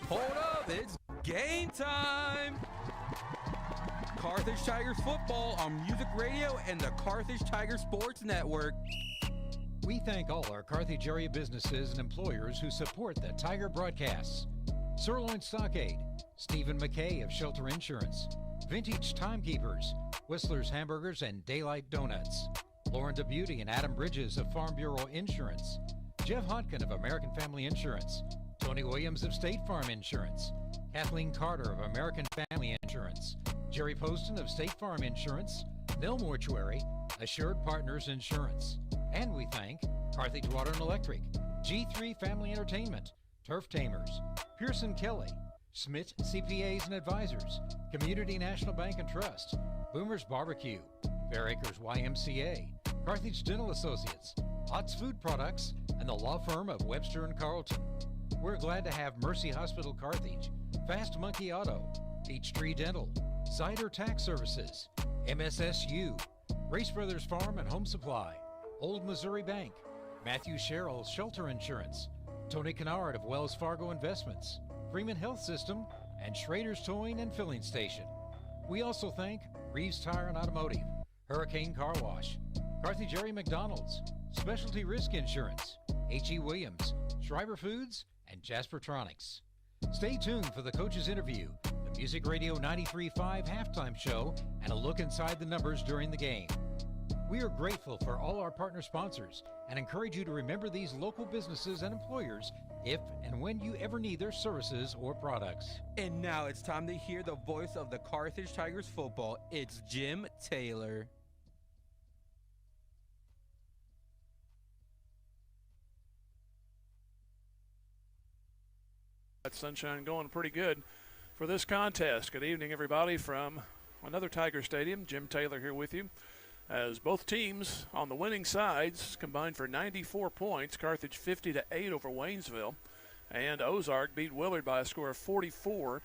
Hold up, it's game time! Carthage Tigers football on Music Radio and the Carthage Tiger Sports Network. We thank all our Carthage area businesses and employers who support the Tiger broadcasts. Sirloin Stockade, Stephen McKay of Shelter Insurance, Vintage Timekeepers, Whistler's Hamburgers and Daylight Donuts, Lauren DeBeauty and Adam Bridges of Farm Bureau Insurance, Jeff Hodkin of American Family Insurance, Tony Williams of State Farm Insurance, Kathleen Carter of American Family Insurance, Jerry Poston of State Farm Insurance, Mill Mortuary, Assured Partners Insurance. And we thank Carthage Water and Electric, G3 Family Entertainment, Turf Tamers, Pearson Kelly, Smith CPAs and Advisors, Community National Bank and Trust, Boomer's Barbecue, Fair Acres YMCA, Carthage Dental Associates, Ott's Food Products, and the law firm of Webster and Carlton. We're glad to have Mercy Hospital Carthage, Fast Monkey Auto, Peachtree Dental, Cider Tax Services, MSSU, Race Brothers Farm and Home Supply, Old Missouri Bank, Matthew Sherrill Shelter Insurance, Tony Kennard of Wells Fargo Investments, Freeman Health System, and Schrader's Towing and Filling Station. We also thank Reeves Tire and Automotive, Hurricane Car Wash, Carthage Area McDonald's, Specialty Risk Insurance, H.E. Williams, Schreiber Foods, and Jaspertronics. Stay tuned for the coach's interview, the Music Radio 93.5 halftime show, and a look inside the numbers during the game. We are grateful for all our partner sponsors and encourage you to remember these local businesses and employers if and when you ever need their services or products. And now it's time to hear the voice of the Carthage Tigers football. It's Jim Taylor. That sunshine going pretty good for this contest. Good evening, everybody, from another Tiger Stadium. Jim Taylor here with you. As both teams on the winning sides combined for 94 points, Carthage 50-8 over Waynesville, and Ozark beat Willard by a score of 44-26.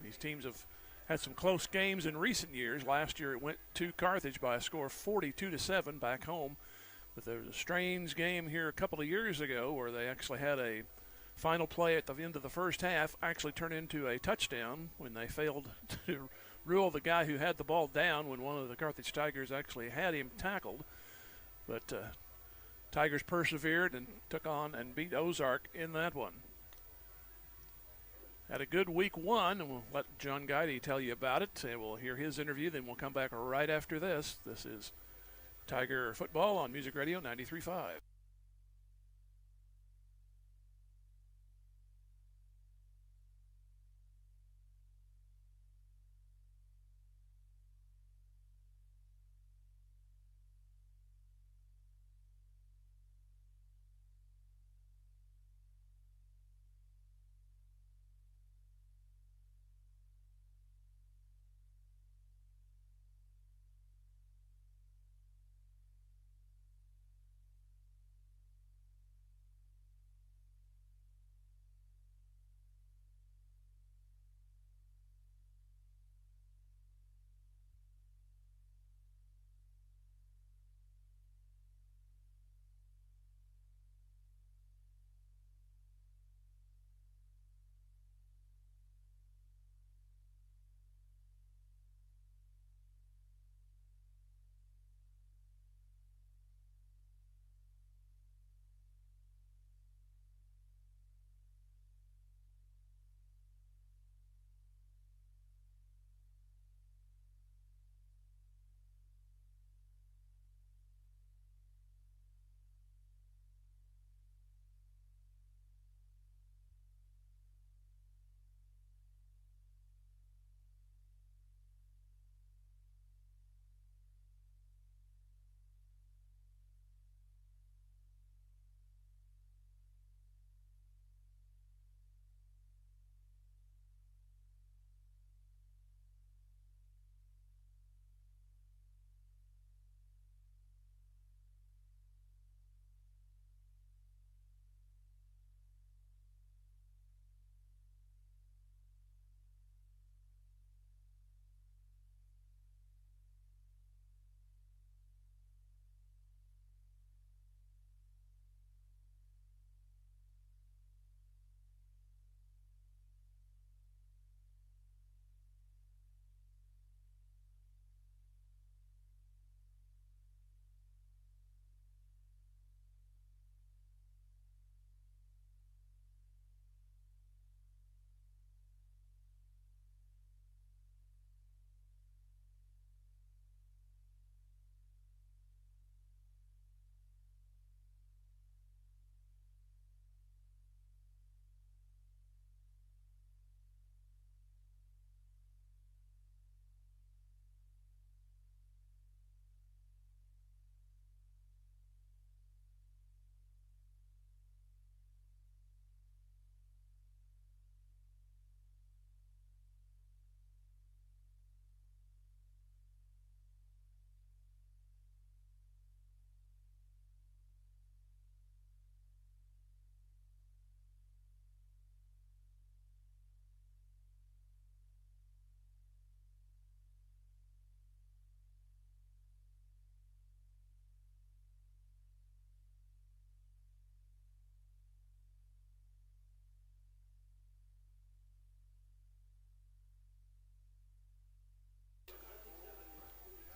These teams have had some close games in recent years. Last year it went to Carthage by a score of 42-7 back home. But there was a strange game here a couple of years ago where they actually had a final play at the end of the first half actually turn into a touchdown when they failed to rule the guy who had the ball down when one of the Carthage Tigers actually had him tackled. But Tigers persevered and took on and beat Ozark in that one. Had a good week one, and we'll let John Guidey tell you about it. And we'll hear his interview, then we'll come back right after this. This is Tiger football on Music Radio 93.5.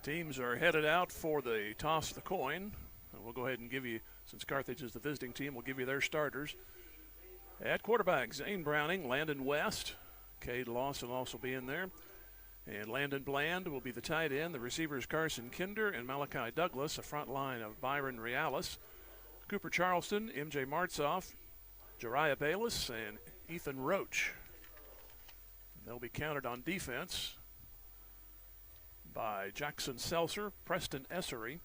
Teams are headed out for the toss of the coin. We'll go ahead and give you, since Carthage is the visiting team, we'll give you their starters. At quarterback, Zane Browning, Landon West. Cade Lawson will also be in there. And Landon Bland will be the tight end. The receivers Carson Kinder and Malachi Douglas. A front line of Byron Realis, Cooper Charleston, MJ Martzoff, Jariah Bayless, and Ethan Roach. They'll be counted on defense by Jackson Seltzer, Preston Essery,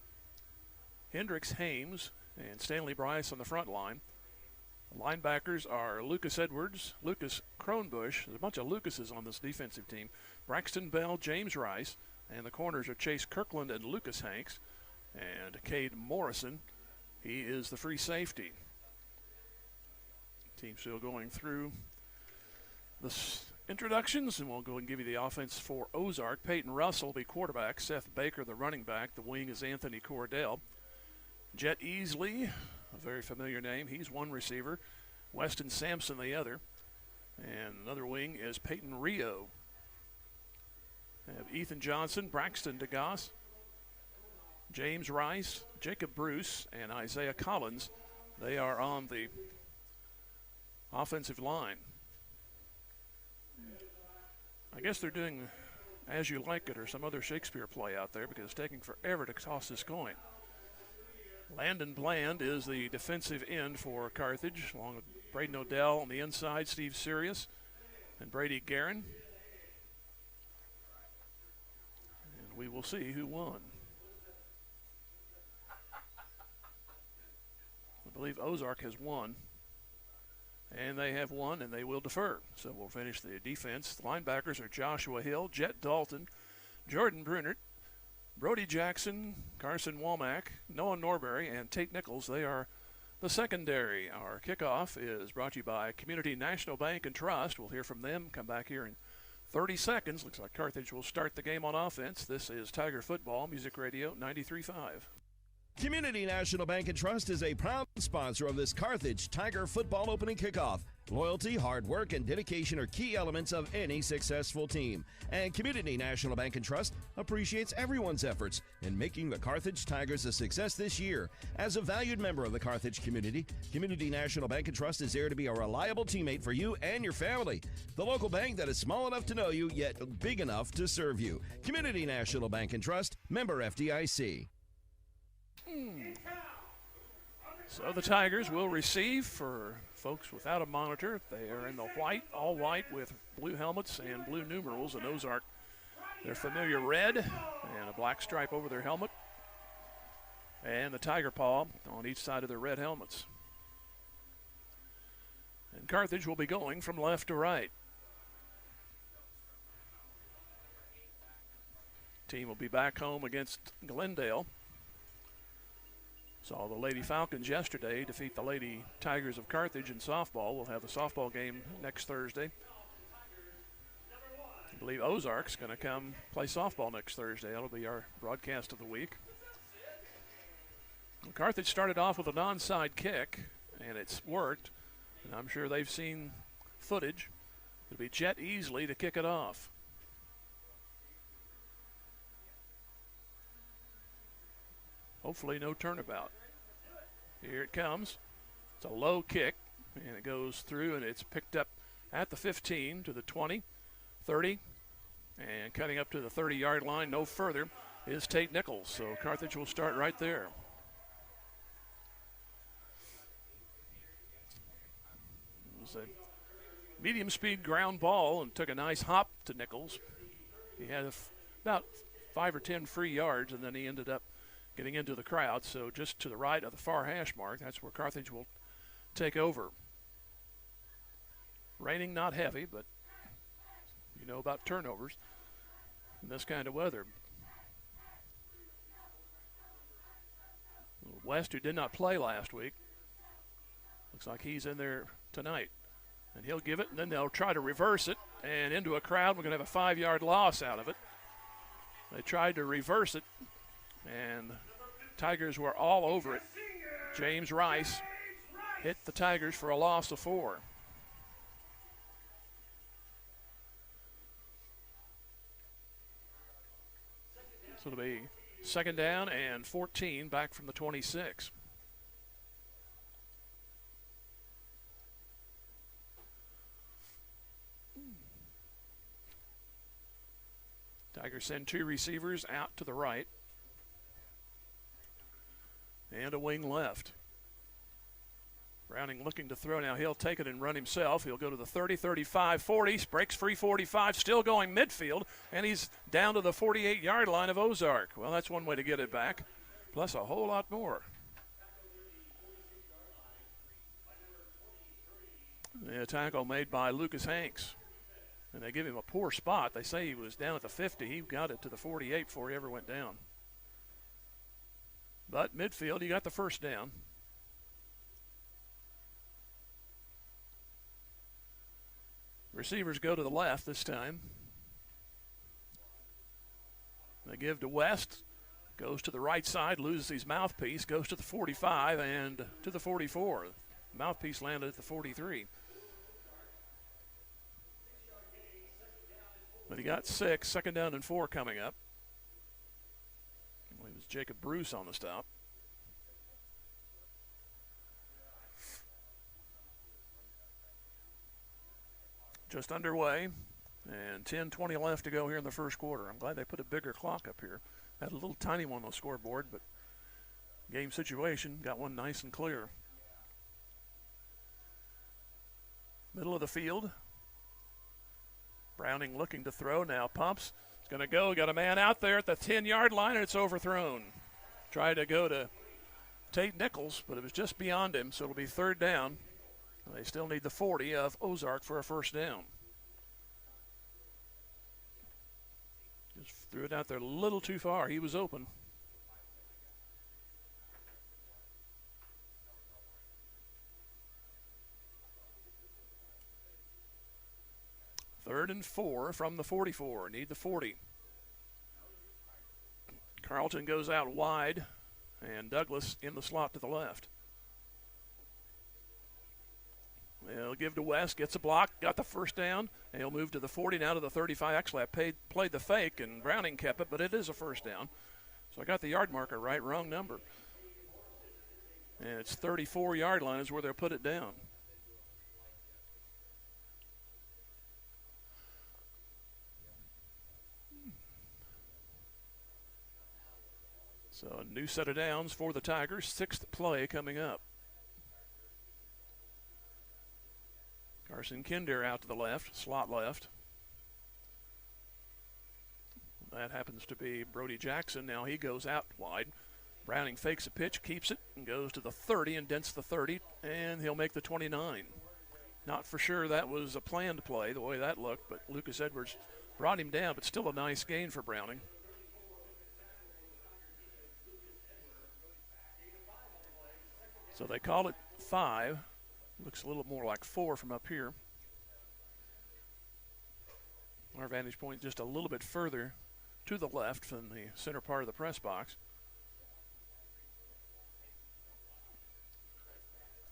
Hendrix Hames, and Stanley Bryce on the front line. The linebackers are Lucas Edwards, Lucas Kronbush. There's a bunch of Lucases on this defensive team. Braxton Bell, James Rice, and the corners are Chase Kirkland and Lucas Hanks, and Cade Morrison. He is the free safety. Team still going through the introductions, and we'll go and give you the offense for Ozark. Peyton Russell will be quarterback. Seth Baker, the running back. The wing is Anthony Cordell. Jet Easley, a very familiar name. He's one receiver. Weston Sampson, the other. And another wing is Peyton Rio. They have Ethan Johnson, Braxton DeGoss, James Rice, Jacob Bruce, and Isaiah Collins. They are on the offensive line. I guess they're doing As You Like It or some other Shakespeare play out there because it's taking forever to toss this coin. Landon Bland is the defensive end for Carthage, along with Braden Odell on the inside, Steve Sirius, and Brady Guerin. And we will see who won. I believe Ozark has won. And they have won, and they will defer. So we'll finish the defense. The linebackers are Joshua Hill, Jet Dalton, Jordan Brunert, Brody Jackson, Carson Womack, Noah Norbury, and Tate Nichols. They are the secondary. Our kickoff is brought to you by Community National Bank and Trust. We'll hear from them. Come back here in 30 seconds. Looks like Carthage will start the game on offense. This is Tiger Football, Music Radio 93.5. Community National Bank and Trust is a proud sponsor of this Carthage Tiger football opening kickoff. Loyalty, hard work, and dedication are key elements of any successful team. And Community National Bank and Trust appreciates everyone's efforts in making the Carthage Tigers a success this year. As a valued member of the Carthage community, Community National Bank and Trust is there to be a reliable teammate for you and your family. The local bank that is small enough to know you, yet big enough to serve you. Community National Bank and Trust, member FDIC. So the Tigers will receive. For folks without a monitor, they are in the white, all white with blue helmets and blue numerals. And Ozark, their familiar red and a black stripe over their helmet. And the tiger paw on each side of their red helmets. And Carthage will be going from left to right. Team will be back home against Glendale. Saw the Lady Falcons yesterday defeat the Lady Tigers of Carthage in softball. We'll have the softball game next Thursday. I believe Ozark's going to come play softball next Thursday. That'll be our broadcast of the week. Well, Carthage started off with an onside kick, and it's worked. And I'm sure they've seen footage. It'll be Jet Easley to kick it off. Hopefully no turnabout. Here it comes. It's a low kick, and it goes through, and it's picked up at the 15 to the 20, 30, and cutting up to the 30-yard line no further is Tate Nichols. So Carthage will start right there. It was a medium-speed ground ball and took a nice hop to Nichols. He had about 5 or 10 free yards, and then he ended up getting into the crowd, so just to the right of the far hash mark, that's where Carthage will take over. Raining not heavy, but you know about turnovers in this kind of weather. West, who did not play last week, looks like he's in there tonight. And he'll give it, and then they'll try to reverse it, and into a crowd. We're going to have a 5-yard loss out of it. They tried to reverse it, and Tigers were all over it. James Rice hit the Tigers for a loss of 4. So it'll be second down and 14 back from the 26. Tigers send two receivers out to the right and a wing left. Browning looking to throw now. He'll take it and run himself. He'll go to the 30, 35, 40, breaks free 45, still going midfield, and he's down to the 48-yard line of Ozark. Well, that's one way to get it back, plus a whole lot more. A tackle made by Lucas Hanks, and they give him a poor spot. They say he was down at the 50. He got it to the 48 before he ever went down. But midfield, he got the first down. Receivers go to the left this time. They give to West. Goes to the right side, loses his mouthpiece, goes to the 45 and to the 44. Mouthpiece landed at the 43. But he got 6, second down and 4 coming up. It was Jacob Bruce on the stop. Just underway, and 10-20 left to go here in the first quarter. I'm glad they put a bigger clock up here. Had a little tiny one on the scoreboard, but game situation, got one nice and clear. Middle of the field. Browning looking to throw now, pumps. It's going to go, got a man out there at the 10-yard line, and it's overthrown. Tried to go to Tate Nichols, but it was just beyond him, so it'll be third down. They still need the 40 of Ozark for a first down. Just threw it out there a little too far. He was open. Third and 4 from the 44. Need the 40. Carlton goes out wide, and Douglas in the slot to the left. He'll give to West, gets a block, got the first down, and he'll move to the 40, now to the 35. Actually, I played the fake, and Browning kept it, but it is a first down. So I got the yard marker right, wrong number. And it's 34-yard line is where they'll put it down. So a new set of downs for the Tigers, 6th play coming up. Carson Kinder out to the left, slot left. That happens to be Brody Jackson. Now he goes out wide. Browning fakes a pitch, keeps it, and goes to the 30 and dents the 30, and he'll make the 29. Not for sure that was a planned play, the way that looked, but Lucas Edwards brought him down, but still a nice gain for Browning. So they call it 5. Looks a little more like 4 from up here. Our vantage point just a little bit further to the left than the center part of the press box.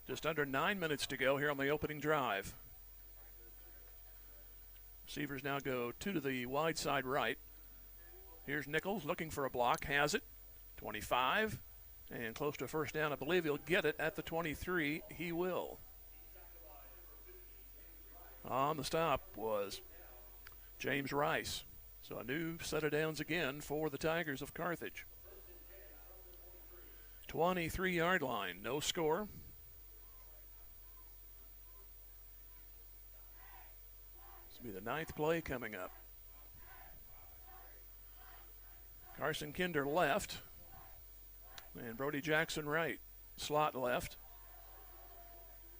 Just under 9 minutes to go here on the opening drive. Receivers now go 2 to the wide side right. Here's Nichols looking for a block, has it. 25 and close to a first down. I believe he'll get it at the 23. He will. On the stop was James Rice. So a new set of downs again for the Tigers of Carthage. 23-yard line, no score. This will be the 9th play coming up. Carson Kinder left, and Brody Jackson right. Slot left.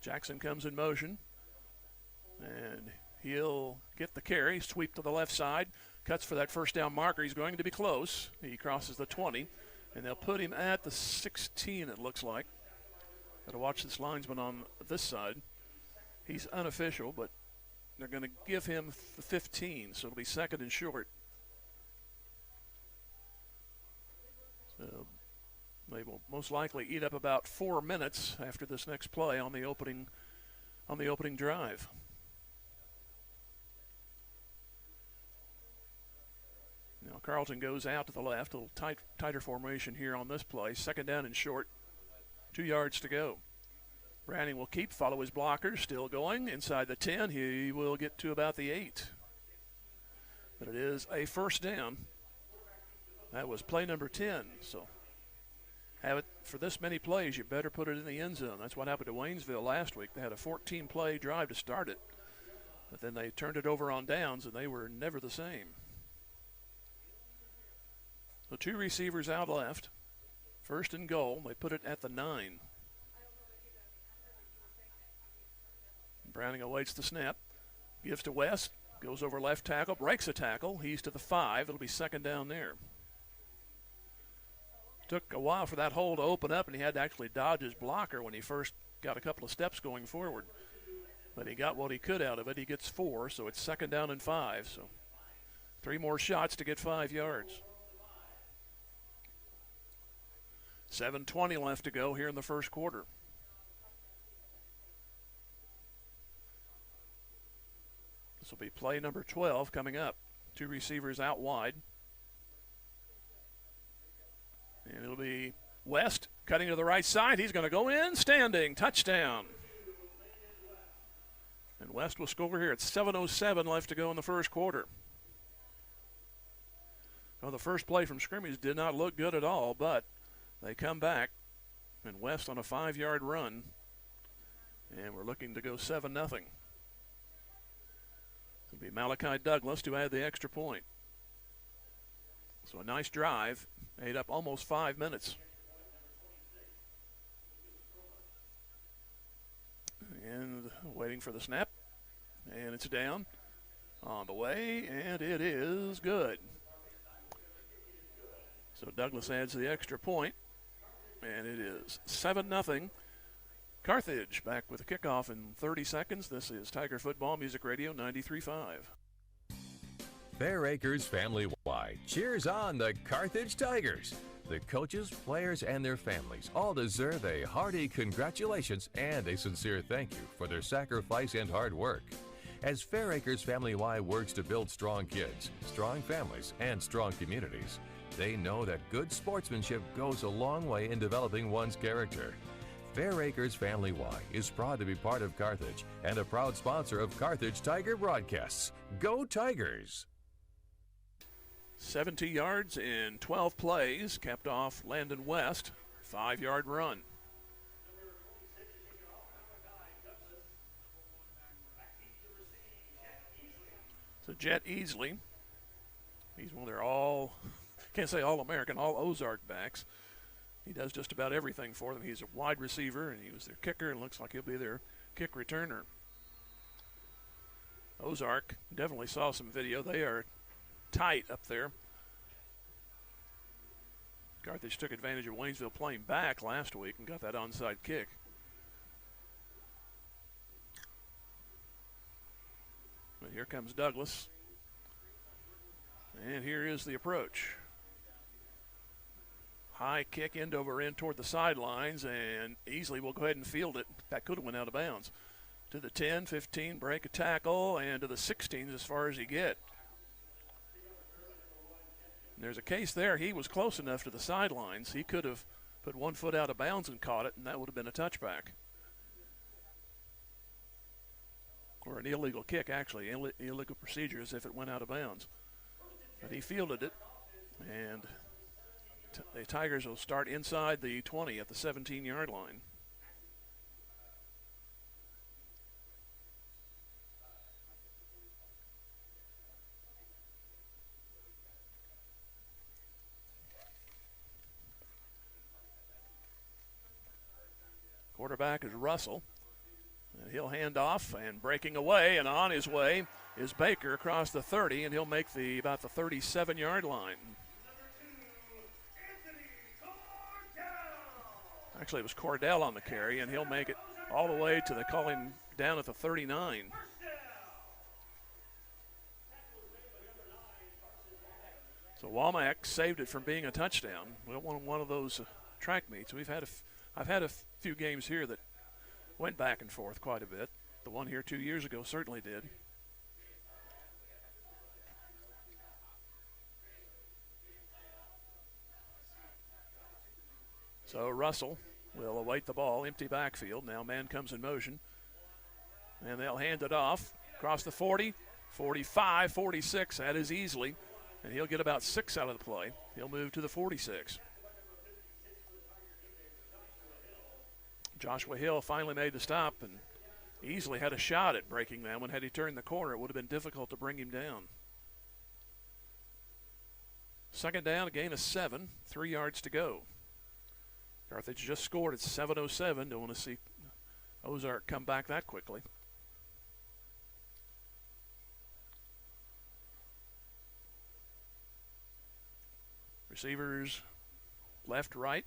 Jackson comes in motion. And he'll get the carry, sweep to the left side, cuts for that first down marker. He's going to be close. He crosses the 20, and they'll put him at the 16, it looks like. Got to watch this linesman on this side. He's unofficial, but they're going to give him the 15, so it'll be second and short. So they will most likely eat up about 4 minutes after this next play on the opening drive. Now Carlton goes out to the left, a little tighter formation here on this play. Second down and short, 2 yards to go. Browning will follow his blockers, still going inside the 10. He will get to about the 8. But it is a first down. That was play number 10. So have it for this many plays, you better put it in the end zone. That's what happened to Waynesville last week. They had a 14-play drive to start it, but then they turned it over on downs, and they were never the same. So 2 receivers out left. First and goal. They put it at the 9. Browning awaits the snap. Gives to West. Goes over left tackle. Breaks a tackle. He's to the 5. It'll be second down there. Took a while for that hole to open up, and he had to actually dodge his blocker when he first got a couple of steps going forward. But he got what he could out of it. He gets 4, so it's second down and 5. So 3 more shots to get 5 yards. 7:20 left to go here in the first quarter. This will be play number 12 coming up. 2 receivers out wide. And it'll be West cutting to the right side. He's going to go in, standing, touchdown. And West will score here at 7:07 left to go in the first quarter. Well, the first play from scrimmage did not look good at all, but they come back, and West on a 5-yard run, and we're looking to go 7-0. It'll be Malachi Douglas to add the extra point. So a nice drive, ate up almost 5 minutes. And waiting for the snap, and it's down on the way, and it is good. So Douglas adds the extra point, and it is 7-0. Carthage back with a kickoff in 30 seconds. This is Tiger Football Music Radio 93.5. Fair Acres family-wide cheers on the Carthage Tigers. The coaches, players, and their families all deserve a hearty congratulations and a sincere thank you for their sacrifice and hard work. As Fair Acres family-wide works to build strong kids, strong families, and strong communities, they know that good sportsmanship goes a long way in developing one's character. Fair Acres Family Y is proud to be part of Carthage and a proud sponsor of Carthage Tiger broadcasts. Go Tigers! 70 yards in 12 plays, capped off Landon West, 5-yard run. So Jet Easley, he's one of their can't say All-American, all Ozark backs. He does just about everything for them. He's a wide receiver, and he was their kicker, and looks like he'll be their kick returner. Ozark definitely saw some video. They are tight up there. Carthage took advantage of Waynesville playing back last week and got that onside kick. But here comes Douglas. And here is the approach. High kick end over end toward the sidelines, and Easley will go ahead and field it. That could have went out of bounds. To the 10, 15, break a tackle, and to the 16 as far as he get. And there's a case there. He was close enough to the sidelines. He could have put 1 foot out of bounds and caught it, and that would have been a touchback. Or an illegal kick, actually. Illegal procedures if it went out of bounds. But he fielded it, and the Tigers will start inside the 20 at the 17-yard line. Quarterback is Russell. And he'll hand off, and breaking away and on his way is Baker across the 30, and he'll make about the 37-yard line. Actually, it was Cordell on the carry, and he'll make it all the way to the call him down at the 39. So Womack saved it from being a touchdown. We don't want one of those track meets. I've had a few games here that went back and forth quite a bit. The one here 2 years ago certainly did. So Russell will await the ball, empty backfield. Now man comes in motion, and they'll hand it off across the 40, 45, 46. That is easily, and he'll get about 6 out of the play. He'll move to the 46. Joshua Hill finally made the stop and easily had a shot at breaking that one. Had he turned the corner, it would have been difficult to bring him down. Second down, a gain of 7, 3 yards to go. Carthage just scored at 7:07. Don't want to see Ozark come back that quickly. Receivers left, right.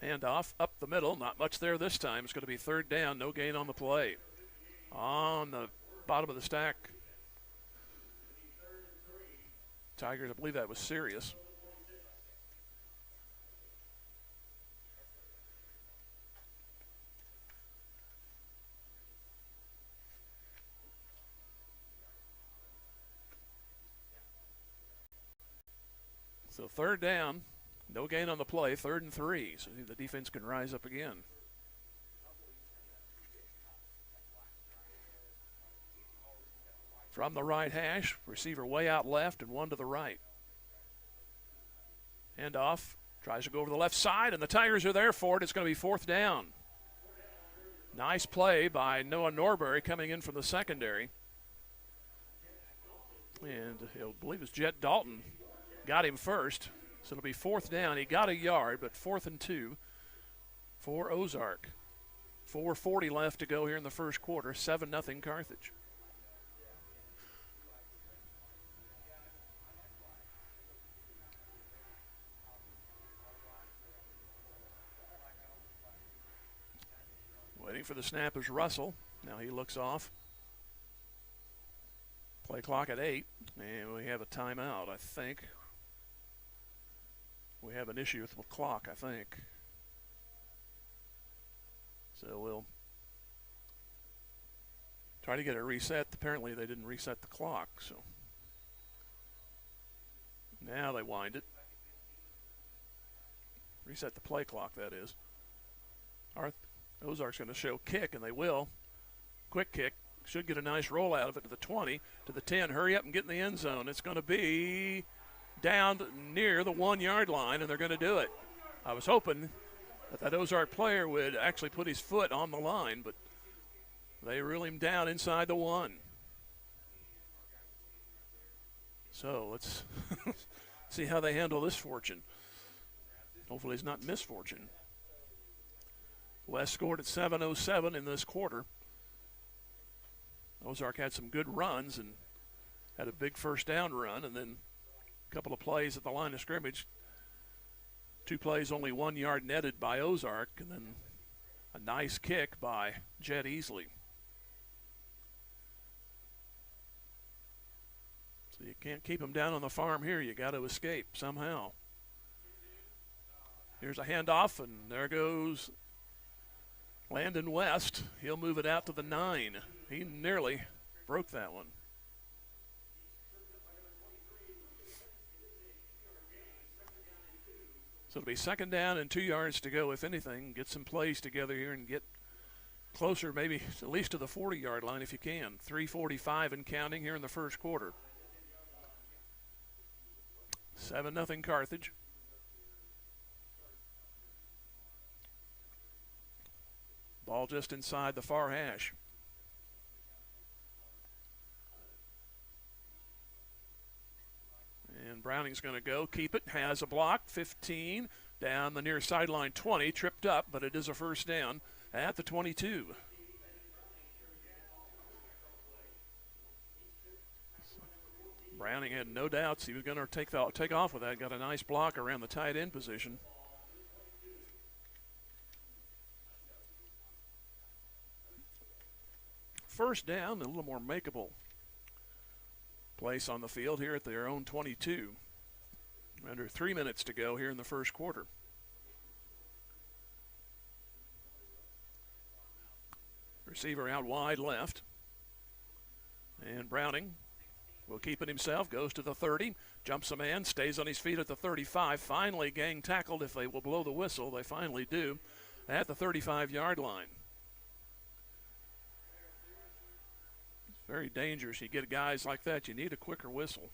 Handoff up the middle. Not much there this time. It's going to be third down. No gain on the play. On the bottom of the stack. Tigers, I believe that was serious. So third down, no gain on the play, 3rd and 3. So the defense can rise up again. From the right hash, receiver way out left and one to the right. Hand off, tries to go over the left side, and the Tigers are there for it. It's going to be 4th down. Nice play by Noah Norbury coming in from the secondary. And I believe it's Jet Dalton got him first. So it'll be 4th down. He got a yard, but 4th and 2 for Ozark. 4:40 left to go here in the first quarter. 7-0 Carthage. Waiting for the snap is Russell. Now he looks off. Play clock at 8, and we have a timeout, I think. We have an issue with the clock, I think. So we'll try to get it reset. Apparently they didn't reset the clock, so now they wind it. Reset the play clock, that is. Ozark's going to show kick, and they will. Quick kick. Should get a nice roll out of it to the 20, to the 10. Hurry up and get in the end zone. It's going to be down near the 1-yard line, and they're going to do it. I was hoping that Ozark player would actually put his foot on the line, but they reel him down inside the 1. So let's see how they handle this fortune. Hopefully it's not misfortune. West scored at 7:07 in this quarter. Ozark had some good runs and had a big first down run, and then a couple of plays at the line of scrimmage. 2 plays, only 1 yard netted by Ozark, and then a nice kick by Jed Easley. So you can't keep them down on the farm here. You got to escape somehow. Here's a handoff, and there goes Landon West. He'll move it out to the 9. He nearly broke that one. So it'll be 2nd down and 2 yards to go, if anything. Get some plays together here and get closer, maybe at least to the 40-yard line if you can. 3:45 and counting here in the first quarter. 7-0 Carthage. Ball just inside the far hash. And Browning's going to go, keep it, has a block, 15, down the near sideline 20, tripped up, but it is a first down at the 22. Browning had no doubts he was going to take off with that, got a nice block around the tight end position. First down, a little more makeable place on the field here at their own 22. Under 3 minutes to go here in the first quarter. Receiver out wide left. And Browning will keep it himself, goes to the 30, jumps a man, stays on his feet at the 35. Finally gang tackled. If they will blow the whistle, they finally do, at the 35-yard line. It's very dangerous. You get guys like that, you need a quicker whistle.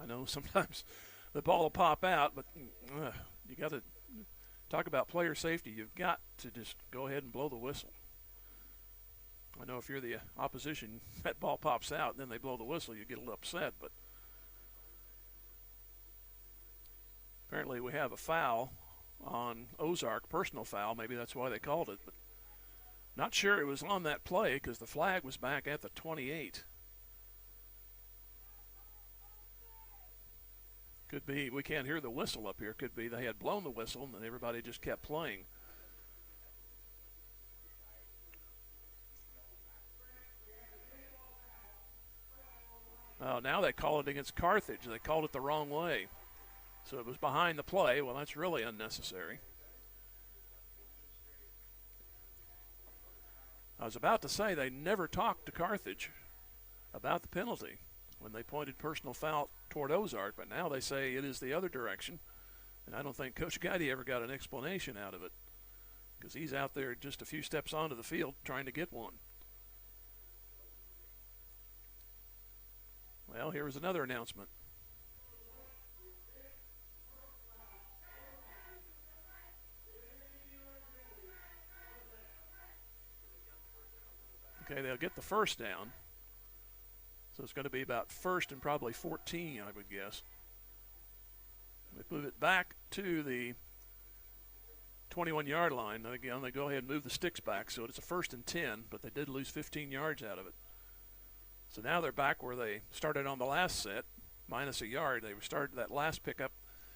I know sometimes the ball will pop out, but you got to talk about player safety. You've got to just go ahead and blow the whistle. I know if you're the opposition, that ball pops out, and then they blow the whistle, you get a little upset. But apparently we have a foul on Ozark, personal foul. Maybe that's why they called it. But not sure it was on that play because the flag was back at the 28. Could be, we can't hear the whistle up here. Could be they had blown the whistle and then everybody just kept playing. Oh, now they call it against Carthage. They called it the wrong way. So it was behind the play. Well, that's really unnecessary. I was about to say they never talked to Carthage about the penalty when they pointed personal foul toward Ozark, but now they say it is the other direction. And I don't think Coach Guidy ever got an explanation out of it because he's out there just a few steps onto the field trying to get one. Well, here was another announcement. Okay, they'll get the first down. So it's going to be about first and probably 14, I would guess. They move it back to the 21-yard line. Again, they go ahead and move the sticks back, so it's a first and 10, but they did lose 15 yards out of it. So now they're back where they started on the last set, minus a yard. They started that last pickup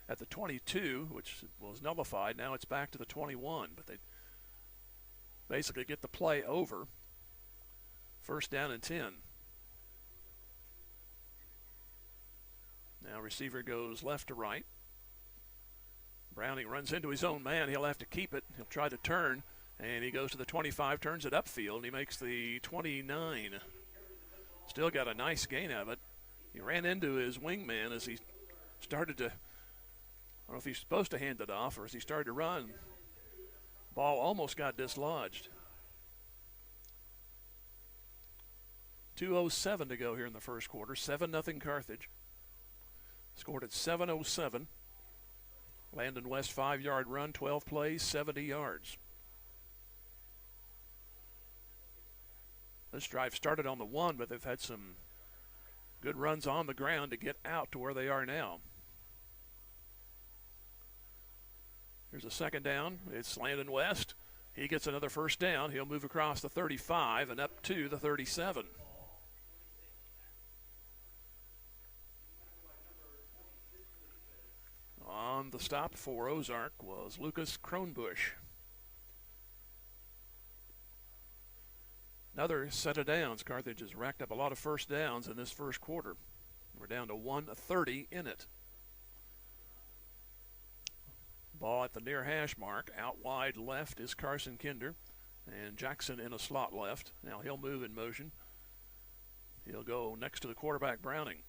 at the 22, which was nullified. Now it's back to the 21, but they basically get the play over. First down and 10. Now receiver goes left to right. Browning runs into his own man. He'll have to keep it. He'll try to turn, and he goes to the 25, turns it upfield, and he makes the 29. Still got a nice gain of it. He ran into his wingman as he started to, I don't know if he's supposed to hand it off or as he started to run. Ball almost got dislodged. 2:07 to go here in the first quarter. 7-0 Carthage. Scored at 7:07. Landon West 5-yard run, 12 plays, 70 yards. This drive started on the 1, but they've had some good runs on the ground to get out to where they are now. Here's a second down. It's Landon West. He gets another first down. He'll move across the 35 and up to the 37. On the stop for Ozark was Lucas Kronbusch. Another set of downs. Carthage has racked up a lot of first downs in this first quarter. We're down to 1:30 in it. Ball at the near hash mark. Out wide left is Carson Kinder. And Jackson in a slot left. Now he'll move in motion. He'll go next to the quarterback, Browning.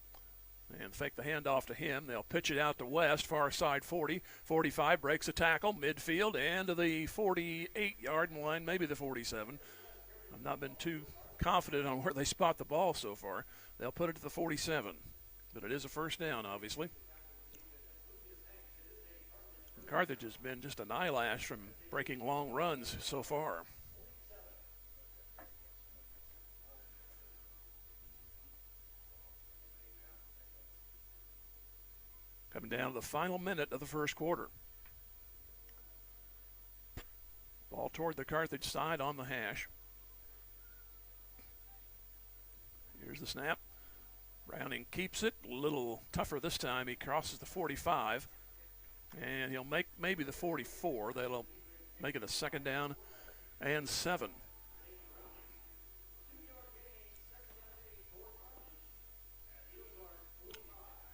And fake the handoff to him. They'll pitch it out to West, far side 40. 45 breaks a tackle, midfield, and to the 48-yard line, maybe the 47. I've not been too confident on where they spot the ball so far. They'll put it to the 47. But it is a first down, obviously. Carthage has been just an eyelash from breaking long runs so far. Coming down to the final minute of the first quarter. Ball toward the Carthage side on the hash. Here's the snap. Browning keeps it. A little tougher this time. He crosses the 45. And he'll make maybe the 44. That'll make it a second down and 7.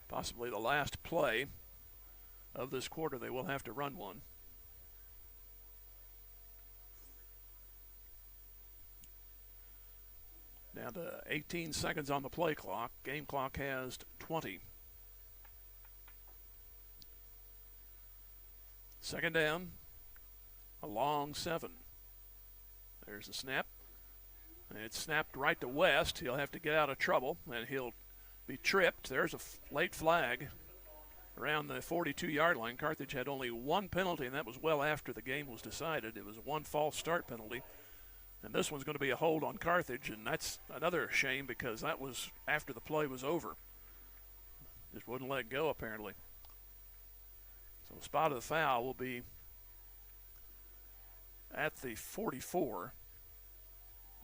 Possibly the last play of this quarter. They will have to run one. Now Down to 18 seconds on the play clock. Game clock has 20. Second down, a long 7. There's the snap. It's snapped right to West. He'll have to get out of trouble, and he'll be tripped. There's a late flag around the 42-yard line. Carthage had only one penalty, and that was well after the game was decided. It was one false start penalty. And this one's going to be a hold on Carthage, and that's another shame because that was after the play was over. Just wouldn't let go, apparently. So the spot of the foul will be at the 44.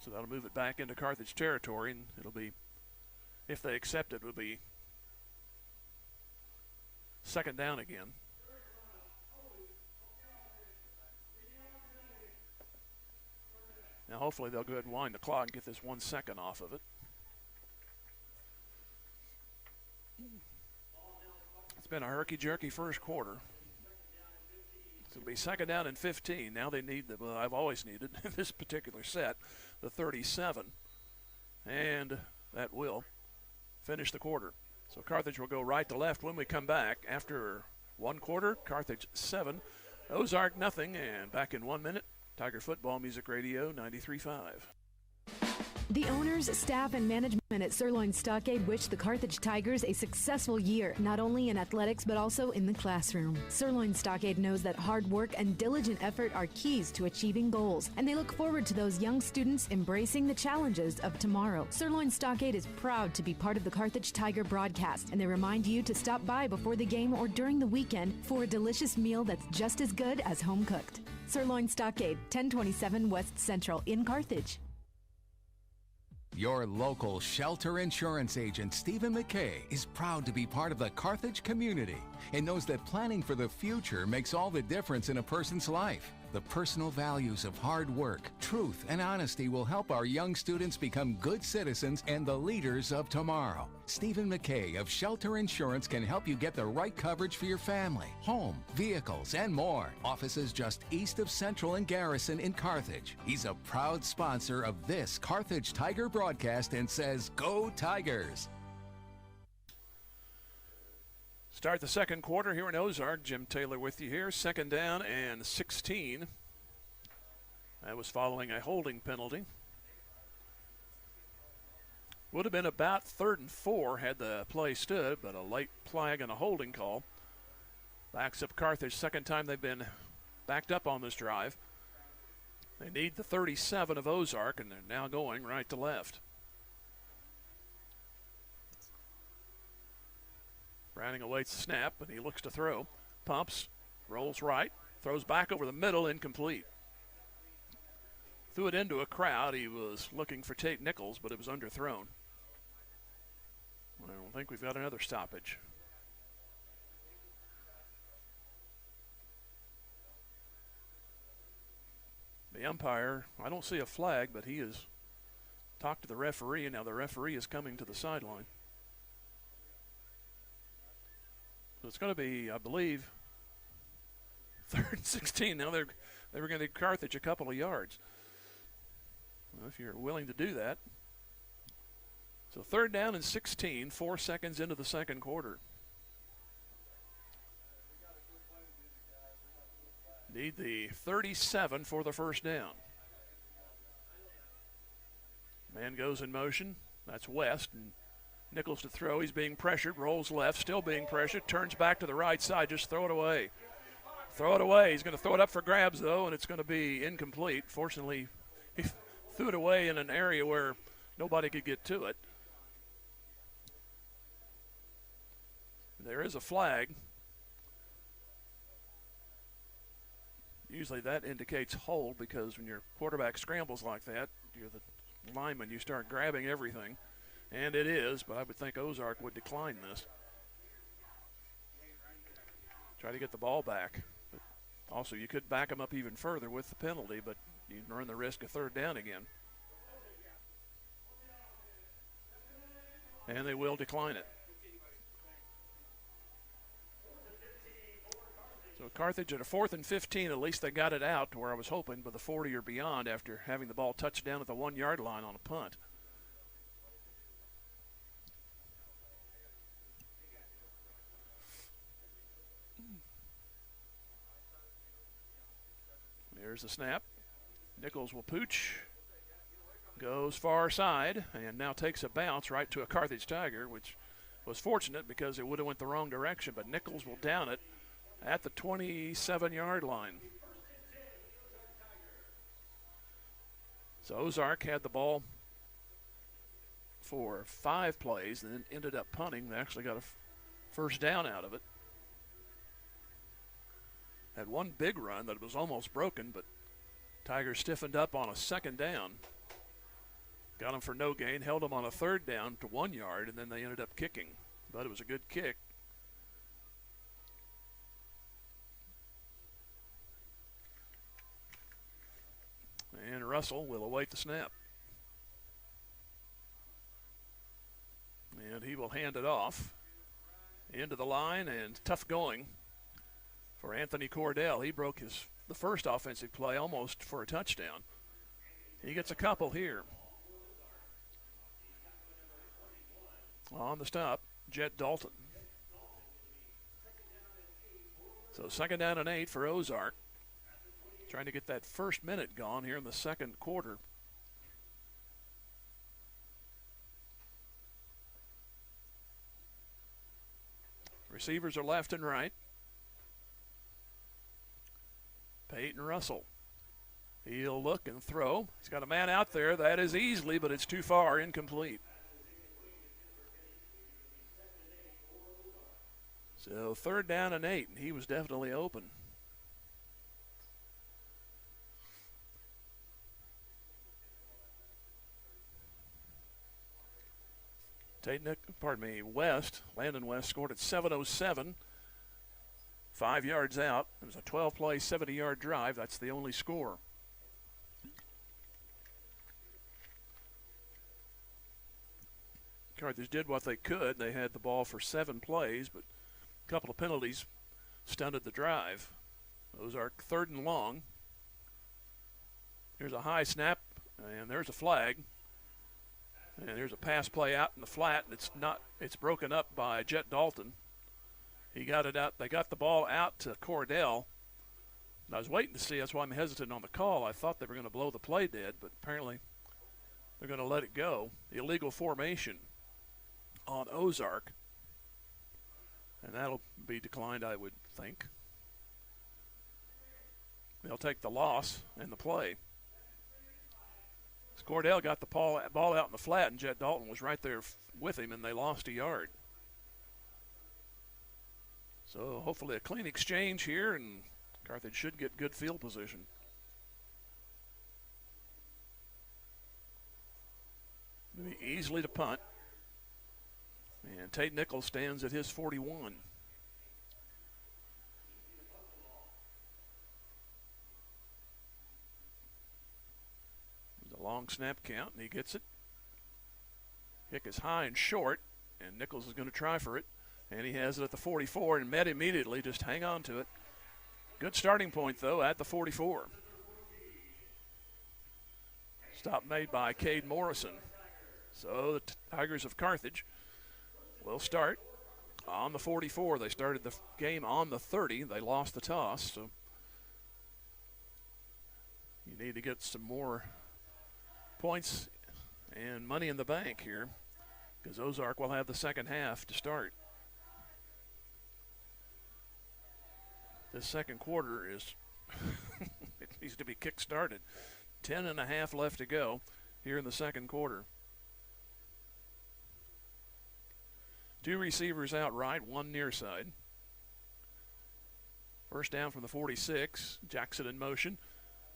So that'll move it back into Carthage territory, and it'll be, if they accept it, it'll be second down again. Now hopefully they'll go ahead and wind the clock and get this 1 second off of it. It's been a herky-jerky first quarter. It'll be second down and 15. Now they need, well, I've always needed in this particular set, the 37. And that will finish the quarter. So Carthage will go right to left when we come back. After one quarter, Carthage 7, Ozark nothing, and back in 1 minute, Tiger Football Music Radio 93.5. The owners, staff, and management at Sirloin Stockade wish the Carthage Tigers a successful year, not only in athletics but also in the classroom. Sirloin Stockade knows that hard work and diligent effort are keys to achieving goals, and they look forward to those young students embracing the challenges of tomorrow. Sirloin Stockade is proud to be part of the Carthage Tiger broadcast, and they remind you to stop by before the game or during the weekend for a delicious meal that's just as good as home cooked. Sirloin Stockade, 1027 West Central in Carthage. Your local shelter insurance agent, Stephen McKay, is proud to be part of the Carthage community and knows that planning for the future makes all the difference in a person's life. The personal values of hard work, truth, and honesty will help our young students become good citizens and the leaders of tomorrow. Stephen McKay of Shelter Insurance can help you get the right coverage for your family, home, vehicles, and more. Offices just east of Central and Garrison in Carthage. He's a proud sponsor of this Carthage Tiger broadcast and says, "Go Tigers!" Start the second quarter here in Ozark. Jim Taylor with you here. Second down and 16. That was following a holding penalty. Would have been about 3rd and 4 had the play stood, but a late flag and a holding call. Backs up Carthage. Second time they've been backed up on this drive. They need the 37 of Ozark, and they're now going right to left. Browning awaits the snap, and he looks to throw. Pumps, rolls right, throws back over the middle, incomplete. Threw it into a crowd. He was looking for Tate Nichols, but it was underthrown. I don't think we've got another stoppage. The umpire, I don't see a flag, but he has talked to the referee, and now the referee is coming to the sideline. So it's going to be, I believe, 3rd and 16. Now they were going to Carthage a couple of yards. Well, if you're willing to do that. So 3rd down and 16, 4 seconds into the second quarter. Need the 37 for the first down. Man goes in motion. That's West. And Nichols to throw. He's being pressured. Rolls left. Still being pressured. Turns back to the right side. Just throw it away. Throw it away. He's going to throw it up for grabs, though, and it's going to be incomplete. Fortunately, he threw it away in an area where nobody could get to it. There is a flag. Usually that indicates hold, because when your quarterback scrambles like that, you're the lineman, you start grabbing everything. And it is, but I would think Ozark would decline this. Try to get the ball back. But also, you could back them up even further with the penalty, but you run the risk of 3rd down again. And they will decline it. So Carthage at a 4th and 15, at least they got it out to where I was hoping, but the 40 or beyond after having the ball touched down at the 1 yard line on a punt. Here's the snap. Nichols will pooch. Goes far side and now takes a bounce right to a Carthage Tiger, which was fortunate because it would have went the wrong direction, but Nichols will down it at the 27-yard line. So Ozark had the ball for 5 plays and then ended up punting. They actually got a first down out of it. Had one big run that was almost broken, but Tigers stiffened up on a second down. Got him for no gain, held him on a third down to 1 yard, and then they ended up kicking. But it was a good kick. And Russell will await the snap. And he will hand it off into the line, and tough going for Anthony Cordell. He broke the first offensive play almost for a touchdown. He gets a couple here. On the stop, Jet Dalton. So 2nd down and 8 for Ozark. Trying to get that first minute gone here in the second quarter. Receivers are left and right. Peyton Russell. He'll look and throw. He's got a man out there. That is easily, but it's too far, incomplete. So 3rd down and 8, and he was definitely open. Landon West scored at 7:07, 5 yards out. It was a 12-play, 70-yard drive. That's the only score. Carthage did what they could. They had the ball for 7 plays, but a couple of penalties stunted the drive. Ozark 3rd and long. Here's a high snap, and there's a flag. And there's a pass play out in the flat, and it's broken up by Jet Dalton. He got it out. They got the ball out to Cordell. And I was waiting to see. That's why I'm hesitant on the call. I thought they were going to blow the play dead, but apparently they're going to let it go. Illegal formation on Ozark. And that'll be declined, I would think. They'll take the loss and the play. Cordell got the ball out in the flat, and Jet Dalton was right there with him, and they lost a yard. So hopefully a clean exchange here, and Carthage should get good field position. Maybe easily to punt. And Tate Nichols stands at his 41. Long snap count, and he gets it. Kick is high and short, and Nichols is going to try for it. And he has it at the 44 and met immediately. Just hang on to it. Good starting point, though, at the 44. Stop made by Cade Morrison. So the Tigers of Carthage will start on the 44. They started the game on the 30. They lost the toss, so you need to get some more points and money in the bank here, because Ozark will have the second half to start. This second quarter is it needs to be kick-started. 10.5 left to go here in the second quarter. 2 receivers out right, 1 near side. First down from the 46. Jackson in motion.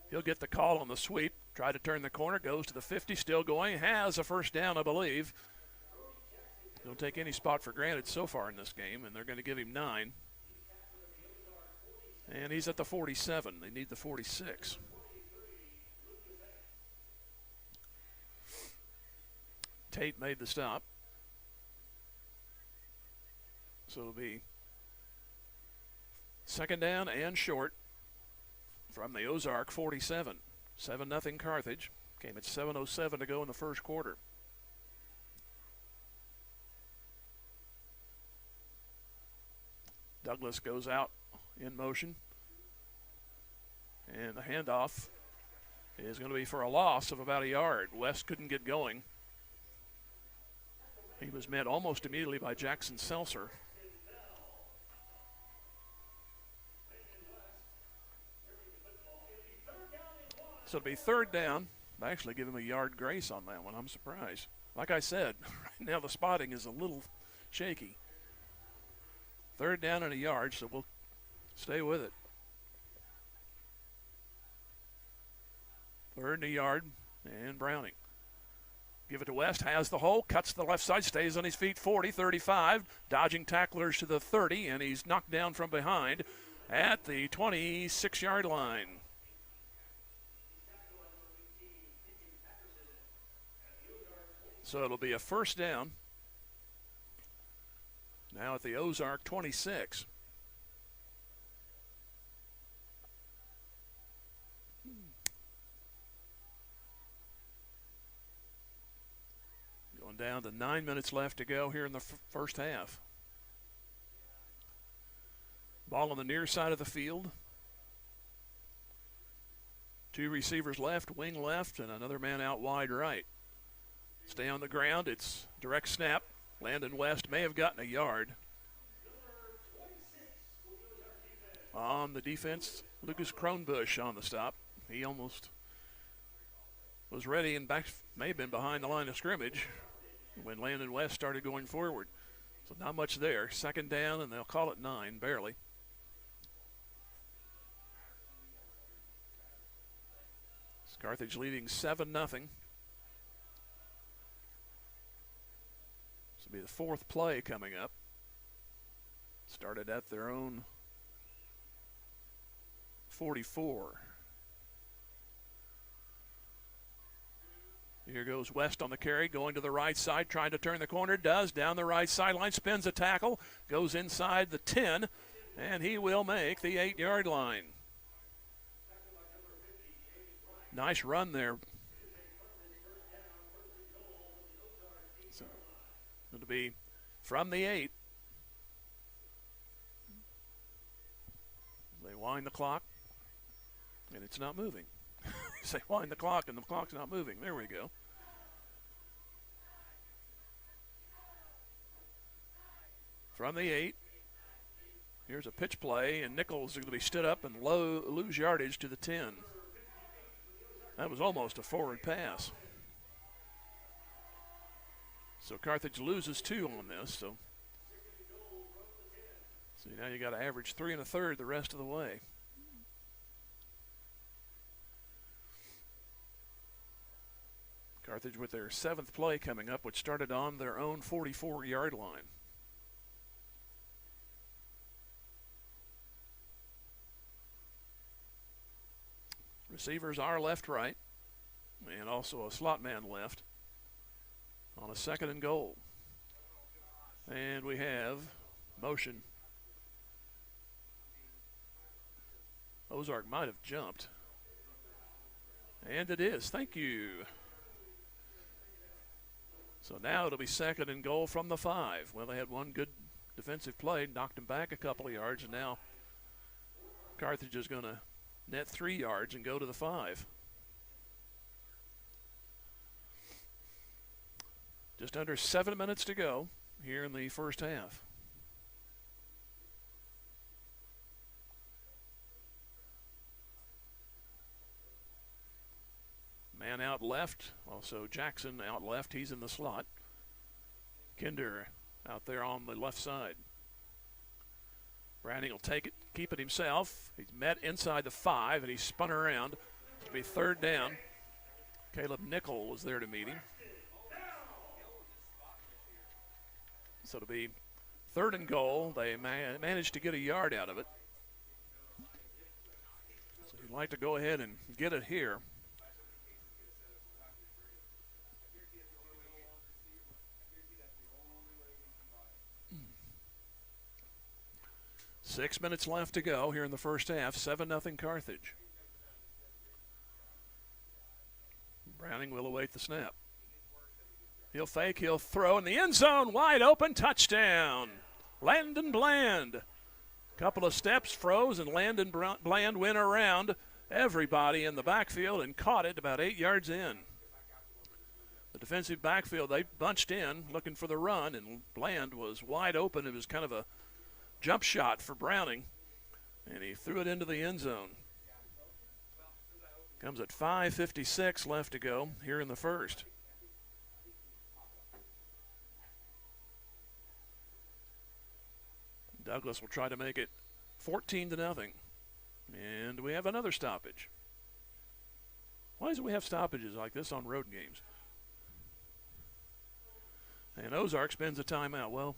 He'll get the call on the sweep. Try to turn the corner, goes to the 50, still going, has a first down, I believe. Don't take any spot for granted so far in this game, and they're going to give him 9. And he's at the 47. They need the 46. Tate made the stop. So it'll be 2nd down and short from the Ozark 47. 7-0 Carthage. Came at 7:07 to go in the first quarter. Douglas goes out in motion. And the handoff is going to be for a loss of about a yard. West couldn't get going. He was met almost immediately by Jackson Seltzer. So it'll be third down. I actually give him a yard grace on that one. I'm surprised. Like I said, right now the spotting is a little shaky. Third down and a yard, so we'll stay with it. Third and a yard, and Browning. Give it to West, has the hole, cuts to the left side, stays on his feet, 40, 35, dodging tacklers to the 30, and he's knocked down from behind at the 26-yard line. So it'll be a first down. Now at the Ozark 26. Going down to 9 minutes left to go here in the first half. Ball on the near side of the field. Two receivers left, wing left, and another man out wide right. Stay on the ground. It's direct snap. Landon West may have gotten a yard. On the defense, Lucas Kronbusch on the stop. He almost was ready and back, may have been behind the line of scrimmage when Landon West started going forward. So not much there. Second down, and they'll call it 9, barely. It's Carthage leading 7-0. Be the fourth play coming up. Started at their own 44. Here goes West on the carry, going to the right side, trying to turn the corner, does, down the right sideline, spins a tackle, goes inside the 10, and he will make the 8-yard line. Nice run there. It'll be from the 8. They wind the clock, and it's not moving. They wind the clock, and the clock's not moving. There we go. From the 8. Here's a pitch play, and Nichols is going to be stood up and lose yardage to the 10. That was almost a forward pass. So Carthage loses 2 on this. So now you got to average 3 1/3 the rest of the way. Carthage with their 7th play coming up, which started on their own 44-yard line. Receivers are left-right, and also a slot man left. On a 2nd and goal. And we have motion. Ozark might have jumped. And it is. Thank you. So now it'll be 2nd and goal from the 5. Well, they had one good defensive play, knocked them back a couple of yards, and now Carthage is going to net 3 yards and go to the 5. Just under 7 minutes to go here in the first half. Man out left, also Jackson out left. He's in the slot. Kinder out there on the left side. Browning will take it, keep it himself. He's met inside the 5, and he's spun around. It'll be 3rd down. Caleb Nickel was there to meet him. So it'll be 3rd and goal. They managed to get a yard out of it. So you'd like to go ahead and get it here. Six minutes left to go here in the first half. 7-0 Carthage. Browning will await the snap. He'll fake, he'll throw in the end zone, wide open, touchdown. Landon Bland. Couple of steps, froze, and Landon Bland went around everybody in the backfield and caught it about 8 yards in. The defensive backfield, they bunched in looking for the run, and Bland was wide open. It was kind of a jump shot for Browning, and he threw it into the end zone. Comes at 5:56 left to go here in the first. Douglas will try to make it 14-0. And we have another stoppage. Why do we have stoppages like this on road games? And Ozark spends a timeout. Well,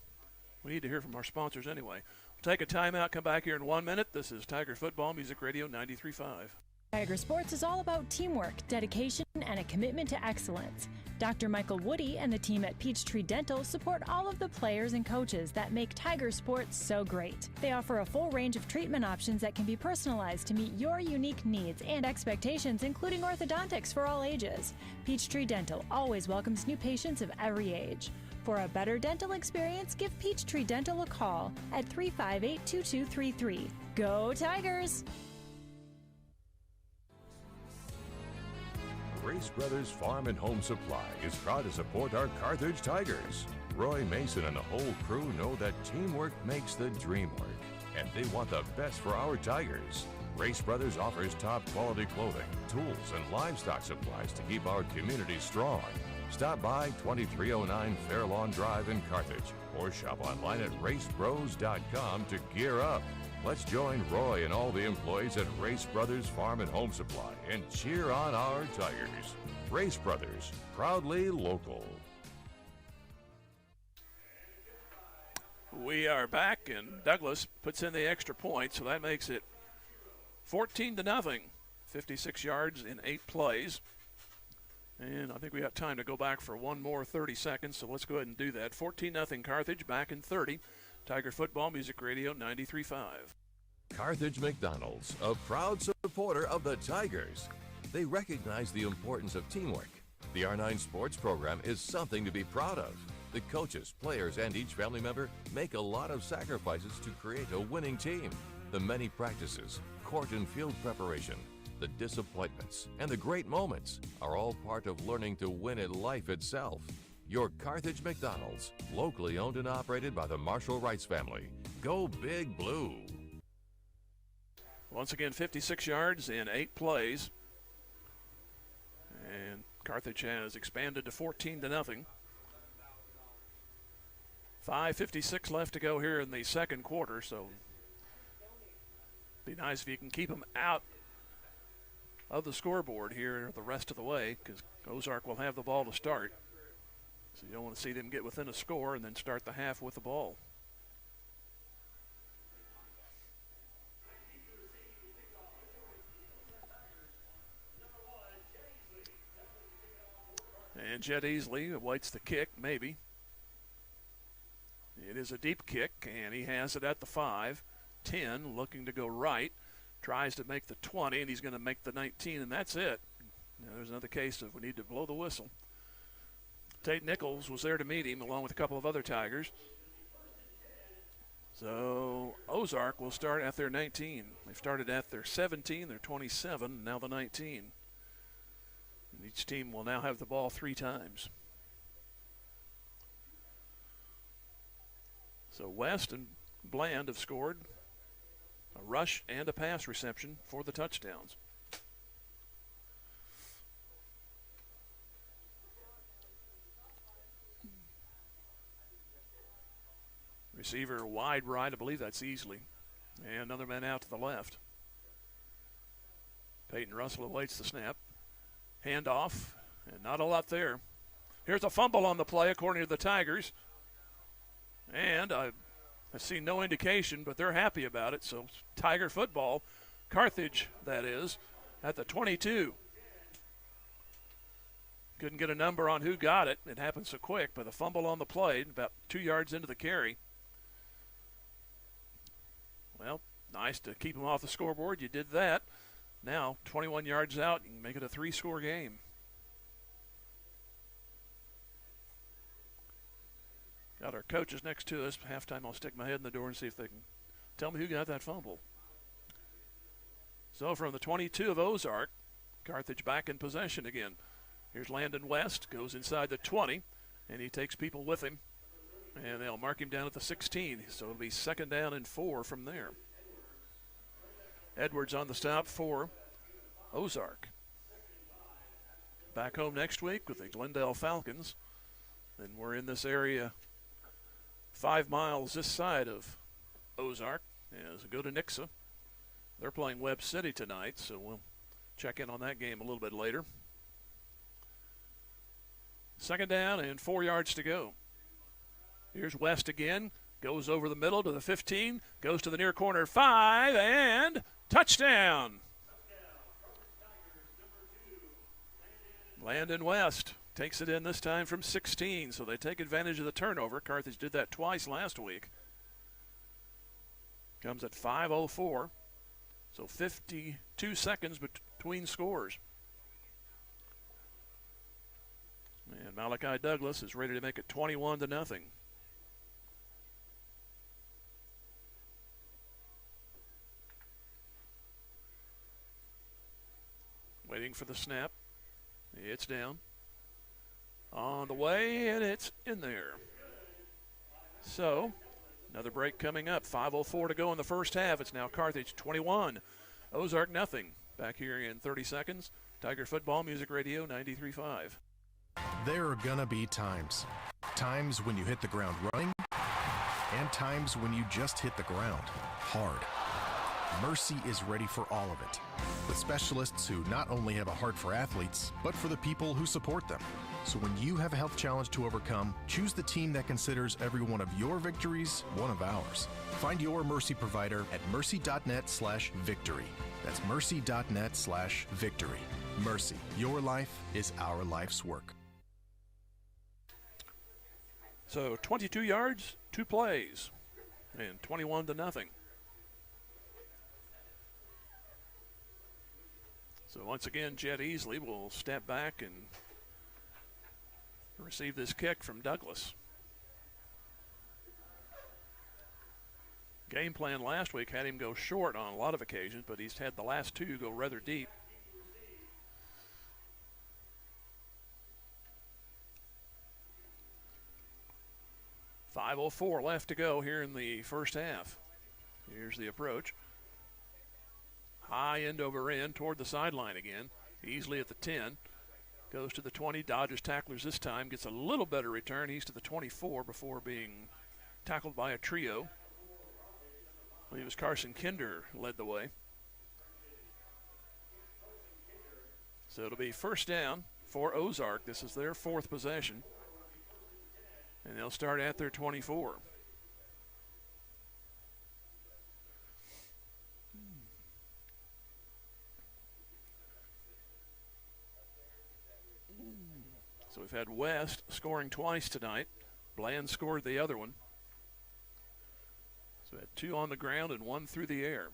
we need to hear from our sponsors anyway. We'll take a timeout, come back here in 1 minute. This is Tiger Football Music Radio 93.5. Tiger Sports is all about teamwork, dedication, and a commitment to excellence. Dr. Michael Woody and the team at Peachtree Dental support all of the players and coaches that make Tiger Sports so great. They offer a full range of treatment options that can be personalized to meet your unique needs and expectations, including orthodontics for all ages. Peachtree Dental always welcomes new patients of every age. For a better dental experience, give Peachtree Dental a call at 358-2233. Go Tigers! Race Brothers Farm and Home Supply is proud to support our Carthage Tigers. Roy Mason and the whole crew know that teamwork makes the dream work, and they want the best for our Tigers. Race Brothers offers top quality clothing, tools, and livestock supplies to keep our community strong. Stop by 2309 Fairlawn Drive in Carthage or shop online at racebros.com to gear up. Let's join Roy and all the employees at Race Brothers Farm and Home Supply and cheer on our Tigers. Race Brothers, proudly local. We are back, and Douglas puts in the extra point, so that makes it 14-0. 56 yards in 8 plays. And I think we got time to go back for one more 30 seconds, so let's go ahead and do that. 14-0 Carthage, back in 30. Tiger Football Music Radio 93.5. Carthage McDonald's, a proud supporter of the Tigers. They recognize the importance of teamwork. The R9 sports program is something to be proud of. The coaches, players, and each family member make a lot of sacrifices to create a winning team. The many practices, court and field preparation, the disappointments, and the great moments are all part of learning to win at life itself. Your Carthage McDonald's, locally owned and operated by the Marshall Rice family. Go Big Blue. Once again, 56 yards in 8 plays. And Carthage has expanded to 14-0. 5:56 left to go here in the second quarter, so be nice if you can keep them out of the scoreboard here the rest of the way, because Ozark will have the ball to start. So you don't want to see them get within a score and then start the half with the ball. And Jed Easley awaits the kick, maybe. It is a deep kick, and he has it at the 5. 10, looking to go right. Tries to make the 20, and he's going to make the 19, and that's it. Now, there's another case of we need to blow the whistle. Tate Nichols was there to meet him, along with a couple of other Tigers. So Ozark will start at their 19. They've started at their 17, their 27, now the 19. And each team will now have the ball 3 times. So West and Bland have scored a rush and a pass reception for the touchdowns. Receiver wide right, I believe that's Easley. And another man out to the left. Peyton Russell awaits the snap. Handoff, and not a lot there. Here's a fumble on the play, according to the Tigers. And I see no indication, but they're happy about it. So Tiger football, Carthage, that is, at the 22. Couldn't get a number on who got it. It happened so quick, but a fumble on the play, about 2 yards into the carry. Well, nice to keep him off the scoreboard. You did that. Now, 21 yards out, you can make it a 3-score game. Got our coaches next to us. Halftime, I'll stick my head in the door and see if they can tell me who got that fumble. So from the 22 of Ozark, Carthage back in possession again. Here's Landon West, goes inside the 20, and he takes people with him. And they'll mark him down at the 16, so it'll be 2nd down and 4 from there. Edwards on the stop for Ozark. Back home next week with the Glendale Falcons. Then we're in this area 5 miles this side of Ozark as we go to Nixa. They're playing Webb City tonight, so we'll check in on that game a little bit later. 2nd down and 4 yards to go. Here's West again, goes over the middle to the 15, goes to the near corner 5, and touchdown. Landon West takes it in this time from 16, so they take advantage of the turnover. Carthage did that twice last week. Comes at 5:04, so 52 seconds between scores. And Malachi Douglas is ready to make it 21-0. Waiting for the snap. It's down. On the way, and it's in there. So, another break coming up. 5:04 to go in the first half. It's now Carthage 21, Ozark nothing. Back here in 30 seconds. Tiger Football Music Radio 93.5. There are gonna be times when you hit the ground running, and times when you just hit the ground hard. Mercy is ready for all of it, with specialists who not only have a heart for athletes, but for the people who support them. So when you have a health challenge to overcome, choose the team that considers every one of your victories one of ours. Find your Mercy provider at mercy.net/victory. That's mercy.net/victory. Mercy, your life is our life's work. So 22 yards, 2 plays, and 21-0. So once again, Jed Easley will step back and receive this kick from Douglas. Game plan last week had him go short on a lot of occasions, but he's had the last 2 go rather deep. .504 left to go here in the first half. Here's the approach. High end over end toward the sideline again. Easily at the 10. Goes to the 20. Dodgers tacklers this time. Gets a little better return. He's to the 24 before being tackled by a trio. I believe it was Carson Kinder led the way. So it'll be first down for Ozark. This is their 4th possession. And they'll start at their 24. So we've had West scoring twice tonight. Bland scored the other one. So we had 2 on the ground and 1 through the air.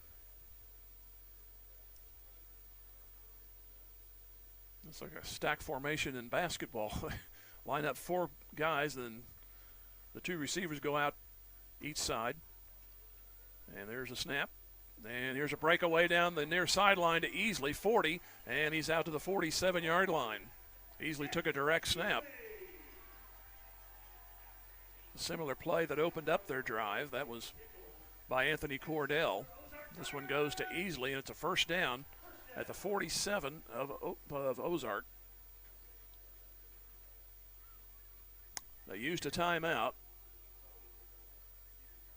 It's like a stack formation in basketball. Line up 4 guys, then the 2 receivers go out each side. And there's a snap. And here's a breakaway down the near sideline to Easley, 40, and he's out to the 47-yard line. Easley took a direct snap. A similar play that opened up their drive. That was by Anthony Cordell. This one goes to Easley, and it's a first down at the 47 of Ozark. They used a timeout,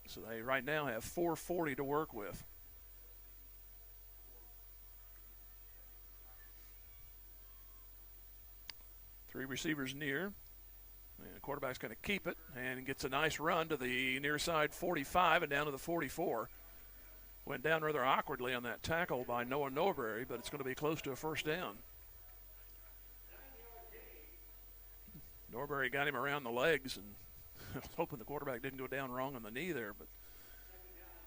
so they right now have 4:40 to work with. Three receivers near, and the quarterback's going to keep it and gets a nice run to the near side 45 and down to the 44. Went down rather awkwardly on that tackle by Noah Norbury, but it's going to be close to a first down. Norbury got him around the legs, and I was hoping the quarterback didn't go down wrong on the knee there, but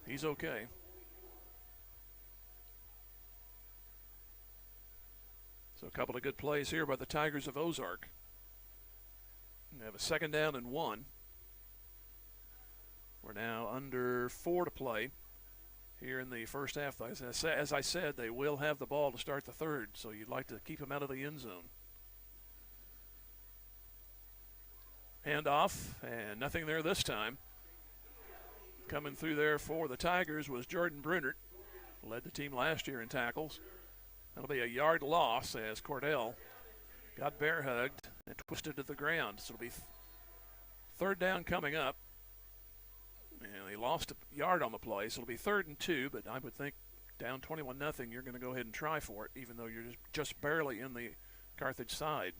he's okay. So a couple of good plays here by the Tigers of Ozark. They have a 2nd down and 1. We're now under 4 to play here in the first half. As I said, they will have the ball to start the third, so you'd like to keep them out of the end zone. Handoff, and nothing there this time. Coming through there for the Tigers was Jordan Brunert. Led the team last year in tackles. That'll be a yard loss as Cordell got bear hugged and twisted to the ground. So it'll be third down coming up. And he lost a yard on the play, so it'll be 3rd and 2, but I would think down 21-0, you're going to go ahead and try for it, even though you're just barely in the Carthage side.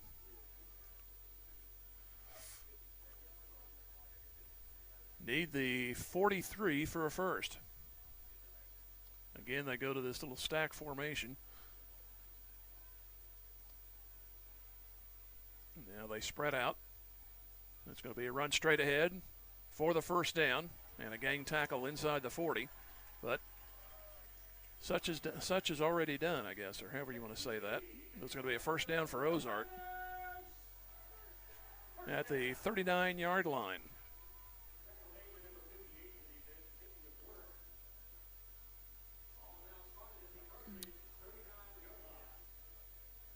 Need the 43 for a first. Again, they go to this little stack formation. Now they spread out. It's going to be a run straight ahead for the first down and a gang tackle inside the 40. But such is already done, I guess, or however you want to say that. It's going to be a first down for Ozark at the 39-yard line.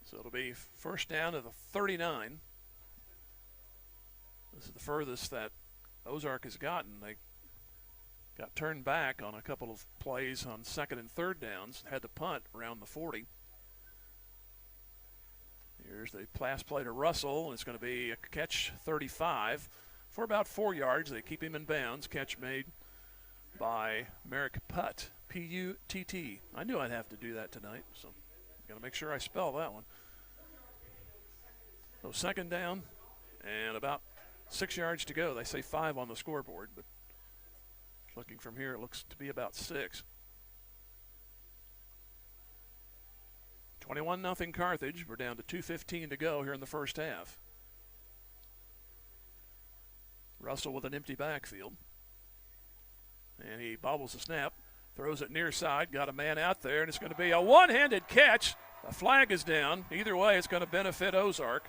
So it'll be first down to the 39. This is the furthest that Ozark has gotten. They got turned back on a couple of plays on 2nd and 3rd downs, had to punt around the 40. Here's the pass play to Russell, and it's going to be a catch 35 for about 4 yards. They keep him in bounds. Catch made by Merrick Putt, P-U-T-T. I knew I'd have to do that tonight, so I'm going to make sure I spell that one. So 2nd down and about 6 yards to go. They say 5 on the scoreboard, but looking from here, it looks to be about 6. 21-0 Carthage. We're down to 2:15 to go here in the first half. Russell with an empty backfield. And he bobbles the snap, throws it near side, got a man out there, and it's going to be a one-handed catch. A flag is down. Either way, it's going to benefit Ozark.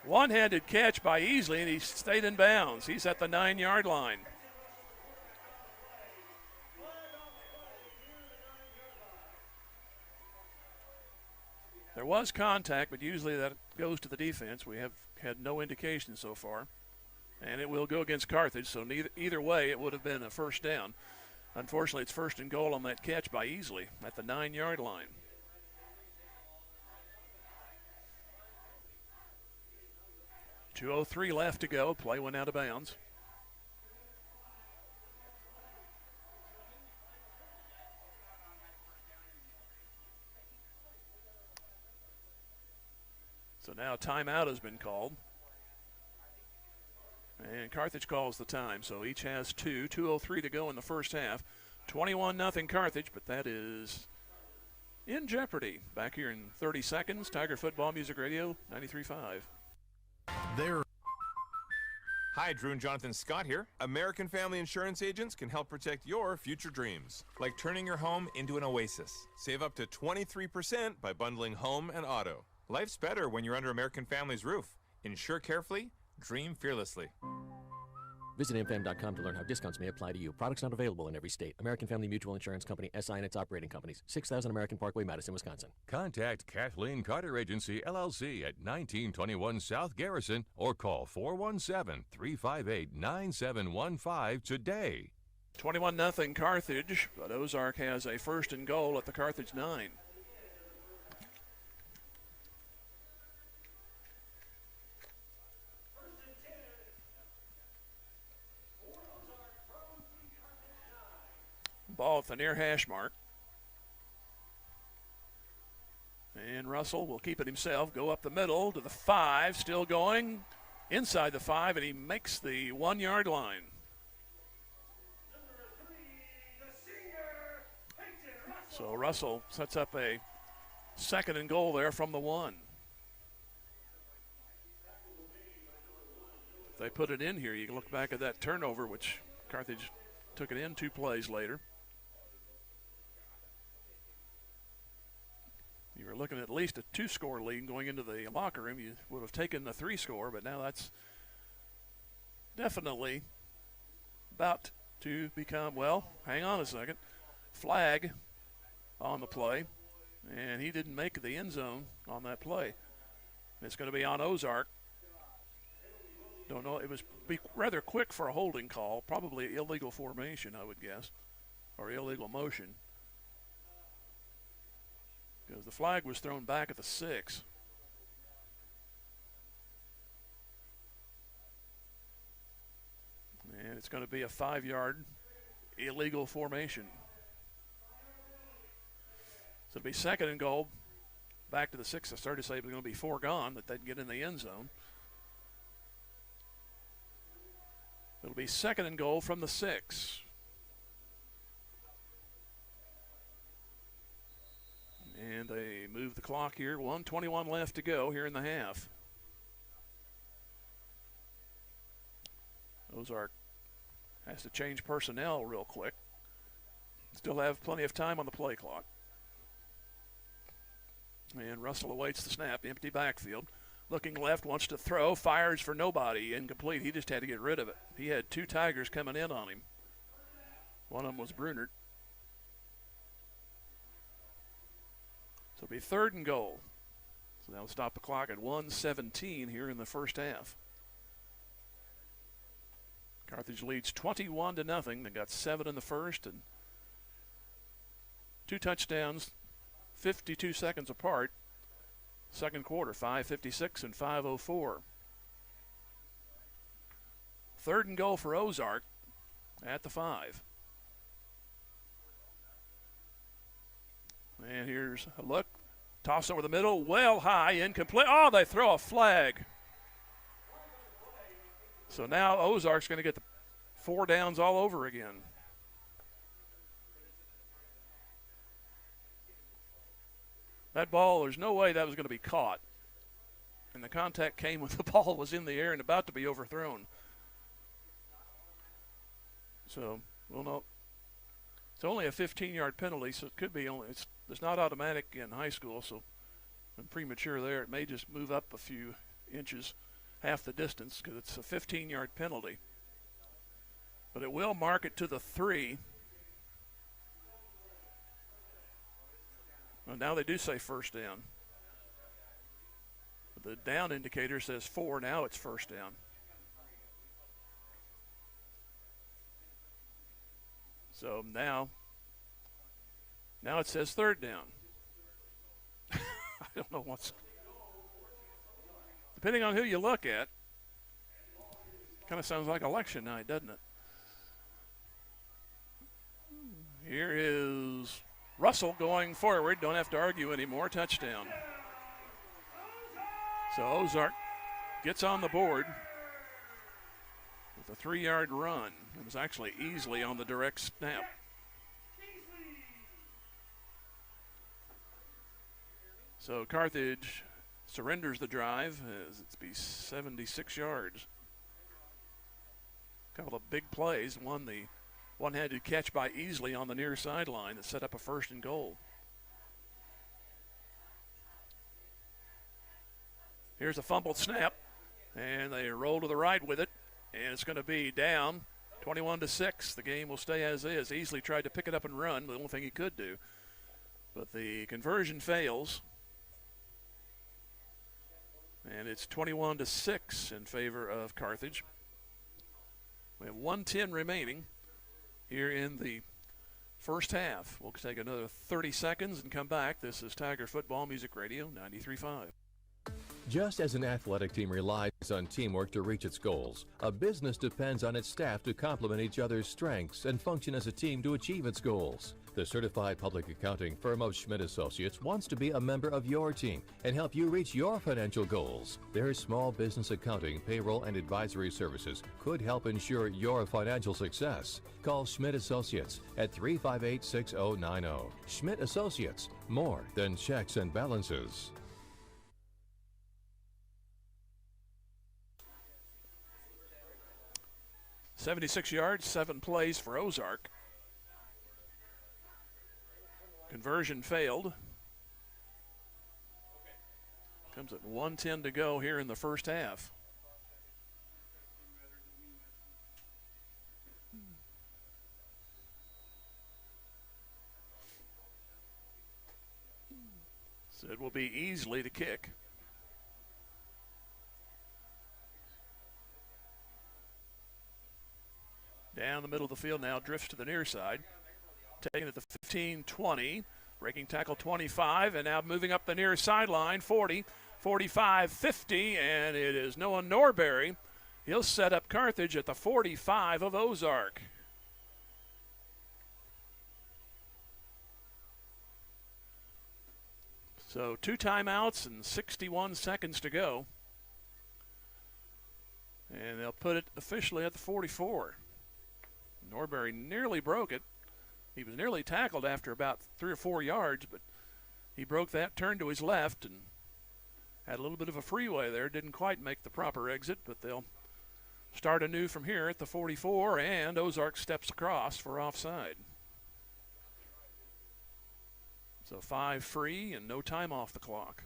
One-handed catch by Easley, and he stayed in bounds. He's at the 9-yard line. There was contact, but usually that goes to the defense. We have had no indication so far. And it will go against Carthage, so either way it would have been a first down. Unfortunately, it's 1st and goal on that catch by Easley at the 9-yard line. .203 left to go. Play went out of bounds. So now a timeout has been called. And Carthage calls the time, so each has 2. 2:03 to go in the first half. 21-0 Carthage, but that is in jeopardy. Back here in 30 seconds, Tiger Football Music Radio, 93.5. There. Hi, Drew and Jonathan Scott here. American Family Insurance agents can help protect your future dreams, like turning your home into an oasis. Save up to 23% by bundling home and auto. Life's better when you're under American Family's roof. Insure carefully, dream fearlessly. Visit amfam.com to learn how discounts may apply to you. Products not available in every state. American Family Mutual Insurance Company, SI and its operating companies. 6000 American Parkway, Madison, Wisconsin. Contact Kathleen Carter Agency, LLC at 1921 South Garrison or call 417-358-9715 today. 21-0 Carthage, but Ozark has a 1st and goal at the Carthage 9. Ball at the near hash mark. And Russell will keep it himself, go up the middle to the 5, still going inside the 5, and he makes the 1-yard line. So Russell sets up a 2nd and goal there from the 1. If they put it in here, you can look back at that turnover, which Carthage took it in 2 plays later. You were looking at least a 2-score lead going into the locker room. You would have taken the 3-score, but now that's definitely about to become, well, hang on a second. flag on the play, and he didn't make the end zone on that play. It's going to be on Ozark. Don't know. It was rather quick for a holding call, probably illegal formation, I would guess, or illegal motion, because the flag was thrown back at the 6. And it's going to be a 5-yard illegal formation. So it'll be 2nd and goal. Back to the 6. I started to say it was going to be foregone that they'd get in the end zone. It'll be 2nd and goal from the 6. And they move the clock here. 1:21 left to go here in the half. Ozark has to change personnel real quick. Still have plenty of time on the play clock. And Russell awaits the snap. Empty backfield. Looking left, wants to throw, fires for nobody. Incomplete. He just had to get rid of it. He had 2 Tigers coming in on him. One of them was Brunert. So it'll be 3rd and goal. So that'll stop the clock at 1:17 here in the first half. Carthage leads 21-0. They got 7 in the first and 2 touchdowns, 52 seconds apart. Second quarter, 5:56 and 5:04. 3rd and goal for Ozark at the 5. And here's a look. Toss over the middle, well high, incomplete. Oh, they throw a flag. So now Ozark's going to get the 4 downs all over again. That ball, there's no way that was going to be caught. And the contact came when the ball was in the air and about to be overthrown. So, we'll know. It's only a 15-yard penalty, so it could be only, it's not automatic in high school, so I'm premature there. It may just move up a few inches, half the distance, because it's a 15-yard penalty. But it will mark it to the 3. Well, now they do say first down. The down indicator says 4. Now it's first down. So now it says 3rd down. I don't know what's. Depending on who you look at, kind of sounds like election night, doesn't it? Here is Russell going forward. Don't have to argue anymore. Touchdown. So Ozark gets on the board with a 3-yard run. It was actually easily on the direct snap. So Carthage surrenders the drive as it's be 76 yards. A couple of big plays. The one-handed catch by Easley on the near sideline that set up a 1st and goal. Here's a fumbled snap, and they roll to the right with it, and it's going to be down 21-6. The game will stay as is. Easley tried to pick it up and run, the only thing he could do. But the conversion fails, and it's 21-6 in favor of Carthage. We have 1:10 remaining here in the first half. We'll take another 30 seconds and come back. This is Tiger Football Music Radio 93.5. Just as an athletic team relies on teamwork to reach its goals, a business depends on its staff to complement each other's strengths and function as a team to achieve its goals. The certified public accounting firm of Schmidt Associates wants to be a member of your team and help you reach your financial goals. Their small business accounting, payroll, and advisory services could help ensure your financial success. Call Schmidt Associates at 358-6090. Schmidt Associates, more than checks and balances. 76 yards, 7 plays for Ozark. Conversion failed. Comes at 1:10 to go here in the first half. So it will be Easley to kick. Down the middle of the field now, drifts to the near side. Taking it to 15-20, breaking tackle 25, and now moving up the near sideline, 40, 45, 50, and it is Noah Norberry. He'll set up Carthage at the 45 of Ozark. So 2 timeouts and 61 seconds to go. And they'll put it officially at the 44. Norberry nearly broke it. He was nearly tackled after about 3 or 4 yards, but he broke that, turned to his left, and had a little bit of a freeway there. Didn't quite make the proper exit, but they'll start anew from here at the 44, and Ozark steps across for offside. So 5 free and no time off the clock.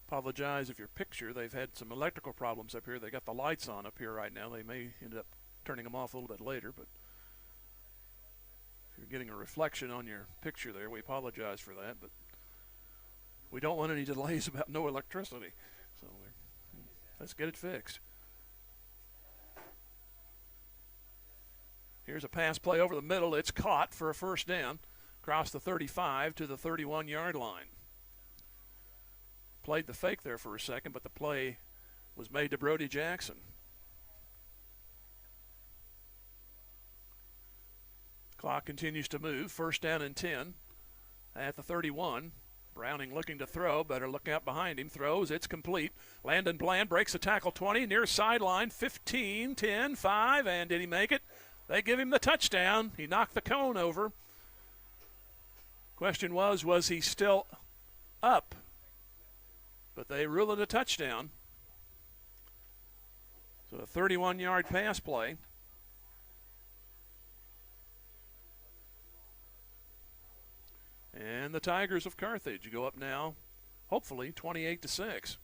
Apologize if your picture, they've had some electrical problems up here. They got the lights on up here right now. They may end up turning them off a little bit later, but if you're getting a reflection on your picture there, we apologize for that, but we don't want any delays about no electricity. So let's get it fixed. Here's a pass play over the middle. It's caught for a first down across the 35 to the 31-yard line. Played the fake there for a second, but the play was made to Brody Jackson. Clock continues to move. First down and 10 at the 31. Browning looking to throw. Better look out behind him. Throws. It's complete. Landon Bland breaks the tackle 20. Near sideline. 15, 10, 5. And did he make it? They give him the touchdown. He knocked the cone over. Question was he still up? But they rule it a touchdown. So a 31-yard pass play. And the Tigers of Carthage go up now, hopefully 28-6.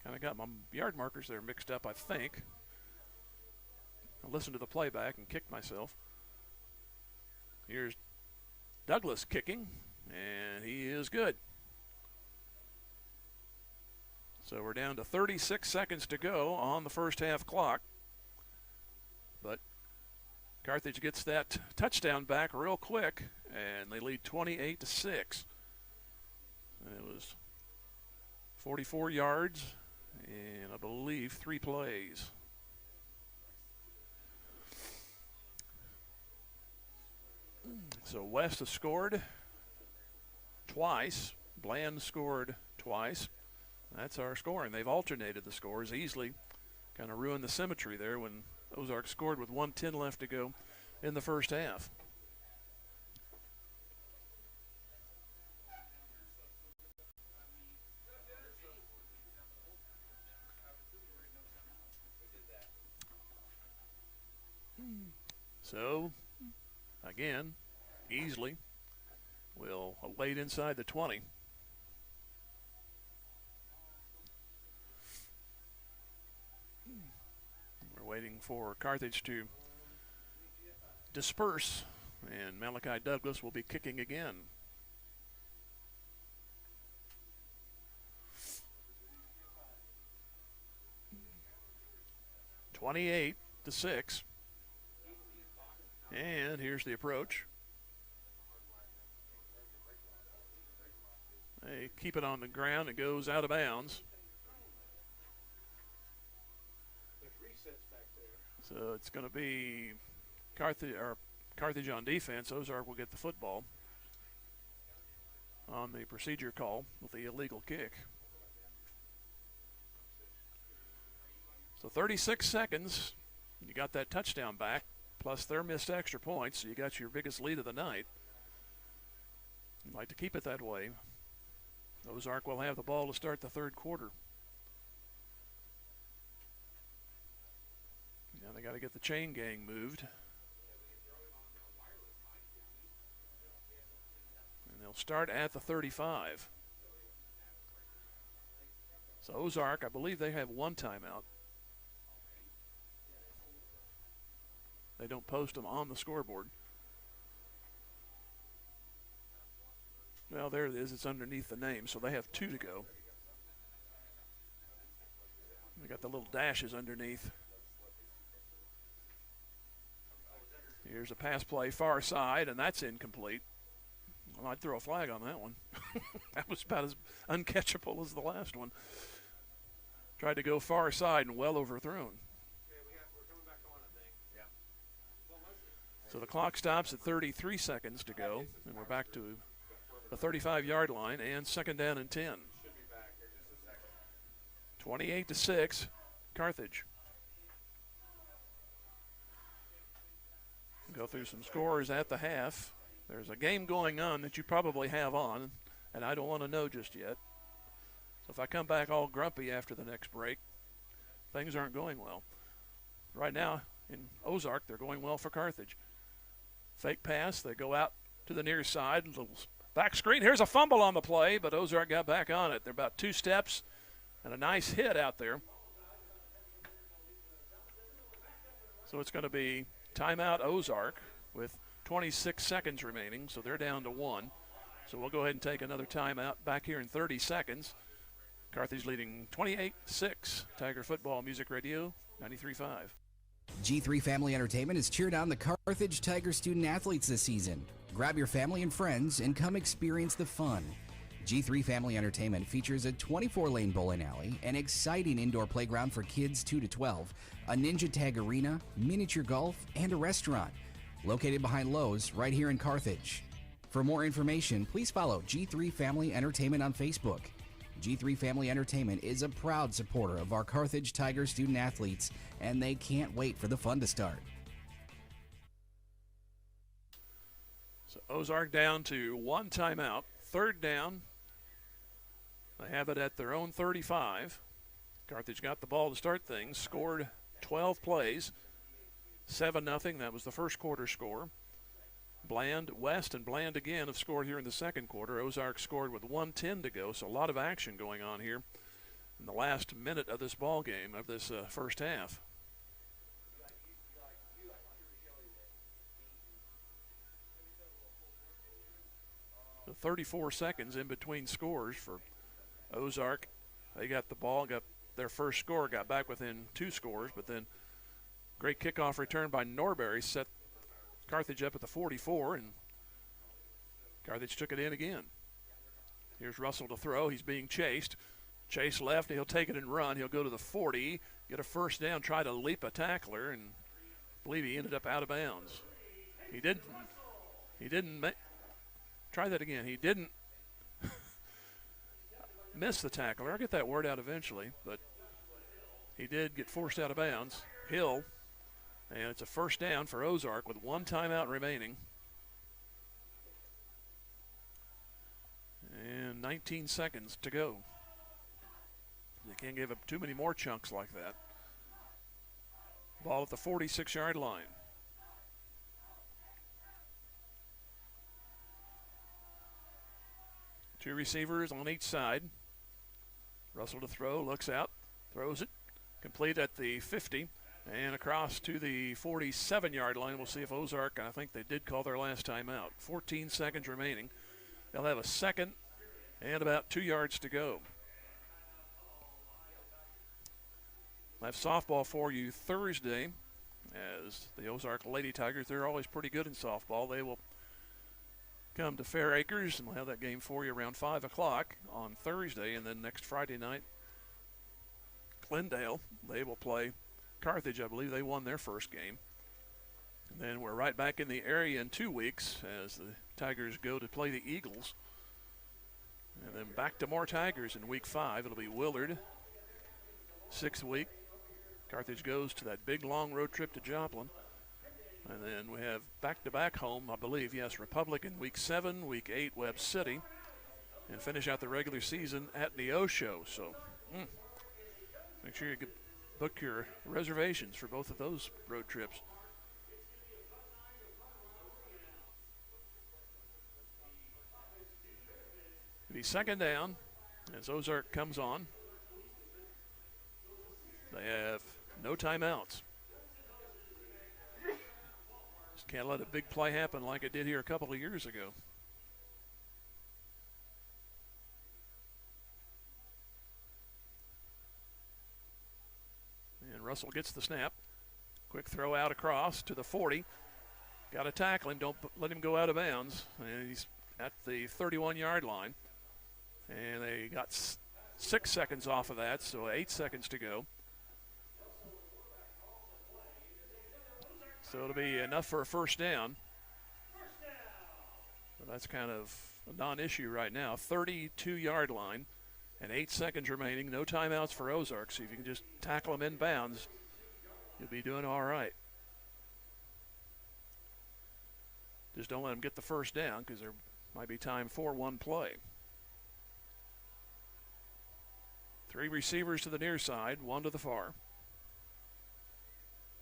Kind of got my yard markers there mixed up, I think. I listened to the playback and kicked myself. Here's Douglas kicking, and he is good. So we're down to 36 seconds to go on the first half clock. But Carthage gets that touchdown back real quick, and they lead 28-6. It was 44 yards and I believe 3 plays. So West has scored twice. Bland scored twice. That's our scoring. They've alternated the scores easily. Kind of ruined the symmetry there when Ozark scored with 1:10 left to go in the first half. So, again, easily will wait inside the 20. We're waiting for Carthage to disperse, and Malachi Douglas will be kicking again. (28-6). And here's the approach. They keep it on the ground. It goes out of bounds. So it's going to be Carthage on defense. Ozark will get the football on the procedure call with the illegal kick. So 36 seconds. You got that touchdown back, plus their missed extra points, so you got your biggest lead of the night. You'd like to keep it that way. Ozark will have the ball to start the third quarter. Now they got to get the chain gang moved. And they'll start at the 35. So Ozark, I believe they have one timeout. don't post them on the scoreboard. Well, there it is. It's underneath the name, so they have 2 to go. They got the little dashes underneath. Here's a pass play far side, and that's incomplete. Well, I'd throw a flag on that one. That was about as uncatchable as the last one. Tried to go far side and well overthrown. So the clock stops at 33 seconds to go, and we're back to the 35-yard line and second down and 10. 28-6, Carthage. Go through some scores at the half. There's a game going on that you probably have on, and I don't want to know just yet. So if I come back all grumpy after the next break, things aren't going well. Right now in Ozark, they're going well for Carthage. Fake pass, they go out to the near side, little back screen. Here's a fumble on the play, but Ozark got back on it. They're about 2 steps and a nice hit out there. So it's going to be timeout Ozark with 26 seconds remaining, so they're down to 1. So we'll go ahead and take another timeout back here in 30 seconds. Carthage leading 28-6. Tiger Football Music Radio 93.5. G3 Family Entertainment has cheered on the Carthage Tiger student athletes this season. Grab your family and friends and come experience the fun. G3 Family Entertainment features a 24-lane bowling alley, an exciting indoor playground for kids 2 to 12, a ninja tag arena, miniature golf, and a restaurant. Located behind Lowe's right here in Carthage. For more information, please follow G3 Family Entertainment on Facebook. G3 Family Entertainment is a proud supporter of our Carthage Tiger student athletes, and they can't wait for the fun to start. So Ozark down to 1 timeout. Third down. They have it at their own 35. Carthage got the ball to start things, scored 12 plays, 7-0. That was the first quarter score. Bland, West, and Bland again have scored here in the second quarter. Ozark scored with 1:10 to go, so a lot of action going on here in the last minute of this ball game, of this first half. The 34 seconds in between scores for Ozark. They got the ball, got their first score, got back within 2 scores, but then great kickoff return by Norbury set Carthage up at the 44, and Carthage took it in again. Here's Russell to throw. He's being chased. Chase left. He'll take it and run. He'll go to the 40, get a first down, try to leap a tackler, and I believe he ended up out of bounds. He didn't try that again. He didn't miss the tackler. I'll get that word out eventually, but he did get forced out of bounds. Hill. And it's a first down for Ozark with 1 timeout remaining. And 19 seconds to go. You can't give up too many more chunks like that. Ball at the 46-yard line. Two receivers on each side. Russell to throw, looks out, throws it. Complete at the 50. And across to the 47-yard line. We'll see if Ozark, I think they did call their last time out. 14 seconds remaining. They'll have a second and about 2 yards to go. I have softball for you Thursday as the Ozark Lady Tigers, they're always pretty good in softball. They will come to Fair Acres, and we'll have that game for you around 5 o'clock on Thursday. And then next Friday night, Glendale, they will play Carthage. I believe they won their first game. And then we're right back in the area in 2 weeks as the Tigers go to play the Eagles. And then back to more Tigers in week 5. It'll be Willard. 6th week, Carthage goes to that big long road trip to Joplin. And then we have back-to-back home, I believe, yes, Republic in week 7, week 8, Webb City. And finish out the regular season at Neosho. So make sure you book your reservations for both of those road trips. It'll be second down as Ozark comes on. They have no timeouts. Can't let a big play happen like it did here a couple of years ago. And Russell gets the snap. Quick throw out across to the 40. Got to tackle him. Don't let him go out of bounds. And he's at the 31-yard line. And they got 6 seconds off of that, so 8 seconds to go. So it'll be enough for a first down. But that's kind of a non-issue right now. 32-yard line and 8 seconds remaining. No timeouts for Ozark, so if you can just tackle them in bounds, you'll be doing all right. Just don't let them get the first down because there might be time for one play. 3 receivers to the near side, 1 to the far.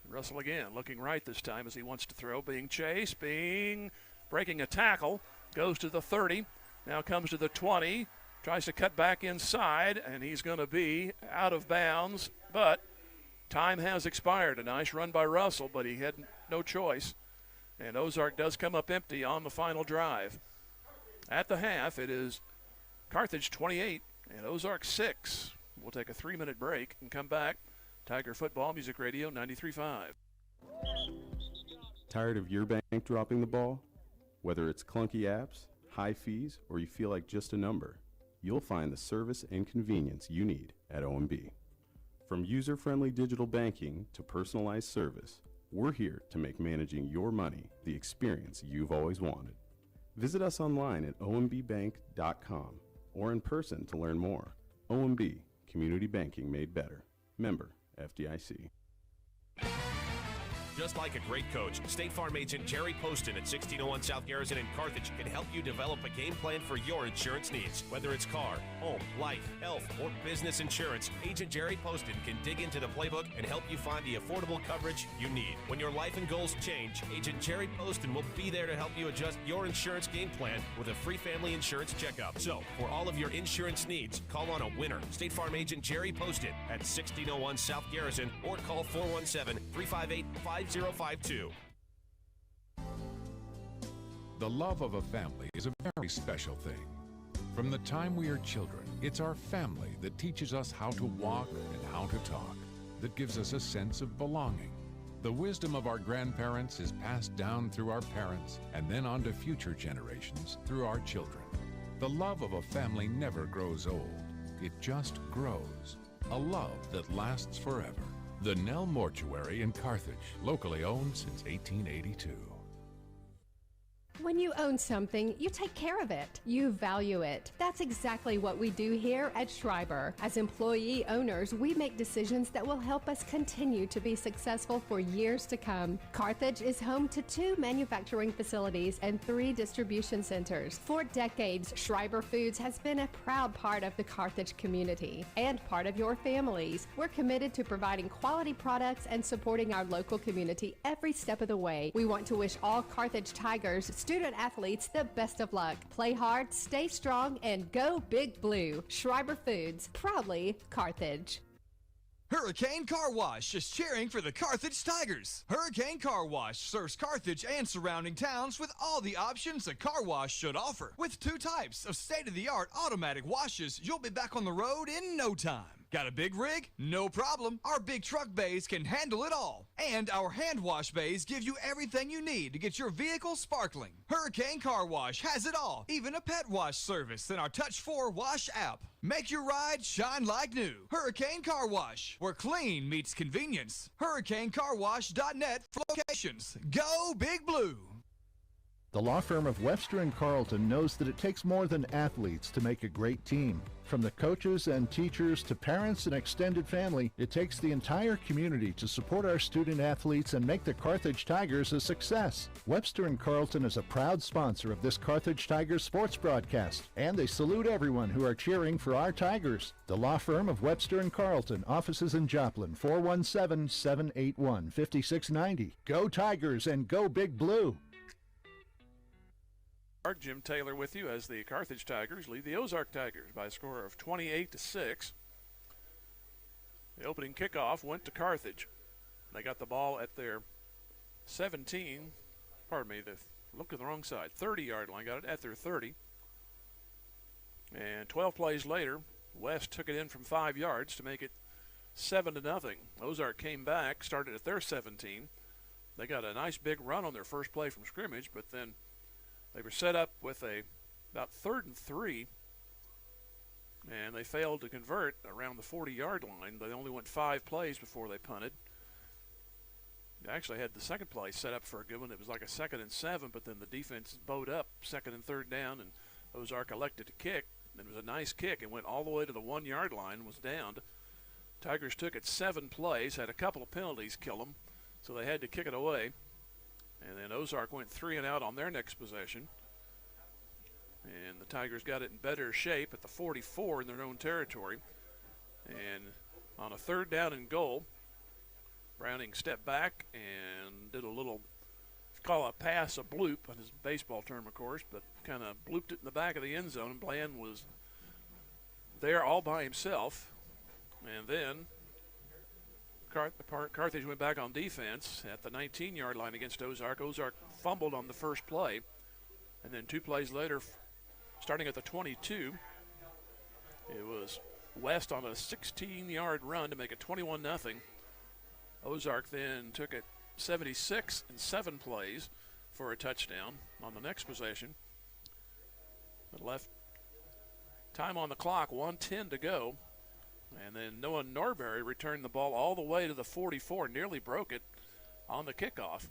Russell again, looking right this time as he wants to throw, being chased, breaking a tackle, goes to the 30, now comes to the 20, tries to cut back inside, and he's going to be out of bounds, but time has expired. A nice run by Russell, but he had no choice, and Ozark does come up empty on the final drive. At the half, it is Carthage 28 and Ozark 6. We'll take a 3-minute break and come back. Tiger Football, Music Radio 93.5. Tired of your bank dropping the ball? Whether it's clunky apps, high fees, or you feel like just a number, you'll find the service and convenience you need at OMB. From user-friendly digital banking to personalized service, we're here to make managing your money the experience you've always wanted. Visit us online at ombbank.com or in person to learn more. OMB, community banking made better. Member FDIC. Just like a great coach, State Farm agent Jerry Poston at 1601 South Garrison in Carthage can help you develop a game plan for your insurance needs. Whether it's car, home, life, health, or business insurance, Agent Jerry Poston can dig into the playbook and help you find the affordable coverage you need. When your life and goals change, Agent Jerry Poston will be there to help you adjust your insurance game plan with a free family insurance checkup. So, for all of your insurance needs, call on a winner. State Farm agent Jerry Poston at 1601 South Garrison or call 417-358-5052. The love of a family is a very special thing. From the time we are children, it's our family that teaches us how to walk and how to talk, that gives us a sense of belonging. The wisdom of our grandparents is passed down through our parents and then on to future generations through our children. The love of a family never grows old. It just grows. A love that lasts forever. The Nell Mortuary in Carthage, locally owned since 1882. When you own something, you take care of it. You value it. That's exactly what we do here at Schreiber. As employee owners, we make decisions that will help us continue to be successful for years to come. Carthage is home to 2 manufacturing facilities and 3 distribution centers. For decades, Schreiber Foods has been a proud part of the Carthage community and part of your families. We're committed to providing quality products and supporting our local community every step of the way. We want to wish all Carthage Tigers student athletes the best of luck. Play hard, stay strong, and go Big Blue. Schreiber Foods, proudly Carthage. Hurricane Car Wash is cheering for the Carthage Tigers. Hurricane Car Wash serves Carthage and surrounding towns with all the options a car wash should offer. With 2 types of state-of-the-art automatic washes, you'll be back on the road in no time. Got a big rig? No problem. Our big truck bays can handle it all. And our hand wash bays give you everything you need to get your vehicle sparkling. Hurricane Car Wash has it all, even a pet wash service in our Touch 4 Wash app. Make your ride shine like new. Hurricane Car Wash, where clean meets convenience. HurricaneCarWash.net for locations. Go Big Blue. The law firm of Webster & Carlton knows that it takes more than athletes to make a great team. From the coaches and teachers to parents and extended family, it takes the entire community to support our student athletes and make the Carthage Tigers a success. Webster & Carlton is a proud sponsor of this Carthage Tigers sports broadcast, and they salute everyone who are cheering for our Tigers. The law firm of Webster & Carlton, offices in Joplin, 417-781-5690. Go Tigers and go Big Blue! Jim Taylor with you as the Carthage Tigers lead the Ozark Tigers by a score of 28-6. The opening kickoff went to Carthage. They got the ball at their 17 looked at the wrong side. 30-yard line, got it at their 30. And 12 plays later, West took it in from 5 yards to make it 7-0. Ozark came back, started at their 17. They got a nice big run on their first play from scrimmage, but then they were set up with about 3rd and 3, and they failed to convert around the 40-yard line. They only went 5 plays before they punted. They actually had the second play set up for a good one. It was like a 2nd and 7, but then the defense bowed up 2nd and 3rd down, and Ozark elected to kick. It was a nice kick. It went all the way to the 1-yard line and was downed. Tigers took it 7 plays, had a couple of penalties kill them, so they had to kick it away. And then Ozark went 3 and out on their next possession. And the Tigers got it in better shape at the 44 in their own territory. And on a 3rd down and goal, Browning stepped back and did a little, call a pass a bloop, on his baseball term, of course, but kind of blooped it in the back of the end zone. And Bland was there all by himself. And then Carthage went back on defense at the 19-yard line against Ozark. Ozark fumbled on the first play. And then 2 plays later, starting at the 22, it was West on a 16-yard run to make it 21-0. Ozark then took it 76 in 7 plays for a touchdown on the next possession. But left time on the clock, 1:10 to go. And then Noah Norbury returned the ball all the way to the 44, nearly broke it on the kickoff.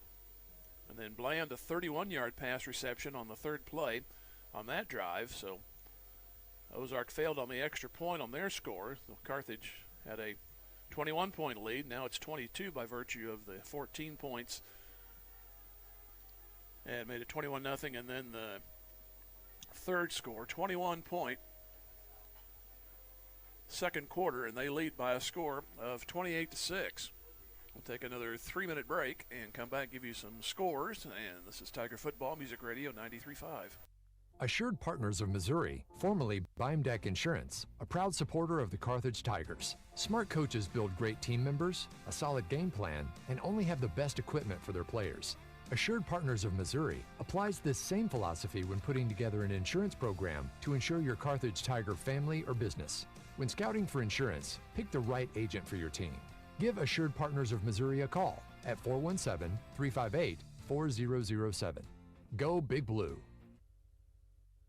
And then Bland, a 31-yard pass reception on the 3rd play on that drive. So Ozark failed on the extra point on their score. So Carthage had a 21-point lead. Now it's 22 by virtue of the 14 points. And made it 21-0. And then the 3rd score, 21-point. 2nd quarter, and they lead by a score of 28-6. We'll take another 3-minute break and come back and give you some scores. And this is Tiger Football Music Radio 93.5. Assured Partners of Missouri, formerly Beimdeck Insurance, a proud supporter of the Carthage Tigers. Smart coaches build great team members, a solid game plan, and only have the best equipment for their players. Assured Partners of Missouri applies this same philosophy when putting together an insurance program to insure your Carthage Tiger family or business. When scouting for insurance, pick the right agent for your team. Give Assured Partners of Missouri a call at 417-358-4007. Go Big Blue.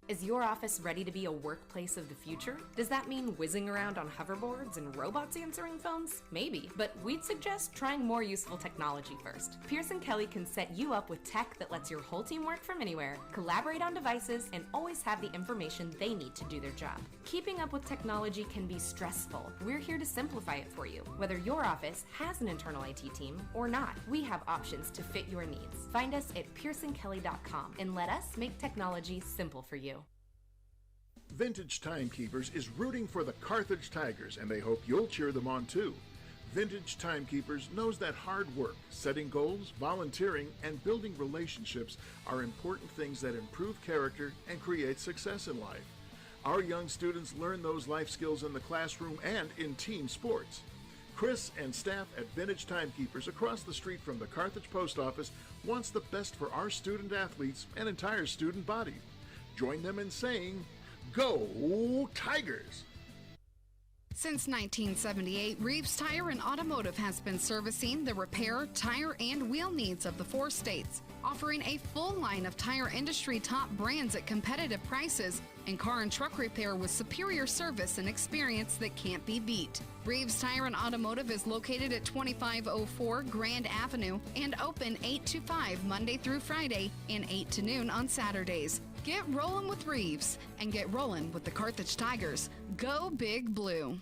Is your office ready to be a workplace of the future? Does that mean whizzing around on hoverboards and robots answering phones? Maybe, but we'd suggest trying more useful technology first. Pearson Kelly can set you up with tech that lets your whole team work from anywhere, collaborate on devices, and always have the information they need to do their job. Keeping up with technology can be stressful. We're here to simplify it for you. Whether your office has an internal IT team or not, we have options to fit your needs. Find us at pearsonkelly.com and let us make technology simple for you. Vintage Timekeepers is rooting for the Carthage Tigers, and they hope you'll cheer them on too. Vintage Timekeepers knows that hard work, setting goals, volunteering, and building relationships are important things that improve character and create success in life. Our young students learn those life skills in the classroom and in team sports. Chris and staff at Vintage Timekeepers across the street from the Carthage Post Office wants the best for our student athletes and entire student body. Join them in saying, Go Tigers! Since 1978, Reeves Tire and Automotive has been servicing the repair, tire, and wheel needs of the 4 states, offering a full line of tire industry top brands at competitive prices and car and truck repair with superior service and experience that can't be beat. Reeves Tire and Automotive is located at 2504 Grand Avenue and open 8 to 5 Monday through Friday and 8 to noon on Saturdays. Get rolling with Reeves and get rolling with the Carthage Tigers. Go Big Blue.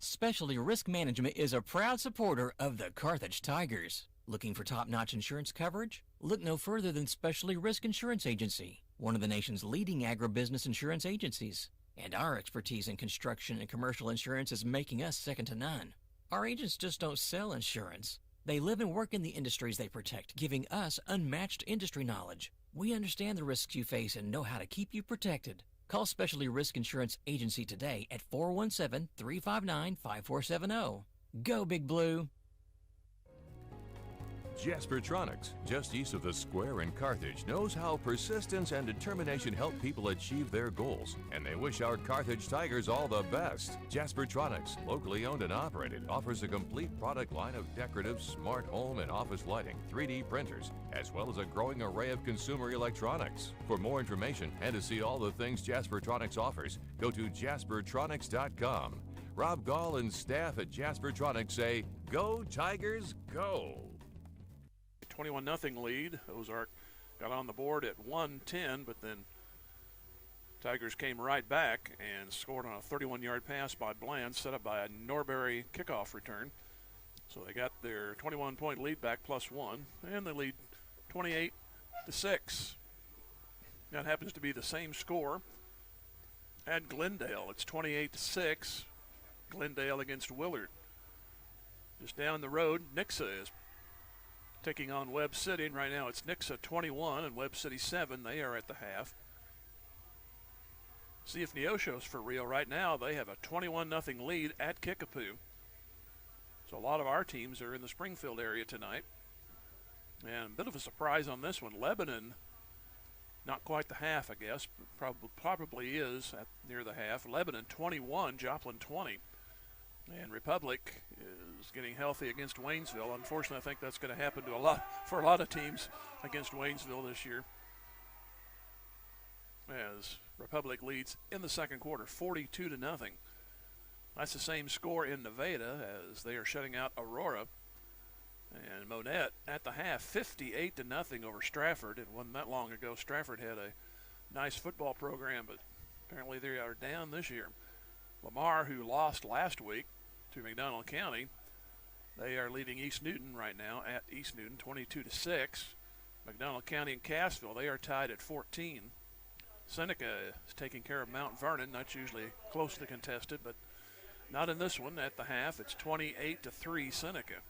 Specialty Risk Management is a proud supporter of the Carthage Tigers. Looking for top-notch insurance coverage? Look no further than Specialty Risk Insurance Agency, one of the nation's leading agribusiness insurance agencies. And our expertise in construction and commercial insurance is making us second to none. Our agents just don't sell insurance. They live and work in the industries they protect, giving us unmatched industry knowledge. We understand the risks you face and know how to keep you protected. Call Specialty Risk Insurance Agency today at 417-359-5470. Go Big Blue! Jaspertronics, just east of the square in Carthage, knows how persistence and determination help people achieve their goals, and they wish our Carthage Tigers all the best. Jaspertronics, locally owned and operated, offers a complete product line of decorative, smart home and office lighting, 3D printers, as well as a growing array of consumer electronics. For more information and to see all the things Jaspertronics offers, go to jaspertronics.com. Rob Gall and staff at Jaspertronics say, "Go Tigers, go!" 21-0 lead. Ozark got on the board at 1:10, but then Tigers came right back and scored on a 31-yard pass by Bland, set up by a Norbury kickoff return. So they got their 21-point lead back +1, and they lead 28-6. That happens to be the same score at Glendale. It's 28-6. Glendale against Willard. Just down the road, Nixa is taking on Webb City, and right now it's Nixa 21 and Webb City 7. They are at the half. See if Neosho's for real. Right now they have a 21-0 lead at Kickapoo. So a lot of our teams are in the Springfield area tonight. And a bit of a surprise on this one. Lebanon, not quite the half, I guess, but probably is near the half. Lebanon 21, Joplin 20. And Republic is getting healthy against Waynesville. Unfortunately, I think that's going to happen for a lot of teams against Waynesville this year. As Republic leads in the second quarter, 42-0. That's the same score in Nevada as they are shutting out Aurora. And Monette at the half, 58-0 over Stratford. It wasn't that long ago. Stratford had a nice football program, but apparently they are down this year. Lamar, who lost last week to McDonald County, they are leading East Newton right now at East Newton, 22-6. McDonald County and Cassville, they are tied at 14. Seneca is taking care of Mount Vernon. That's usually closely contested, but not in this one. At the half, it's 28-3 Seneca.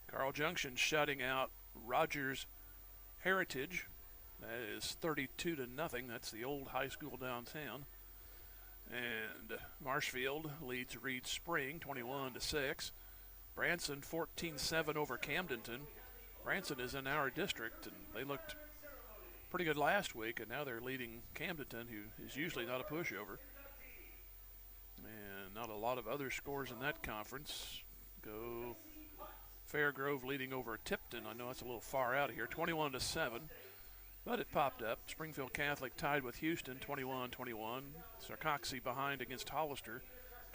Carl Junction shutting out Rogers Heritage. That is 32-0. That's the old high school downtown. And Marshfield leads Reed Spring 21-6. Branson 14-7 over Camdenton. Branson is in our district, and they looked pretty good last week, and now they're leading Camdenton, who is usually not a pushover. And not a lot of other scores in that conference. Go Fairgrove leading over Tipton. I know that's a little far out of here, 21-7. But it popped up. Springfield Catholic tied with Houston, 21-21. Sarcoxy behind against Hollister,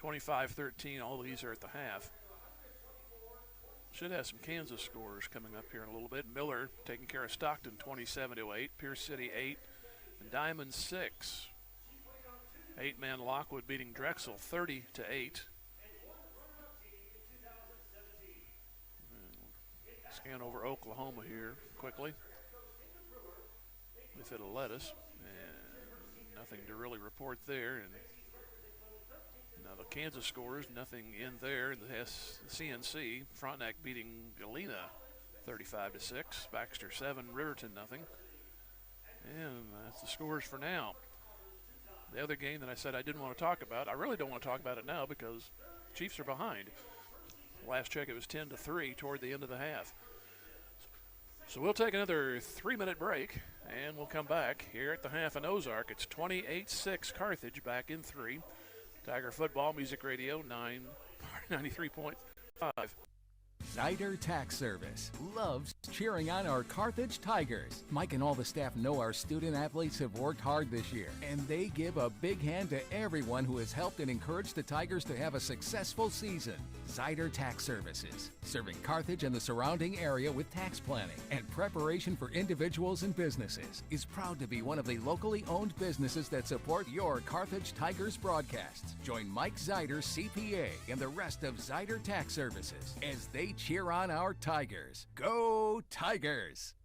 25-13. All these are at the half. Should have some Kansas scores coming up here in a little bit. Miller taking care of Stockton, 27-8. Pierce City 8, and Diamond 6. 8-man Lockwood beating Drexel, 30-8. Scan over Oklahoma here quickly. If it'll let us, and nothing to really report there. And now the Kansas scores, nothing in there. The CNC, Frontenac beating Galena 35-6. Baxter 7, Riverton nothing. And that's the scores for now. The other game that I said I didn't want to talk about, I really don't want to talk about it now because Chiefs are behind. Last check, it was 10-3 toward the end of the half. So we'll take another 3-minute break, and we'll come back here at the half in Ozark. It's 28-6 Carthage, back in 3. Tiger Football, Music Radio, 93.5. Zyder Tax Service loves cheering on our Carthage Tigers. Mike and all the staff know our student athletes have worked hard this year, and they give a big hand to everyone who has helped and encouraged the Tigers to have a successful season. Zyder Tax Services, serving Carthage and the surrounding area with tax planning and preparation for individuals and businesses, is proud to be one of the locally owned businesses that support your Carthage Tigers broadcasts. Join Mike Zyder, CPA, and the rest of Zyder Tax Services as they cheer on our Tigers. Go Tigers!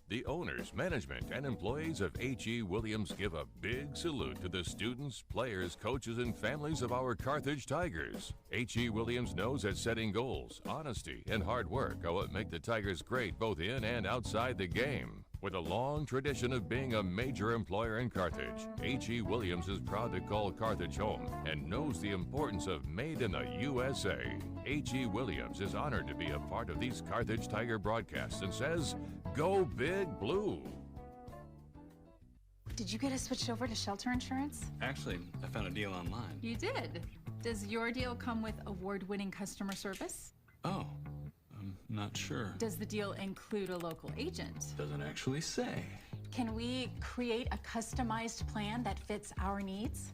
The owners, management, and employees of H.E. Williams give a big salute to the students, players, coaches, and families of our Carthage Tigers. H.E. Williams knows that setting goals, honesty, and hard work are what make the Tigers great both in and outside the game. With a long tradition of being a major employer in Carthage, H.E. Williams is proud to call Carthage home and knows the importance of Made in the USA. H.E. Williams is honored to be a part of these Carthage Tiger broadcasts and says, "Go Big Blue." Did you get us switched over to shelter insurance? Actually, I found a deal online. You did? Does your deal come with award-winning customer service? Oh, I'm not sure. Does the deal include a local agent? Doesn't actually say. Can we create a customized plan that fits our needs?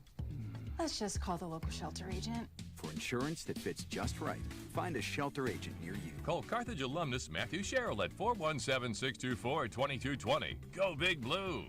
Let's just call the local shelter agent. For insurance that fits just right, find a shelter agent near you. Call Carthage alumnus Matthew Sherrill at 417-624-2220. Go Big Blue.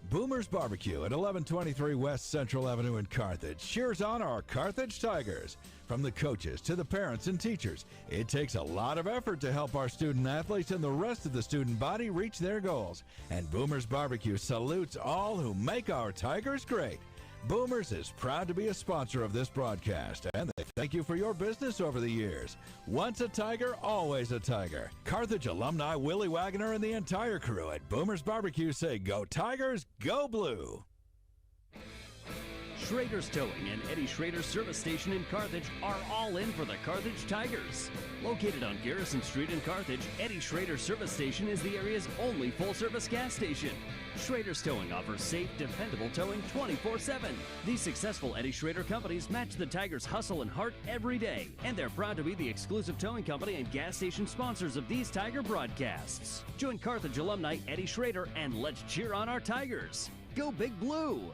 Boomer's Barbecue at 1123 West Central Avenue in Carthage cheers on our Carthage Tigers. From the coaches to the parents and teachers, it takes a lot of effort to help our student athletes and the rest of the student body reach their goals. And Boomer's Barbecue salutes all who make our Tigers great. Boomers is proud to be a sponsor of this broadcast, and they thank you for your business over the years. Once a Tiger, always a Tiger. Carthage alumni Willie Wagner and the entire crew at Boomers Barbecue say, "Go Tigers, go Blue." Schrader's Towing and Eddie Schrader's Service Station in Carthage are all in for the Carthage Tigers. Located on Garrison Street in Carthage, Eddie Schrader's Service Station is the area's only full-service gas station. Schrader's Towing offers safe, dependable towing 24/7. These successful Eddie Schrader companies match the Tigers' hustle and heart every day, and they're proud to be the exclusive towing company and gas station sponsors of these Tiger broadcasts. Join Carthage alumni Eddie Schrader and let's cheer on our Tigers. Go Big Blue!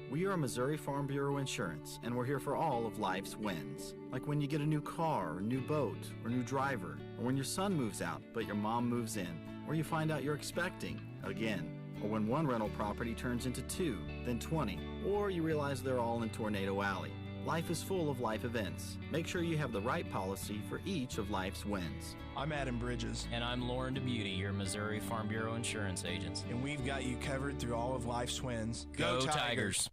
We are Missouri Farm Bureau Insurance, and we're here for all of life's wins. Like when you get a new car, or new boat, or new driver, or when your son moves out but your mom moves in, or you find out you're expecting again, or when one rental property turns into 2, then 20, or you realize they're all in Tornado Alley. Life is full of life events. Make sure you have the right policy for each of life's wins. I'm Adam Bridges. And I'm Lauren DeBeauty, your Missouri Farm Bureau insurance agent. And we've got you covered through all of life's wins. Go Tigers!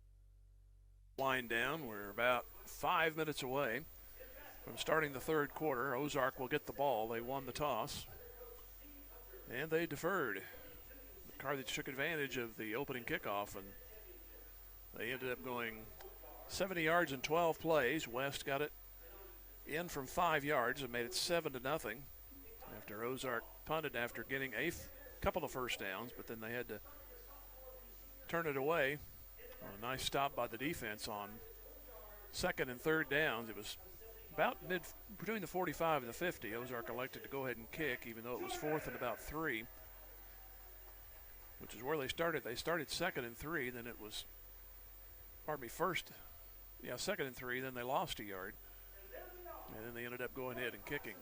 Wind down. We're about 5 minutes away from starting the third quarter. Ozark will get the ball. They won the toss, and they deferred. Carthage took advantage of the opening kickoff, and they ended up going 70 yards in 12 plays. West got it in from 5 yards and made it 7-0 after Ozark punted after getting a couple of first downs, but then they had to turn it away. A nice stop by the defense on second and third downs. It was about between the 45 and the 50. Ozark elected to go ahead and kick, even though it was fourth and about 3, which is where they started. They started second and 3, then it was, second and 3, then they lost a yard, and then they ended up going ahead and kicking.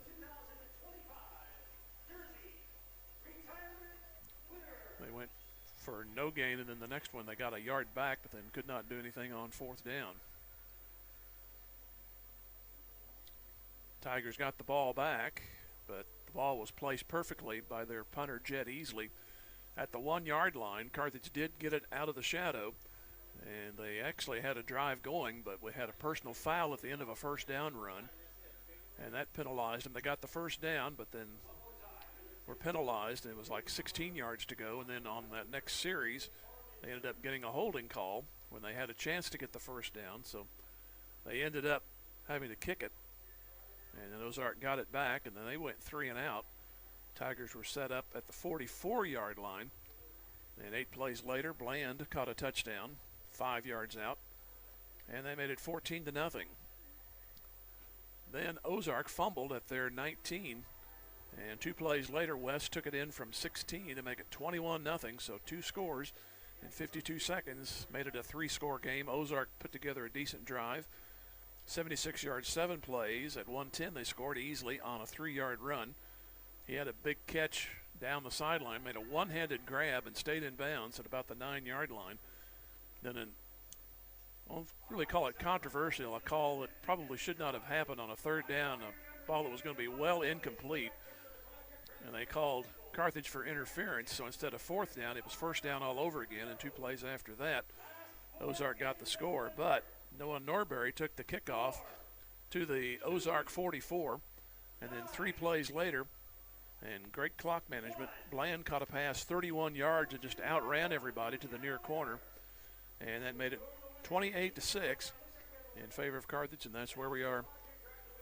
They went for no gain, and then the next one they got a yard back, but then could not do anything on fourth down. Tigers got the ball back, but the ball was placed perfectly by their punter Jed Easley at the 1 yard line. Carthage did get it out of the shadow, and they actually had a drive going, but we had a personal foul at the end of a first down run, and that penalized them. They got the first down, but then were penalized, and it was like 16 yards to go, and then on that next series they ended up getting a holding call when they had a chance to get the first down, so they ended up having to kick it, and then Ozark got it back, and then they went 3 and out. Tigers were set up at the 44 yard line, and 8 plays later Bland caught a touchdown 5 yards out, and they made it 14-0. Then Ozark fumbled at their 19, and 2 plays later, West took it in from 16 to make it 21-0. So 2 scores in 52 seconds made it a 3-score game. Ozark put together a decent drive. 76 yards, 7 plays. At 110, they scored easily on a 3-yard run. He had a big catch down the sideline, made a one-handed grab, and stayed in bounds at about the 9-yard line. Then I won't really call it controversial, a call that probably should not have happened on a third down, a ball that was going to be well incomplete. And they called Carthage for interference, so instead of fourth down, it was first down all over again, and 2 plays after that, Ozark got the score. But Noah Norbury took the kickoff to the Ozark 44, and then 3 plays later, And great clock management. Bland caught a pass 31 yards and just outran everybody to the near corner. And that made it 28-6 in favor of Carthage, and that's where we are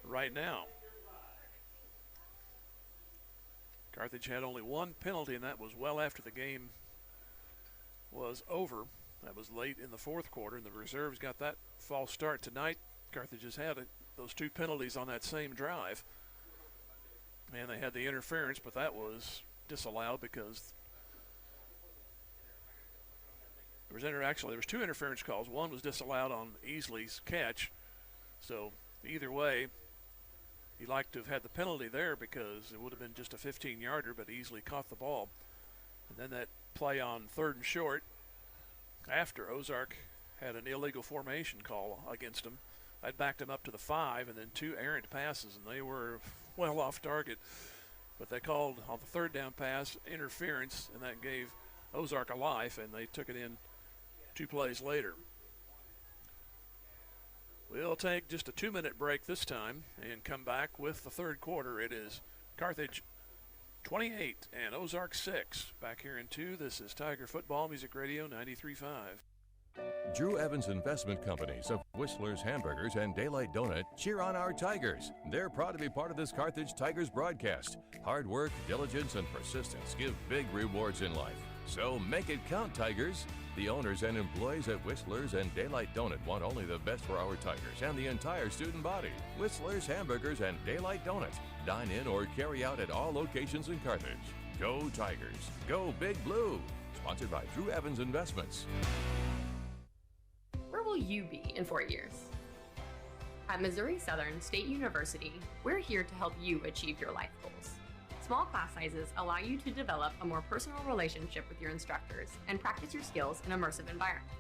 right now. Carthage had only one penalty, and that was well after the game was over. That was late in the fourth quarter, and the reserves got that false start tonight. Carthage has had those two penalties on that same drive. And they had the interference, but that was disallowed because there was two interference calls. One was disallowed on Easley's catch. So either way, he'd like to have had the penalty there because it would have been just a 15-yarder, but Easley caught the ball. And then that play on 3rd and short, after Ozark had an illegal formation call against him, that backed him up to the 5, and then 2 errant passes, and they were well off target. But they called on the 3rd down pass interference, and that gave Ozark a life, and they took it in 2 plays later. We'll take just a 2-minute break this time and come back with the third quarter. It is Carthage 28 and Ozark 6. Back here in 2, this is Tiger Football Music Radio 93.5. Drew Evans Investment Companies of Whistler's Hamburgers and Daylight Donut cheer on our Tigers. They're proud to be part of this Carthage Tigers broadcast. Hard work, diligence, and persistence give big rewards in life. So make it count, Tigers. The owners and employees at Whistler's and Daylight Donut want only the best for our Tigers and the entire student body. Whistler's Hamburgers and Daylight Donut. Dine in or carry out at all locations in Carthage. Go Tigers. Go Big Blue. Sponsored by Drew Evans Investments. Where will you be in 4 years? At Missouri Southern State University, we're here to help you achieve your life goals. Small class sizes allow you to develop a more personal relationship with your instructors and practice your skills in immersive environments.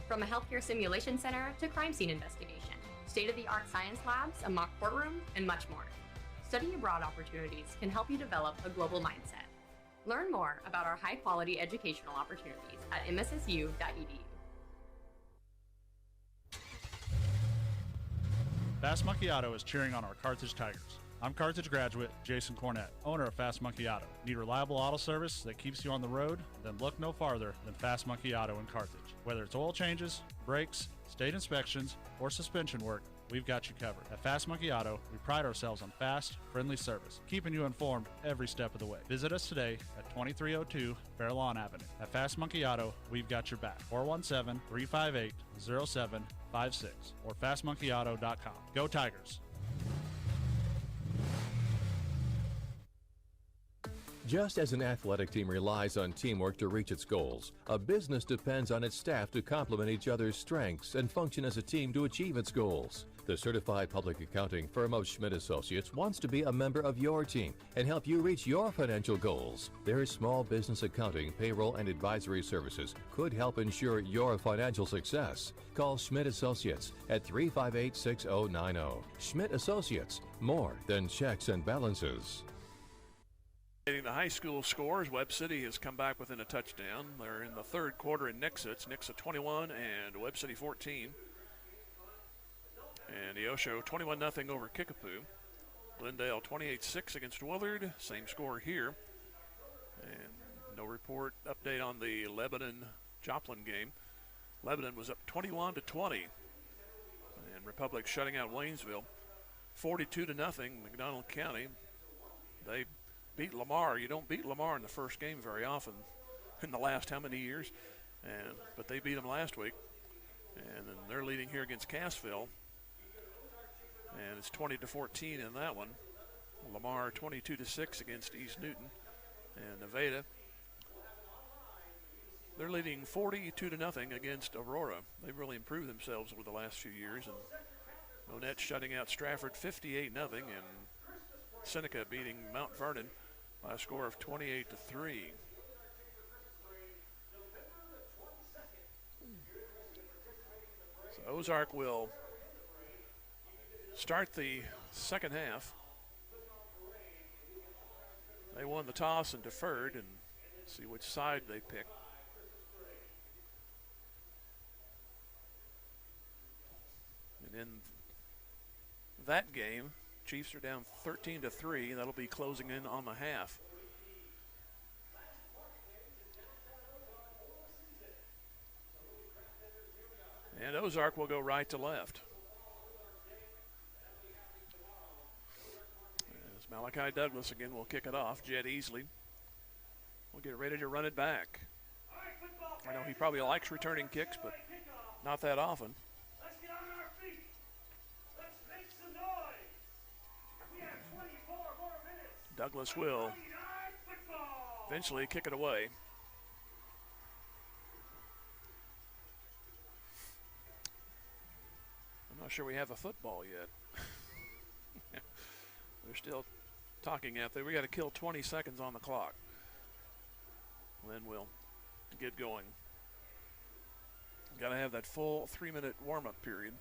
From a healthcare simulation center to crime scene investigation, state-of-the-art science labs, a mock courtroom, and much more. Study abroad opportunities can help you develop a global mindset. Learn more about our high-quality educational opportunities at mssu.edu. Fast Monkey Auto is cheering on our Carthage Tigers. I'm Carthage graduate Jason Cornett, owner of Fast Monkey Auto. Need reliable auto service that keeps you on the road? Then look no farther than Fast Monkey Auto in Carthage. Whether it's oil changes, brakes, state inspections, or suspension work, we've got you covered. At Fast Monkey Auto, we pride ourselves on fast, friendly service, keeping you informed every step of the way. Visit us today at 2302 Fairlawn Avenue. At Fast Monkey Auto, we've got your back. 417-358-0756 or fastmonkeyauto.com. Go Tigers! Just as an athletic team relies on teamwork to reach its goals, a business depends on its staff to complement each other's strengths and function as a team to achieve its goals. The certified public accounting firm of Schmidt Associates wants to be a member of your team and help you reach your financial goals. Their small business accounting, payroll, and advisory services could help ensure your financial success. Call Schmidt Associates at 358-6090. Schmidt Associates, more than checks and balances. The high school scores, Webb City has come back within a touchdown. They're in the third quarter in Nixa. It's Nixa 21 and Webb City 14. And Neosho 21-0 over Kickapoo. Glendale 28-6 against Willard. Same score here. And no report update on the Lebanon-Joplin game. Lebanon was up 21-20. And Republic shutting out Waynesville 42-0. McDonald County. They beat Lamar. You don't beat Lamar in the first game very often in the last how many years? But they beat them last week. And then they're leading here against Cassville. And it's 20-14 in that one. Lamar 22-6 against East Newton. And Nevada, they're leading 42-0 against Aurora. They've really improved themselves over the last few years. And Monette shutting out Stratford 58-0. And Seneca beating Mount Vernon by a score of 28-3. So Ozark will start the second half. They won the toss and deferred, and see which side they pick. And in that game, Chiefs are down 13-3. That'll be closing in on the half. And Ozark will go right to left. As Malachi Douglas again will kick it off. Jed Easley will get ready to run it back. I know he probably likes returning kicks, but not that often. Douglas will eventually kick it away. I'm not sure we have a football yet. They're still talking out there. We got to kill 20 seconds on the clock. Then we'll get going. Got to have that full 3-minute warm-up period.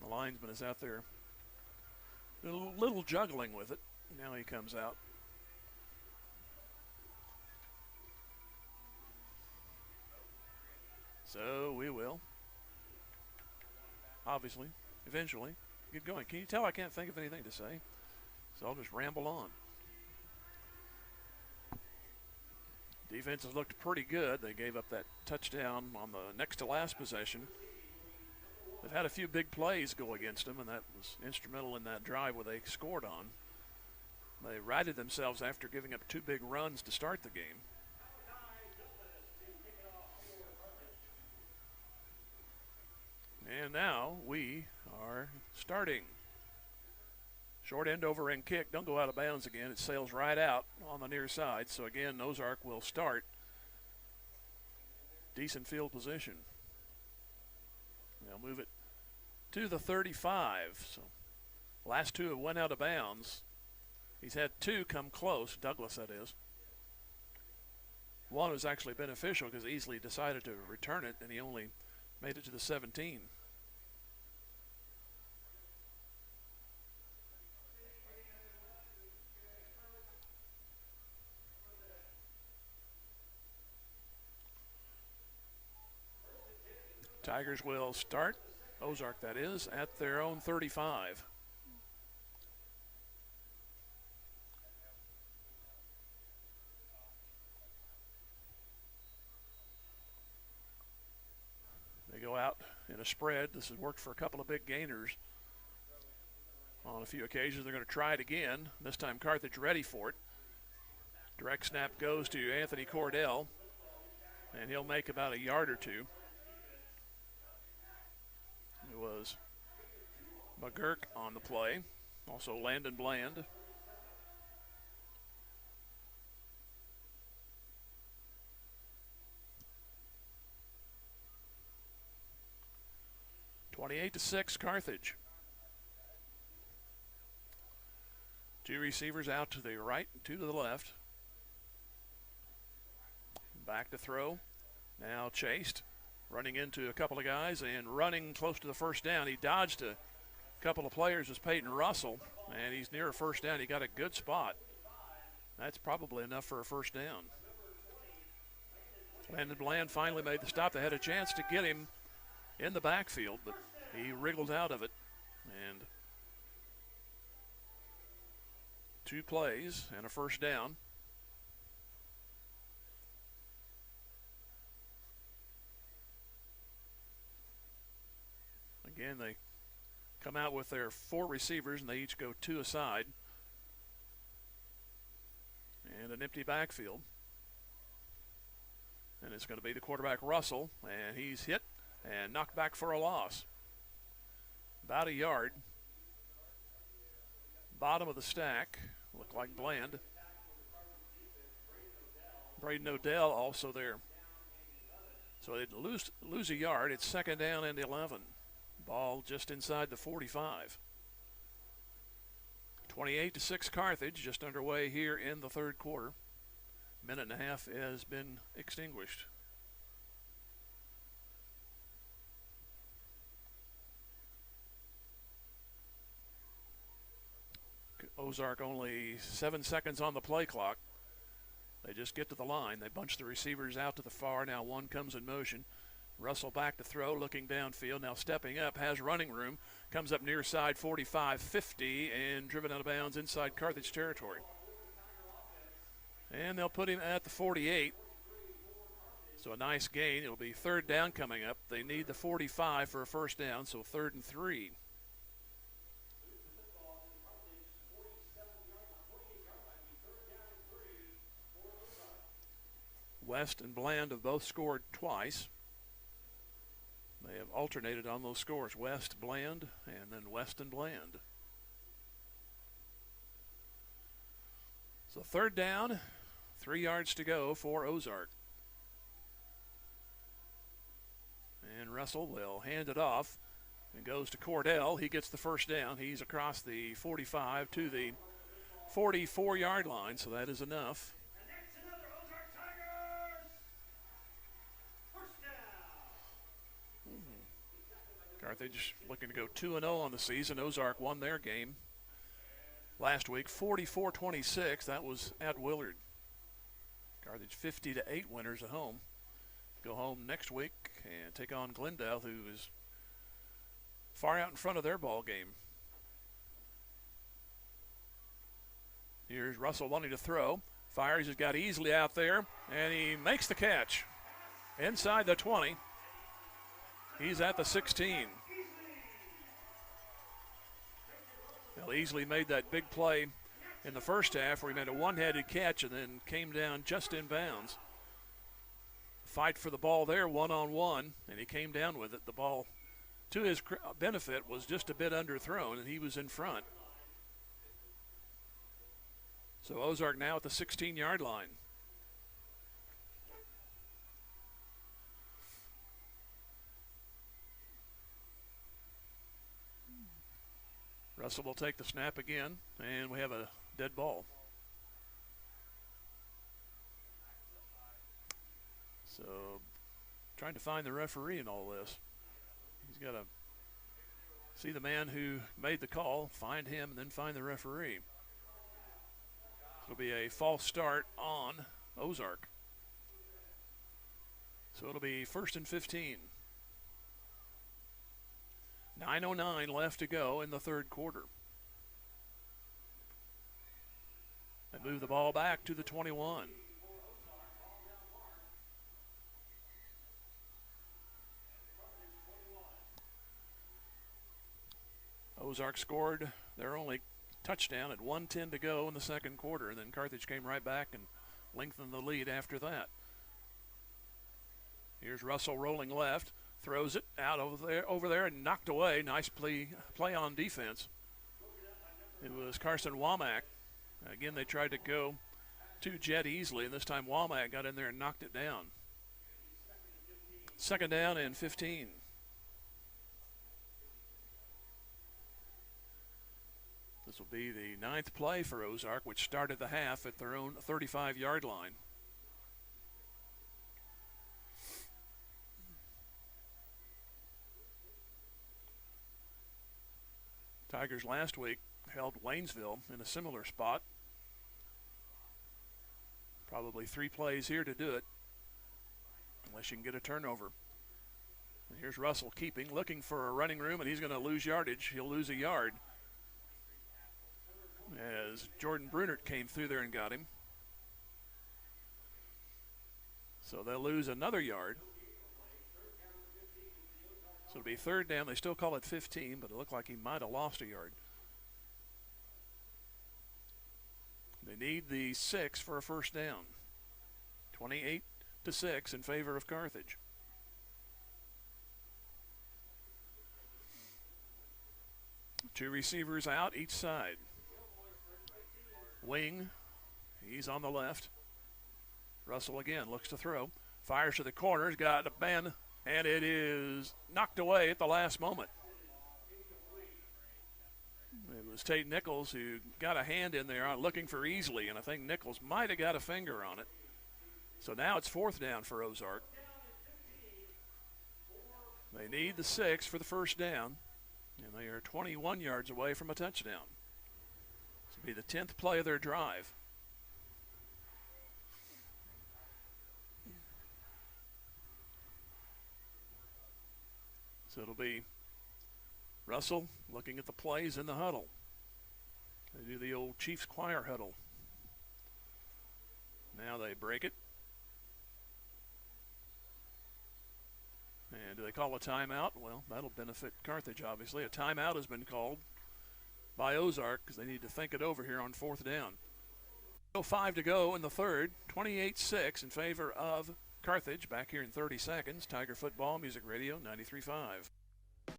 The linesman is out there a little juggling with it. Now he comes out. So we will, obviously, eventually, get going. Can you tell I can't think of anything to say? So I'll just ramble on. Defense has looked pretty good. They gave up that touchdown on the next to last possession. They've had a few big plays go against them, and that was instrumental in that drive where they scored on. They righted themselves after giving up 2 big runs to start the game. And now we are starting. Short end over end kick. Don't go out of bounds again. It sails right out on the near side. So again, Ozark will start. Decent field position. They'll move it to the 35. So last 2 have went out of bounds. He's had 2 come close, Douglas that is. One was actually beneficial because Easley decided to return it, and he only made it to the 17. Tigers will start, Ozark that is, at their own 35. They go out in a spread. This has worked for a couple of big gainers on a few occasions. They're going to try it again. This time Carthage ready for it. Direct snap goes to Anthony Cordell, and he'll make about a yard or 2. It was McGurk on the play. Also Landon Bland. (28-6) Carthage. 2 receivers out to the right and 2 to the left. Back to throw. Now chased. Running into a couple of guys and running close to the first down. He dodged a couple of players as Peyton Russell, and he's near a first down. He got a good spot. That's probably enough for a first down. Landon Bland finally made the stop. They had a chance to get him in the backfield, but he wriggled out of it. And 2 plays and a first down. Again, they come out with their 4 receivers, and they each go 2 aside. And an empty backfield. And it's going to be the quarterback, Russell, and he's hit and knocked back for a loss. About a yard. Bottom of the stack, look like Bland. Braden Odell also there. So they lose a yard. It's 2nd down and 11. Ball just inside the 45. 28-6 Carthage, just underway here in the 3rd quarter. Minute and a half has been extinguished. Ozark only 7 seconds on the play clock. They just get to the line. They bunch the receivers out to the far. Now one comes in motion. Russell back to throw, looking downfield. Now stepping up, has running room. Comes up near side 45-50 and driven out of bounds inside Carthage territory. And they'll put him at the 48. So So a nice gain. It'll be third down coming up. They need the 45 for a first down, so 3rd and 3. West and Bland have both scored twice. They have alternated on those scores, West, Bland, and then West and Bland. So 3rd down, 3 yards to go for Ozark. And Russell will hand it off and goes to Cordell. He gets the first down. He's across the 45 to the 44-yard line, so that is enough. Carthage looking to go 2-0 on the season. Ozark won their game last week, 44-26. That was at Willard. Carthage 50-8 winners at home. Go home next week and take on Glendale, who is far out in front of their ball game. Here's Russell wanting to throw. Fires, he's got easily out there, and he makes the catch. Inside the 20. He's at the 16. Well, Easley made that big play in the first half where he made a one-handed catch and then came down just in bounds. Fight for the ball there, one-on-one, and he came down with it. The ball, to his benefit, was just a bit underthrown, and he was in front. So Ozark now at the 16-yard line. Russell will take the snap again, and we have a dead ball. So, trying to find the referee in all this. He's got to see the man who made the call, find him, and then find the referee. It'll be a false start on Ozark. So it'll be 1st and 15. 9:09 left to go in the third quarter. They move the ball back to the 21. Ozark scored their only touchdown at 1:10 to go in the second quarter, and then Carthage came right back and lengthened the lead after that. Here's Russell rolling left, throws it out over there and knocked away. Nice play on defense. It was Carson Womack. Again, they tried to go to Jet Easley, and this time Womack got in there and knocked it down. 2nd down and 15. This will be the 9th play for Ozark, which started the half at their own 35-yard line. Tigers last week held Waynesville in a similar spot. Probably 3 plays here to do it, unless you can get a turnover. And here's Russell keeping, looking for a running room, and he's going to lose yardage. He'll lose a yard as Jordan Brunert came through there and got him. So they'll lose another yard. So it'll be 3rd down. They still call it 15, but it looked like he might have lost a yard. They need the 6 for a first down. 28-6 in favor of Carthage. Two receivers out each side. Wing, he's on the left. Russell again looks to throw. Fires to the corner, he's got a bend, and it is knocked away at the last moment. It was Tate Nichols who got a hand in there looking for Easley, and I think Nichols might have got a finger on it. So now it's 4th down for Ozark. They need the 6 for the first down, and they are 21 yards away from a touchdown. This will be the 10th play of their drive. So it'll be Russell looking at the plays in the huddle. They do the old Chiefs choir huddle. Now they break it. And do they call a timeout? Well, that'll benefit Carthage, obviously. A timeout has been called by Ozark because they need to think it over here on 4th down. 5 to go in the third, 28-6 in favor of Carthage. Back here in 30 seconds. Tiger Football, Music Radio, 93.5.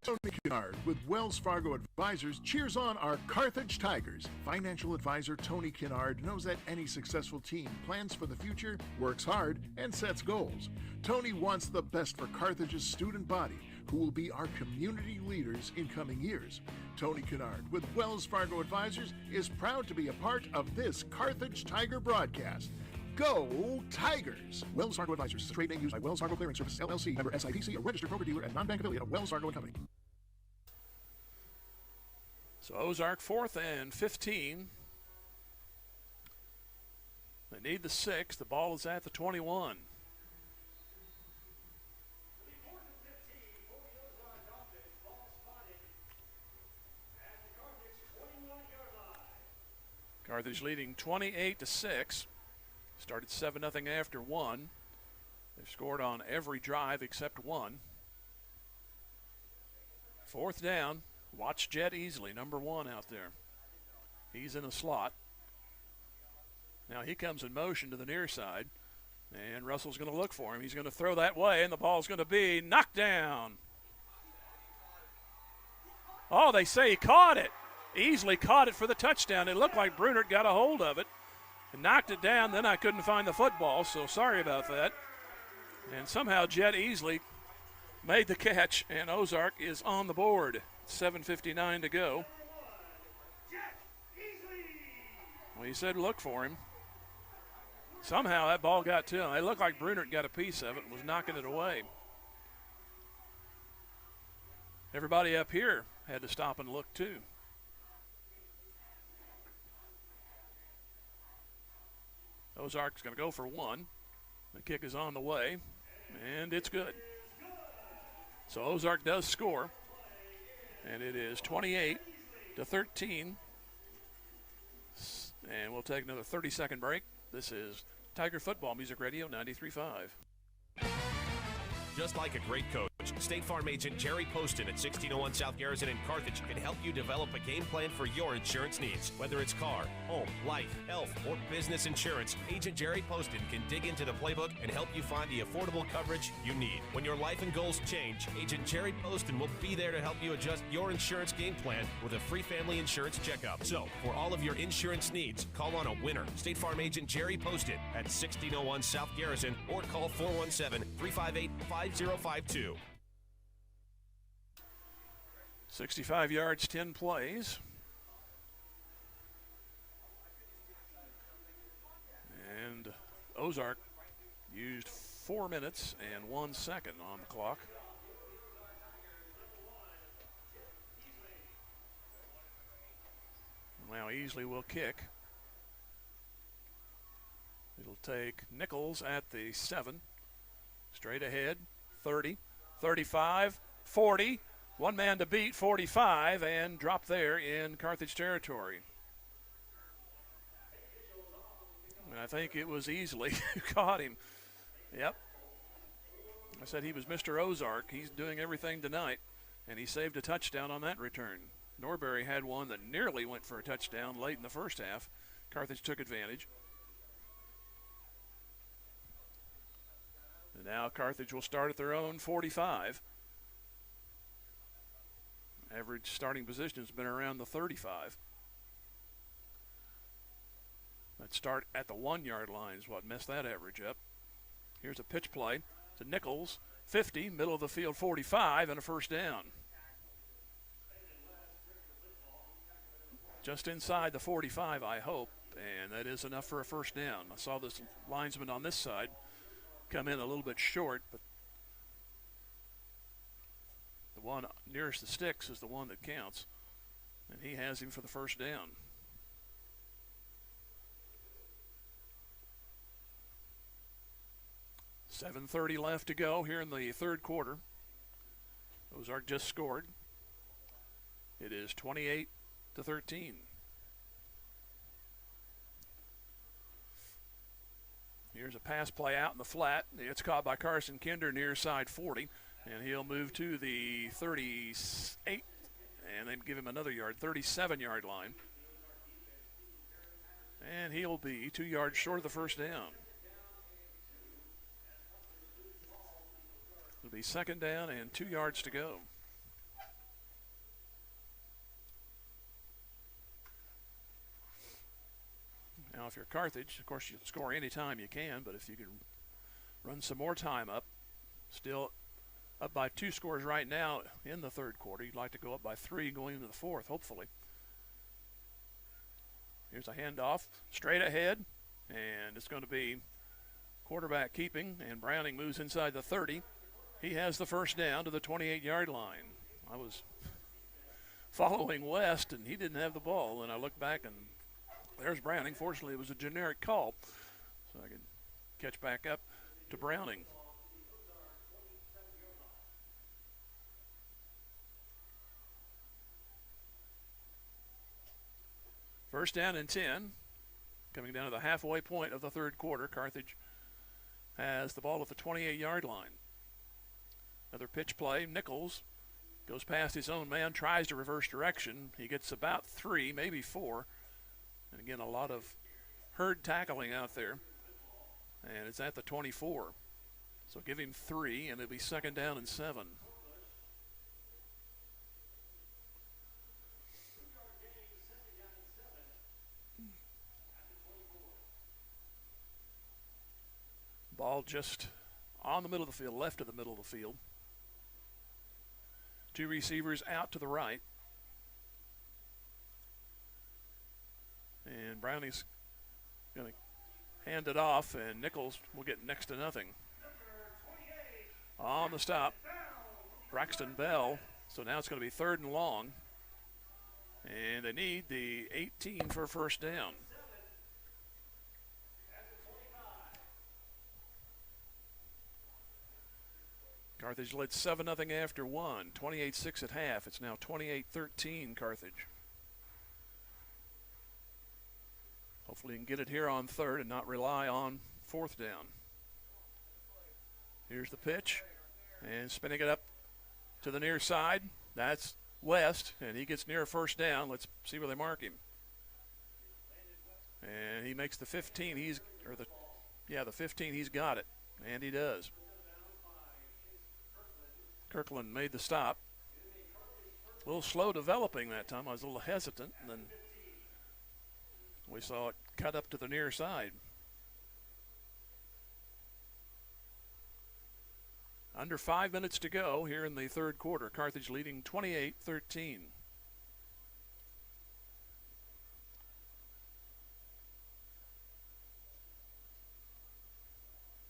Tony Kennard with Wells Fargo Advisors cheers on our Carthage Tigers. Financial advisor Tony Kennard knows that any successful team plans for the future, works hard, and sets goals. Tony wants the best for Carthage's student body, who will be our community leaders in coming years. Tony Kennard with Wells Fargo Advisors is proud to be a part of this Carthage Tiger broadcast. Go Tigers! Wells Fargo Advisors is a trade name used by Wells Fargo Clearing Services, LLC, member SIPC, a registered broker-dealer and non-bank affiliate of Wells Fargo & Company. So Ozark 4th and 15. They need the 6. The ball is at the 21. Carthage leading 28-6. Started 7-0 after 1. They've scored on every drive except one. 4th down. Watch Jet Easley, number 1 out there. He's in the slot. Now he comes in motion to the near side, and Russell's going to look for him. He's going to throw that way, and the ball's going to be knocked down. Oh, they say he caught it. Easley caught it for the touchdown. It looked like Brunert got a hold of it and knocked it down. Then I couldn't find the football, so sorry about that. And somehow Jet Easley made the catch, and Ozark is on the board. 7:59 to go. Well, he said look for him. Somehow that ball got to him. It looked like Brunert got a piece of it and was knocking it away. Everybody up here had to stop and look too. Ozark's going to go for 1. The kick is on the way, and it's good. So Ozark does score, and it is 28-13. And we'll take another 30-second break. This is Tiger Football, Music Radio 93.5. Just like a great coach, State Farm agent Jerry Poston at 1601 South Garrison in Carthage can help you develop a game plan for your insurance needs. Whether it's car, home, life, health, or business insurance, Agent Jerry Poston can dig into the playbook and help you find the affordable coverage you need. When your life and goals change, Agent Jerry Poston will be there to help you adjust your insurance game plan with a free family insurance checkup. So, for all of your insurance needs, call on a winner. State Farm agent Jerry Poston at 1601 South Garrison or call 417-358-5052. 65 yards, 10 plays. And Ozark used 4 minutes and 1 second on the clock. Now Easley will kick. It'll take Nichols at the 7. Straight ahead, 30, 35, 40. One man to beat, 45, and drop there in Carthage territory. And I think it was Easley who caught him. Yep. I said he was Mr. Ozark. He's doing everything tonight, and he saved a touchdown on that return. Norbury had one that nearly went for a touchdown late in the first half. Carthage took advantage. And now Carthage will start at their own 45. Average starting position has been around the 35. That start at the 1-yard line is what messed that average up. Here's a pitch play to Nichols, 50, middle of the field 45, and a first down. Just inside the 45, I hope, and that is enough for a first down. I saw this linesman on this side come in a little bit short, but the one nearest the sticks is the one that counts, and he has him for the first down. $7:30 left to go here in the third quarter. Ozark just scored. It is 28-13. Here's a pass play out in the flat. It's caught by Carson Kinder near side 40. And he'll move to the 38, and they give him another yard, 37-yard line. And he'll be 2 yards short of the first down. It'll be second down and 2 yards to go. Now, if you're Carthage, of course, you can score any time you can, but if you can run some more time up, still up by 2 scores right now in the third quarter. You'd like to go up by 3 going into the fourth, hopefully. Here's a handoff straight ahead, and it's going to be quarterback keeping, and Browning moves inside the 30. He has the first down to the 28-yard line. I was following West, and he didn't have the ball, and I looked back, and there's Browning. Fortunately, it was a generic call, so I could catch back up to Browning. First down and 10, coming down to the halfway point of the third quarter. Carthage has the ball at the 28-yard line. Another pitch play. Nichols goes past his own man, tries to reverse direction. He gets about 3, maybe 4. And again, a lot of herd tackling out there. And it's at the 24. So give him 3, and it'll be second down and 7. Ball just on the middle of the field, left of the middle of the field. 2 receivers out to the right. And Browning's going to hand it off, and Nichols will get next to nothing. On the stop, Braxton Bell. So now it's going to be third and long. And they need the 18 for first down. Carthage led 7-0 after 1, 28-6 at half. It's now 28-13 Carthage. Hopefully you can get it here on third and not rely on fourth down. Here's the pitch, and spinning it up to the near side. That's West, and he gets near first down. Let's see where they mark him. And he makes the 15. The 15. He's got it, and he does. Kirkland made the stop. A little slow developing that time. I was a little hesitant, and then we saw it cut up to the near side. Under 5 minutes to go here in the third quarter. Carthage leading 28-13.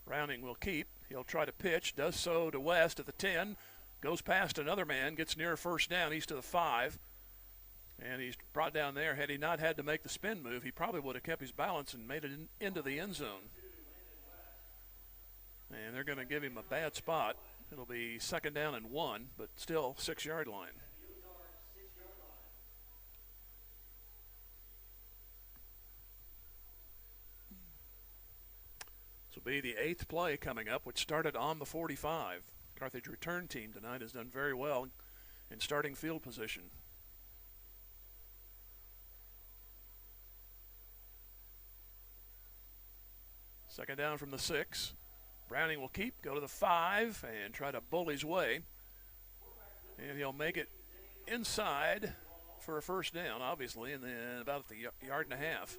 Browning will keep. He'll try to pitch, does so to West at the 10, goes past another man, gets near first down. He's to the 5, and he's brought down there. Had he not had to make the spin move, he probably would have kept his balance and made it into the end zone. And they're going to give him a bad spot. It'll be second down and 1, but still 6-yard line. This will be the 8th play coming up, which started on the 45. Carthage return team tonight has done very well in starting field position. Second down from the 6. Browning will keep, go to the 5, and try to bull his way. And he'll make it inside for a first down, obviously, and then about the yard and a half.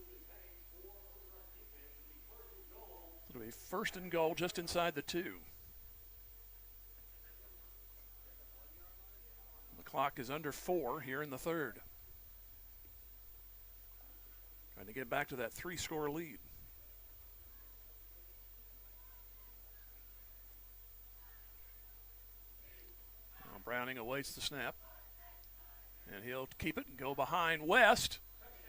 It'll be first and goal just inside the 2. The clock is under 4 here in the third. Trying to get back to that 3-score lead. Now Browning awaits the snap. And he'll keep it and go behind West.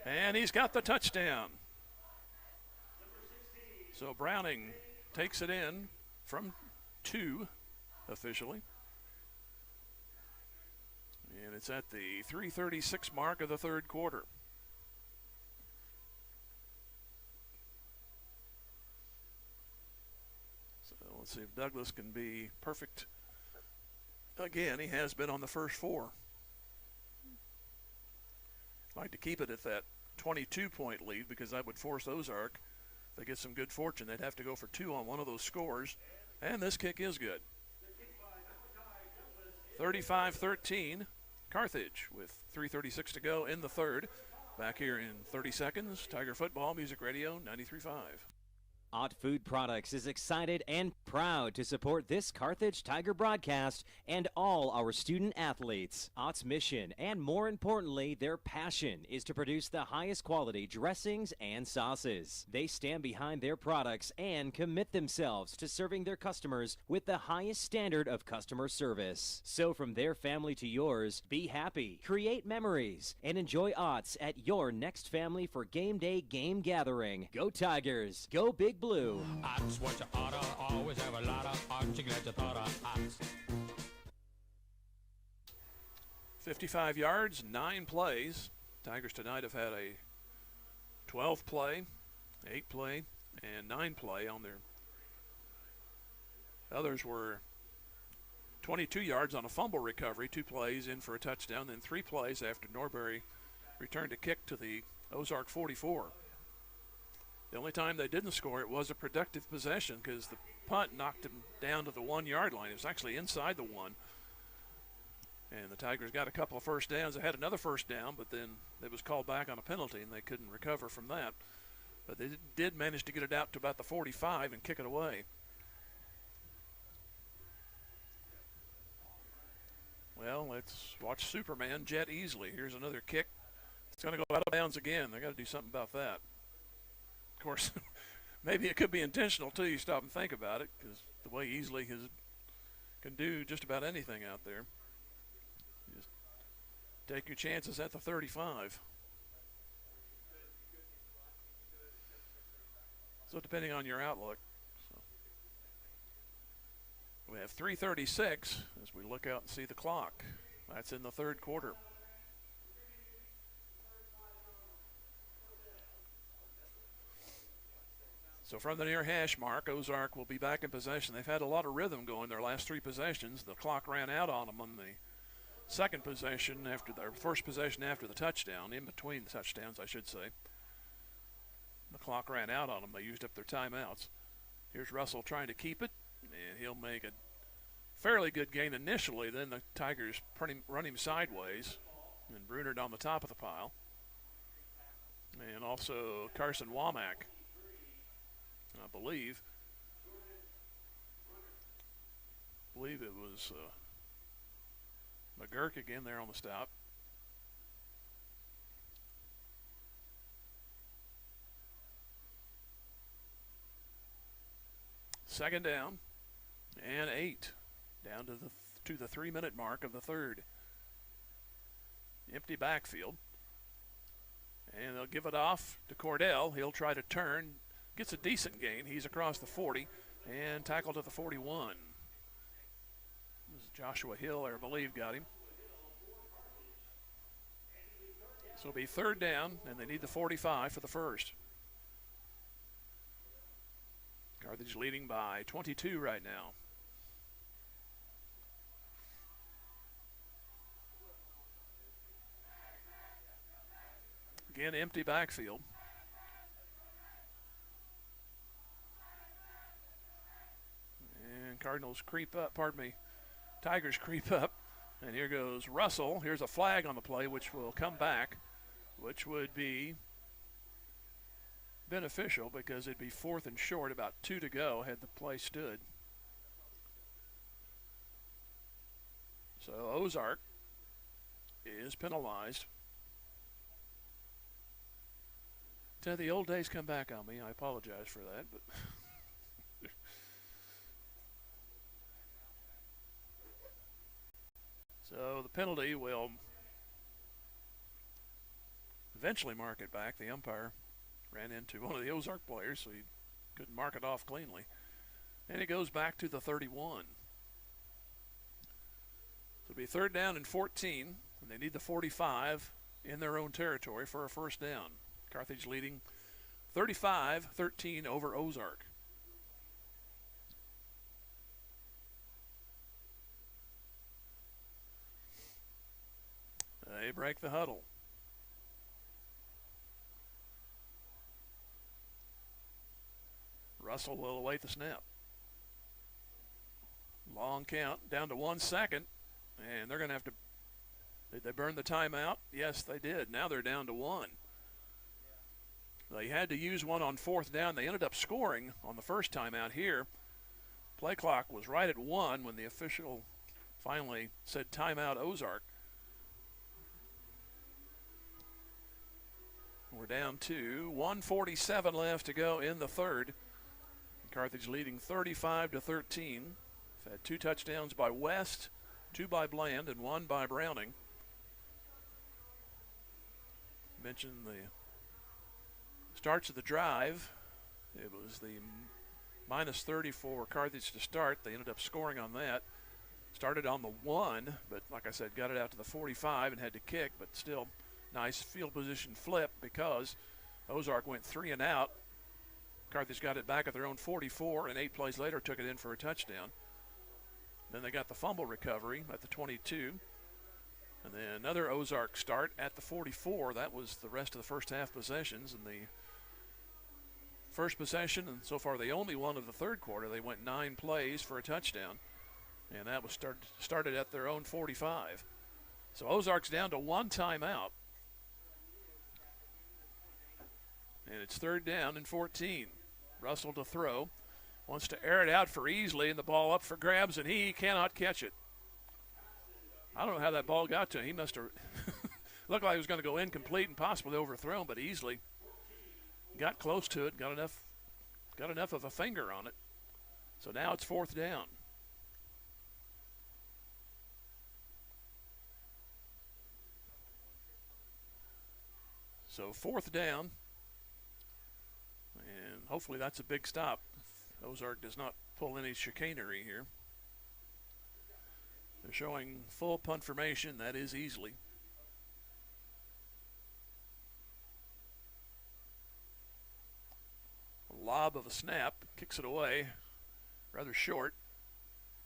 And he's got the touchdown. So Browning takes it in from 2 officially. And it's at the 3:36 mark of the third quarter. So let's see if Douglas can be perfect Again, he has been on the first four. I'd like to keep it at that 22-point lead because that would force Ozark. If they get some good fortune, they'd have to go for two on one of those scores. And this kick is good. 35-13, Carthage with 3:36 to go in the third. Back here in 30 seconds, Tiger Football, Music Radio 93.5. Ott Food Products is excited and proud to support this Carthage Tiger broadcast and all our student athletes. Ott's mission, and more importantly, their passion, is to produce the highest quality dressings and sauces. They stand behind their products and commit themselves to serving their customers with the highest standard of customer service. So from their family to yours, be happy, create memories, and enjoy Ott's at your next family for game day game gathering. Go Tigers! Go Big Blue. Ott's what you oughta, always have a lot of Ott's. You glad you thought of Ott's. 55 yards, 9 plays. Tigers tonight have had a 12 play, 8 play, and 9 play on their. Others were 22 yards on a fumble recovery, 2 plays in for a touchdown, then 3 plays after Norbury returned a kick to the Ozark 44. The only time they didn't score, it was a productive possession because the punt knocked him down to the 1-yard line. It was actually inside the 1. And the Tigers got a couple of first downs. They had another first down, but then it was called back on a penalty, and they couldn't recover from that. But they did manage to get it out to about the 45 and kick it away. Well, let's watch Superman jet easily. Here's another kick. It's going to go out of bounds again. They got to do something about that. Of course, maybe it could be intentional too. You stop and think about it, because the way Easley can do just about anything out there. Just take your chances at the 35. So depending on your outlook. So we have 3:36 as we look out and see the clock. That's in the third quarter. So from the near hash mark, Ozark will be back in possession. They've had a lot of rhythm going their last 3 possessions. The clock ran out on them on the second possession after their first possession after the touchdown, in between the touchdowns, I should say. The clock ran out on them. They used up their timeouts. Here's Russell trying to keep it, and he'll make a fairly good gain initially. Then the Tigers run him sideways, and Brunert on the top of the pile. And also Carson Womack, I believe it was McGurk again there on the stop. Second down and 8, down to the 3-minute mark of the third. Empty backfield, and they'll give it off to Cordell. He'll try to turn. Gets a decent gain. He's across the 40 and tackled at the 41. This is Joshua Hill, I believe, got him. So it'll be third down, and they need the 45 for the first. Carthage leading by 22 right now. Again, empty backfield. Cardinals creep up, Tigers creep up, and here goes Russell. Here's a flag on the play, which will come back, which would be beneficial because it'd be 4th and short, about 2 to go had the play stood. So Ozark is penalized. Till the old days come back on me. I apologize for that, but so the penalty will eventually mark it back. The umpire ran into one of the Ozark players, so he couldn't mark it off cleanly. And it goes back to the 31. So it'll be third down and 14, and they need the 45 in their own territory for a first down. Carthage leading 35-13 over Ozark. They break the huddle. Russell will await the snap. Long count, down to 1 second, and they're going to have to. Did they burn the timeout? Yes, they did. Now they're down to 1. They had to use one on 4th down. They ended up scoring on the first timeout here. Play clock was right at 1 when the official finally said timeout Ozark. We're down to 1:47 left to go in the third. Carthage leading 35-13. They've had 2 touchdowns by West, 2 by Bland, and 1 by Browning. Mentioned the starts of the drive. It was the -30 for Carthage to start. They ended up scoring on that. Started on the 1, but like I said, got it out to the 45 and had to kick, but still nice field position flip because Ozark went 3 and out. Carthage got it back at their own 44, and 8 plays later took it in for a touchdown. Then they got the fumble recovery at the 22. And then another Ozark start at the 44. That was the rest of the first half possessions. And the first possession, and so far the only one of the third quarter, they went 9 plays for a touchdown. And that was started at their own 45. So Ozark's down to 1 timeout. And it's 3rd down and 14. Russell to throw. Wants to air it out for Easley, and the ball up for grabs, and he cannot catch it. I don't know how that ball got to him. He must have looked like it was going to go incomplete and possibly overthrown, but Easley got close to it, got enough of a finger on it. So now it's 4th down. So 4th down, and hopefully that's a big stop. Ozark does not pull any chicanery here. They're showing full punt formation. That is Easley. A lob of a snap, kicks it away, rather short,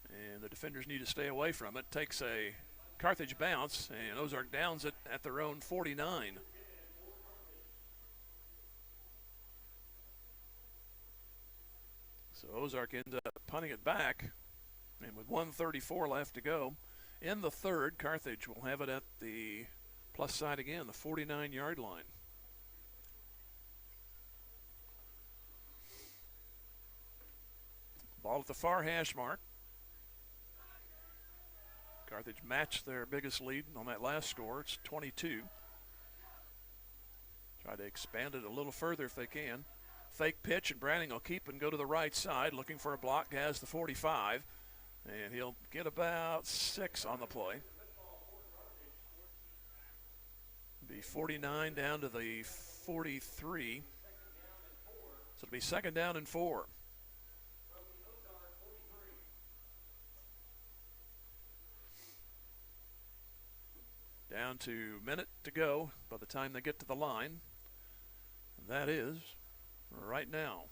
and the defenders need to stay away from it. Takes a Carthage bounce, and Ozark downs it at their own 49. So Ozark ends up punting it back, and with 1:34 left to go in the third, Carthage will have it at the plus side again, the 49-yard line. Ball at the far hash mark. Carthage matched their biggest lead on that last score. It's 22. Try to expand it a little further if they can. Fake pitch, and Browning will keep and go to the right side, looking for a block, has the 45, and he'll get about 6 on the play. Be 49 down to the 43. So it'll be 2nd down and 4. Down to a minute to go by the time they get to the line. That is right now.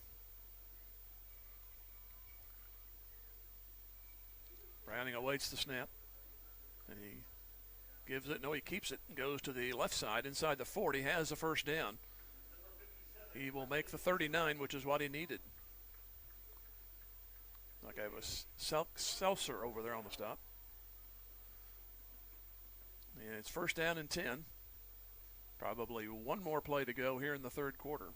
Browning awaits the snap, and he gives it. No, he keeps it and goes to the left side inside the 40. Has the 1st down. He will make the 39, which is what he needed. Like I was Seltzer over there on the stop. And it's 1st down and 10. Probably one more play to go here in the third quarter.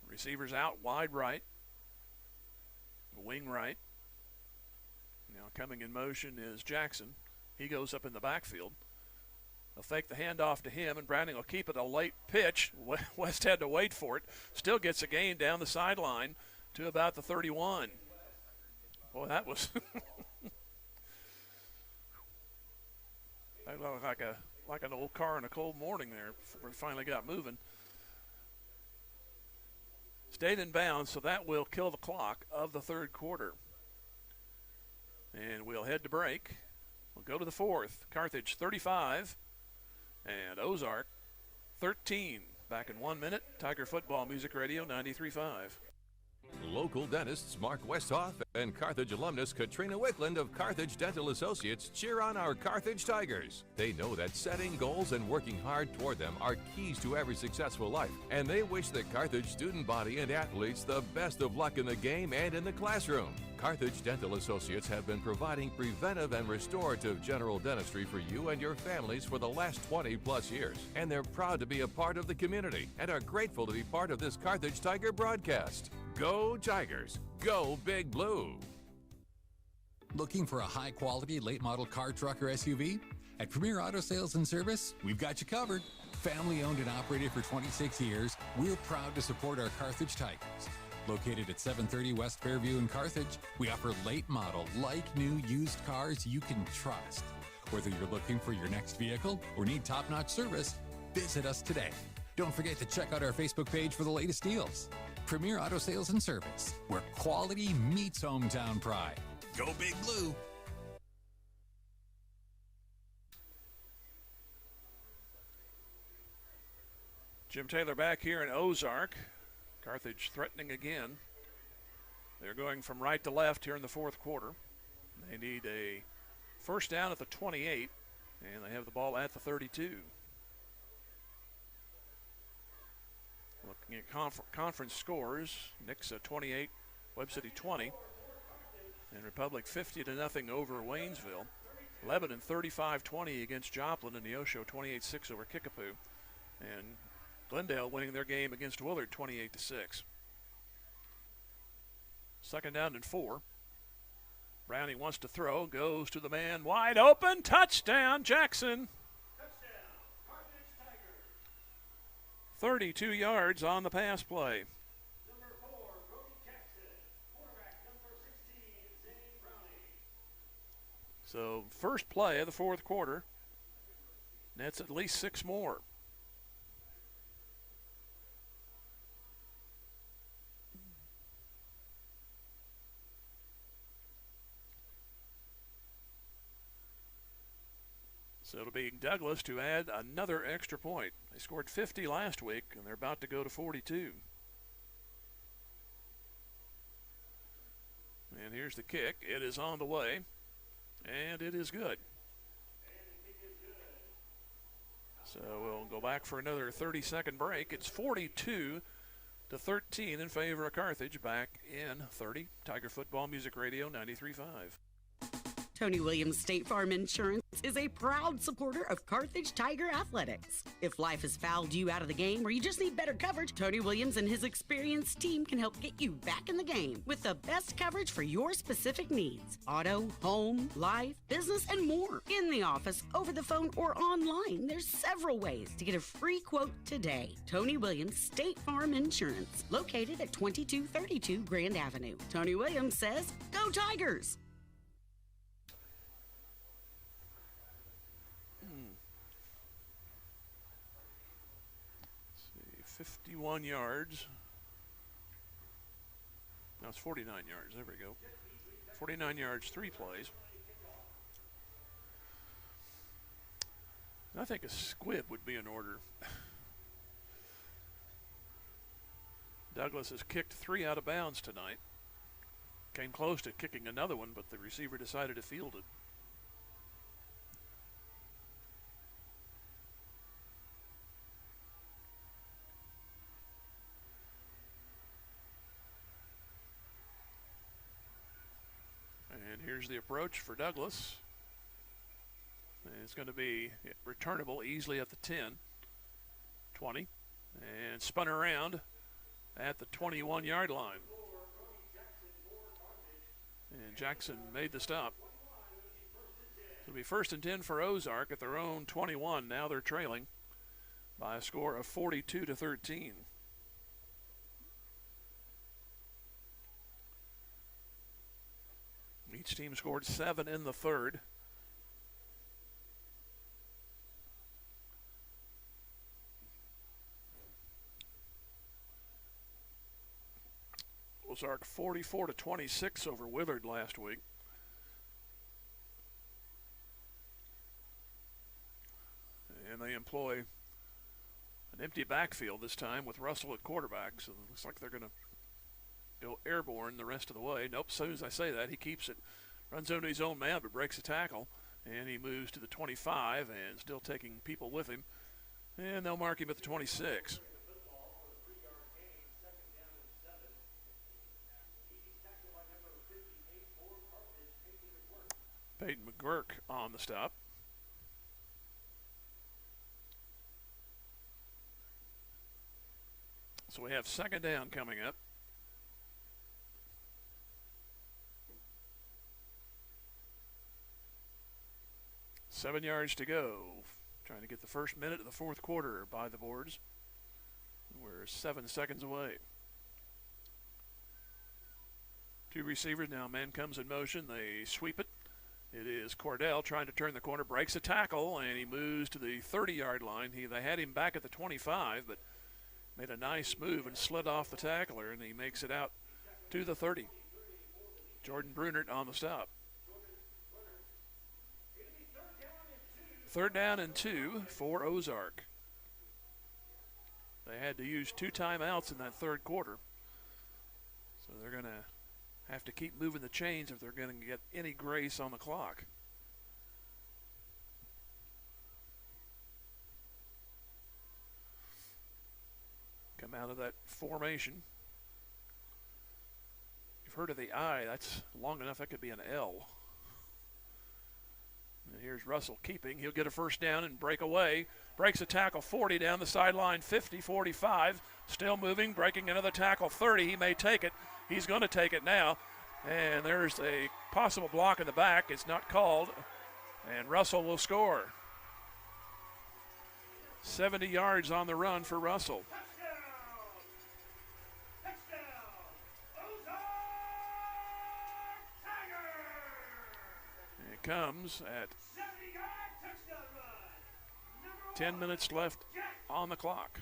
Receivers out wide right, wing right. Now coming in motion is Jackson. He goes up in the backfield. They'll fake the handoff to him, and Browning will keep it. A late pitch. West had to wait for it. Still gets a gain down the sideline to about the 31. Boy, that was that looked like an old car in a cold morning there before it finally got moving. Stayed in bounds, so that will kill the clock of the third quarter. And we'll head to break. We'll go to the fourth. Carthage 35 and Ozark 13. Back in 1 minute. Tiger Football Music Radio 93.5. Local dentists Mark Westhoff and Carthage alumnus Katrina Wickland of Carthage Dental Associates cheer on our Carthage Tigers. They know that setting goals and working hard toward them are keys to every successful life, and they wish the Carthage student body and athletes the best of luck in the game and in the classroom. Carthage Dental Associates have been providing preventive and restorative general dentistry for you and your families for the last 20-plus years, and they're proud to be a part of the community and are grateful to be part of this Carthage Tiger broadcast. Go Tigers! Go Big Blue! Looking for a high-quality late-model car, truck, or SUV? At Premier Auto Sales and Service, we've got you covered. Family-owned and operated for 26 years, we're proud to support our Carthage Tigers. Located at 730 West Fairview in Carthage, we offer late model, like-new used cars you can trust. Whether you're looking for your next vehicle or need top-notch service, visit us today. Don't forget to check out our Facebook page for the latest deals. Premier Auto Sales and Service, where quality meets hometown pride. Go Big Blue! Jim Taylor back here in Ozark. Carthage threatening again. They're going from right to left here in the fourth quarter. They need a first down at the 28, and they have the ball at the 32. Looking at conference scores, Nixa 28, Webb City 20, and Republic 50-0 over Waynesville. Lebanon 35-20 against Joplin, and Neosho 28-6 over Kickapoo. And Glendale winning their game against Willard 28-6. Second down and 4. Browning wants to throw, goes to the man wide open. Touchdown, Jackson. 32 yards on the pass play. So first play of the fourth quarter. That's at least 6 more. So it'll be Douglas to add another extra point. They scored 50 last week, and they're about to go to 42. And here's the kick. It is on the way, and it is good. So we'll go back for another 30-second break. It's 42-13 in favor of Carthage. Back in 30. Tiger Football Music Radio 93.5. Tony Williams State Farm Insurance is a proud supporter of Carthage Tiger Athletics. If life has fouled you out of the game or you just need better coverage, Tony Williams and his experienced team can help get you back in the game with the best coverage for your specific needs. Auto, home, life, business, and more. In the office, over the phone, or online, there's several ways to get a free quote today. Tony Williams State Farm Insurance, located at 2232 Grand Avenue. Tony Williams says, go Tigers! 51 yards. Now it's 49 yards. There we go. 49 yards, 3 plays. I think a squib would be in order. Douglas has kicked 3 out of bounds tonight. Came close to kicking another one, but the receiver decided to field it. And here's the approach for Douglas. And it's going to be returnable easily at the 10, 20, and spun around at the 21-yard line. And Jackson made the stop. It'll be 1st and 10 for Ozark at their own 21. Now they're trailing by a score of 42-13. Each team scored 7 in the third. Ozark 44-26 over Willard last week. And they employ an empty backfield this time with Russell at quarterback, so it looks like they're going to go airborne the rest of the way. Nope, as soon as I say that, he keeps it. Runs into his own man, but breaks a tackle. And he moves to the 25 and still taking people with him. And they'll mark him at the 26. Peyton McGurk on the stop. So we have second down coming up. Seven yards to go. Trying to get the first minute of the fourth quarter by the boards. We're 7 seconds away. Two receivers now. Man comes in motion. They sweep it. It is Cordell trying to turn the corner. Breaks a tackle, and he moves to the 30-yard line. They had him back at the 25, but made a nice move and slid off the tackler, and he makes it out to the 30. Jordan Brunert on the stop. Third down and 2 for Ozark. They had to use 2 timeouts in that third quarter. So they're going to have to keep moving the chains if they're going to get any grace on the clock. Come out of that formation. You've heard of the I. That's long enough. That could be an L. And here's Russell keeping. He'll get a first down and break away. Breaks a tackle 40 down the sideline, 50, 45. Still moving, breaking another tackle 30. He may take it. He's going to take it now. And there's a possible block in the back. It's not called. And Russell will score. 70 yards on the run for Russell. It comes at 10 minutes left on the clock.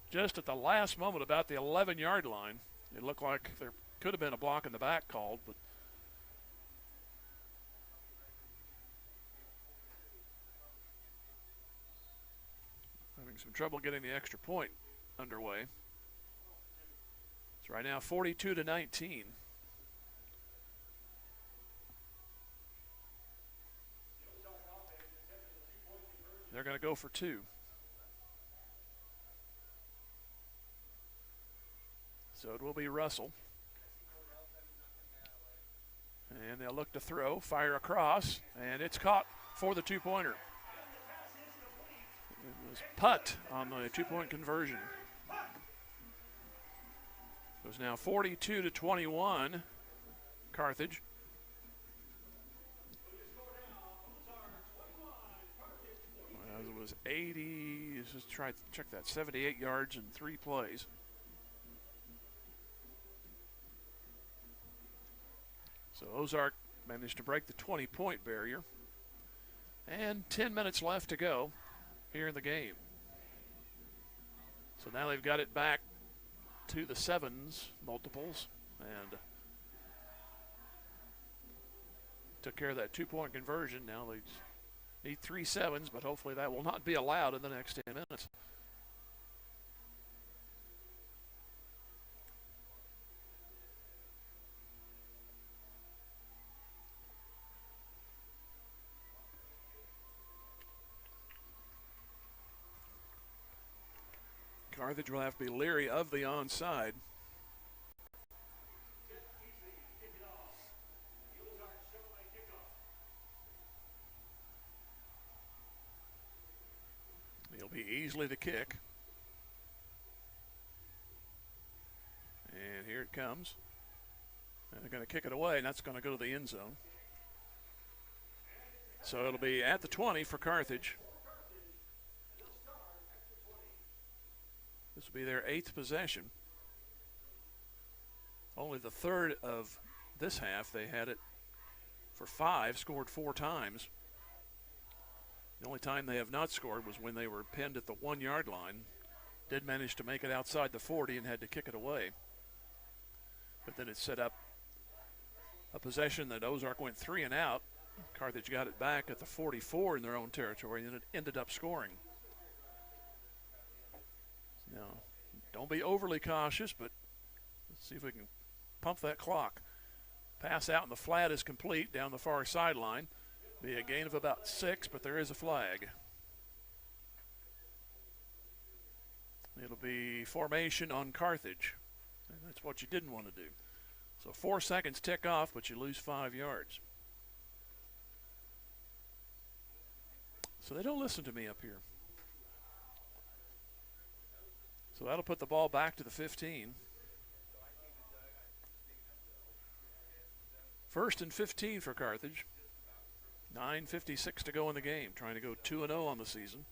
Just at the last moment, about the 11-yard line, it looked like there could have been a block in the back called, but having some trouble getting the extra point underway. It's right now 42-19. They're going to go for 2. So it will be Russell. And they'll look to throw, fire across, and it's caught for the 2-pointer. It was putt on the 2-point conversion. So it's now 42-21, Carthage. Well, it was 80, let's just try to check that, 78 yards in 3 plays. So Ozark managed to break the 20-point barrier. And 10 minutes left to go here in the game. So now they've got it back to the 7s, multiples, and took care of that 2-point conversion. Now they need 3 7s, but hopefully that will not be allowed in the next 10 minutes. Carthage will have to be leery of the onside. He'll be easily to kick. And here it comes. And they're going to kick it away, and that's going to go to the end zone. So it'll be at the 20 for Carthage. This will be their 8th possession. Only the third of this half. They had it for 5, scored 4 times. The only time they have not scored was when they were pinned at the 1-yard line. Did manage to make it outside the 40 and had to kick it away. But then it set up a possession that Ozark went 3 and out. Carthage got it back at the 44 in their own territory, and it ended up scoring. Now, don't be overly cautious, but let's see if we can pump that clock. Pass out, and the flat is complete down the far sideline. Be a gain of about 6, but there is a flag. It'll be formation on Carthage, and that's what you didn't want to do. So 4 seconds tick off, but you lose 5 yards. So they don't listen to me up here. So that'll put the ball back to the 15. 1st and 15 for Carthage. 9:56 to go in the game, trying to go 2-0 on the season.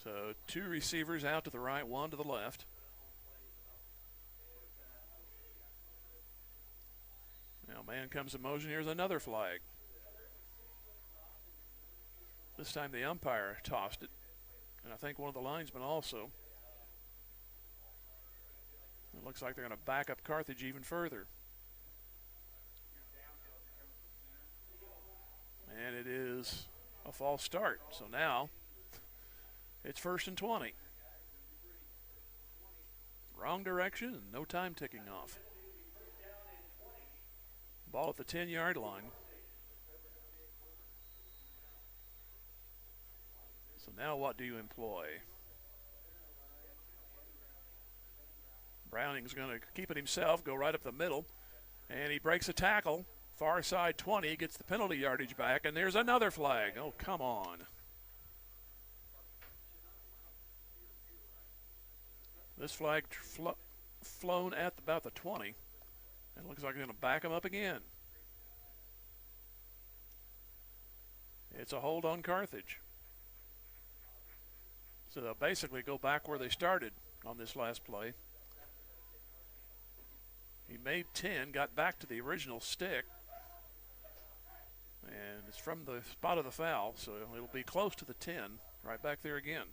So 2 receivers out to the right, 1 to the left. Now man comes in motion. Here's another flag. This time the umpire tossed it, and I think one of the linesmen also. It looks like they're going to back up Carthage even further. And it is a false start. So now it's 1st and 20. Wrong direction and no time ticking off. Ball at the 10-yard line. So now what do you employ? Browning's going to keep it himself, go right up the middle, and he breaks a tackle. Far side 20, gets the penalty yardage back, and there's another flag. Oh, come on. This flag flown at about the 20. It looks like they're going to back him up again. It's a hold on Carthage. So they'll basically go back where they started on this last play. He made 10, got back to the original stick, and it's from the spot of the foul, so it'll be close to the 10, right back there again.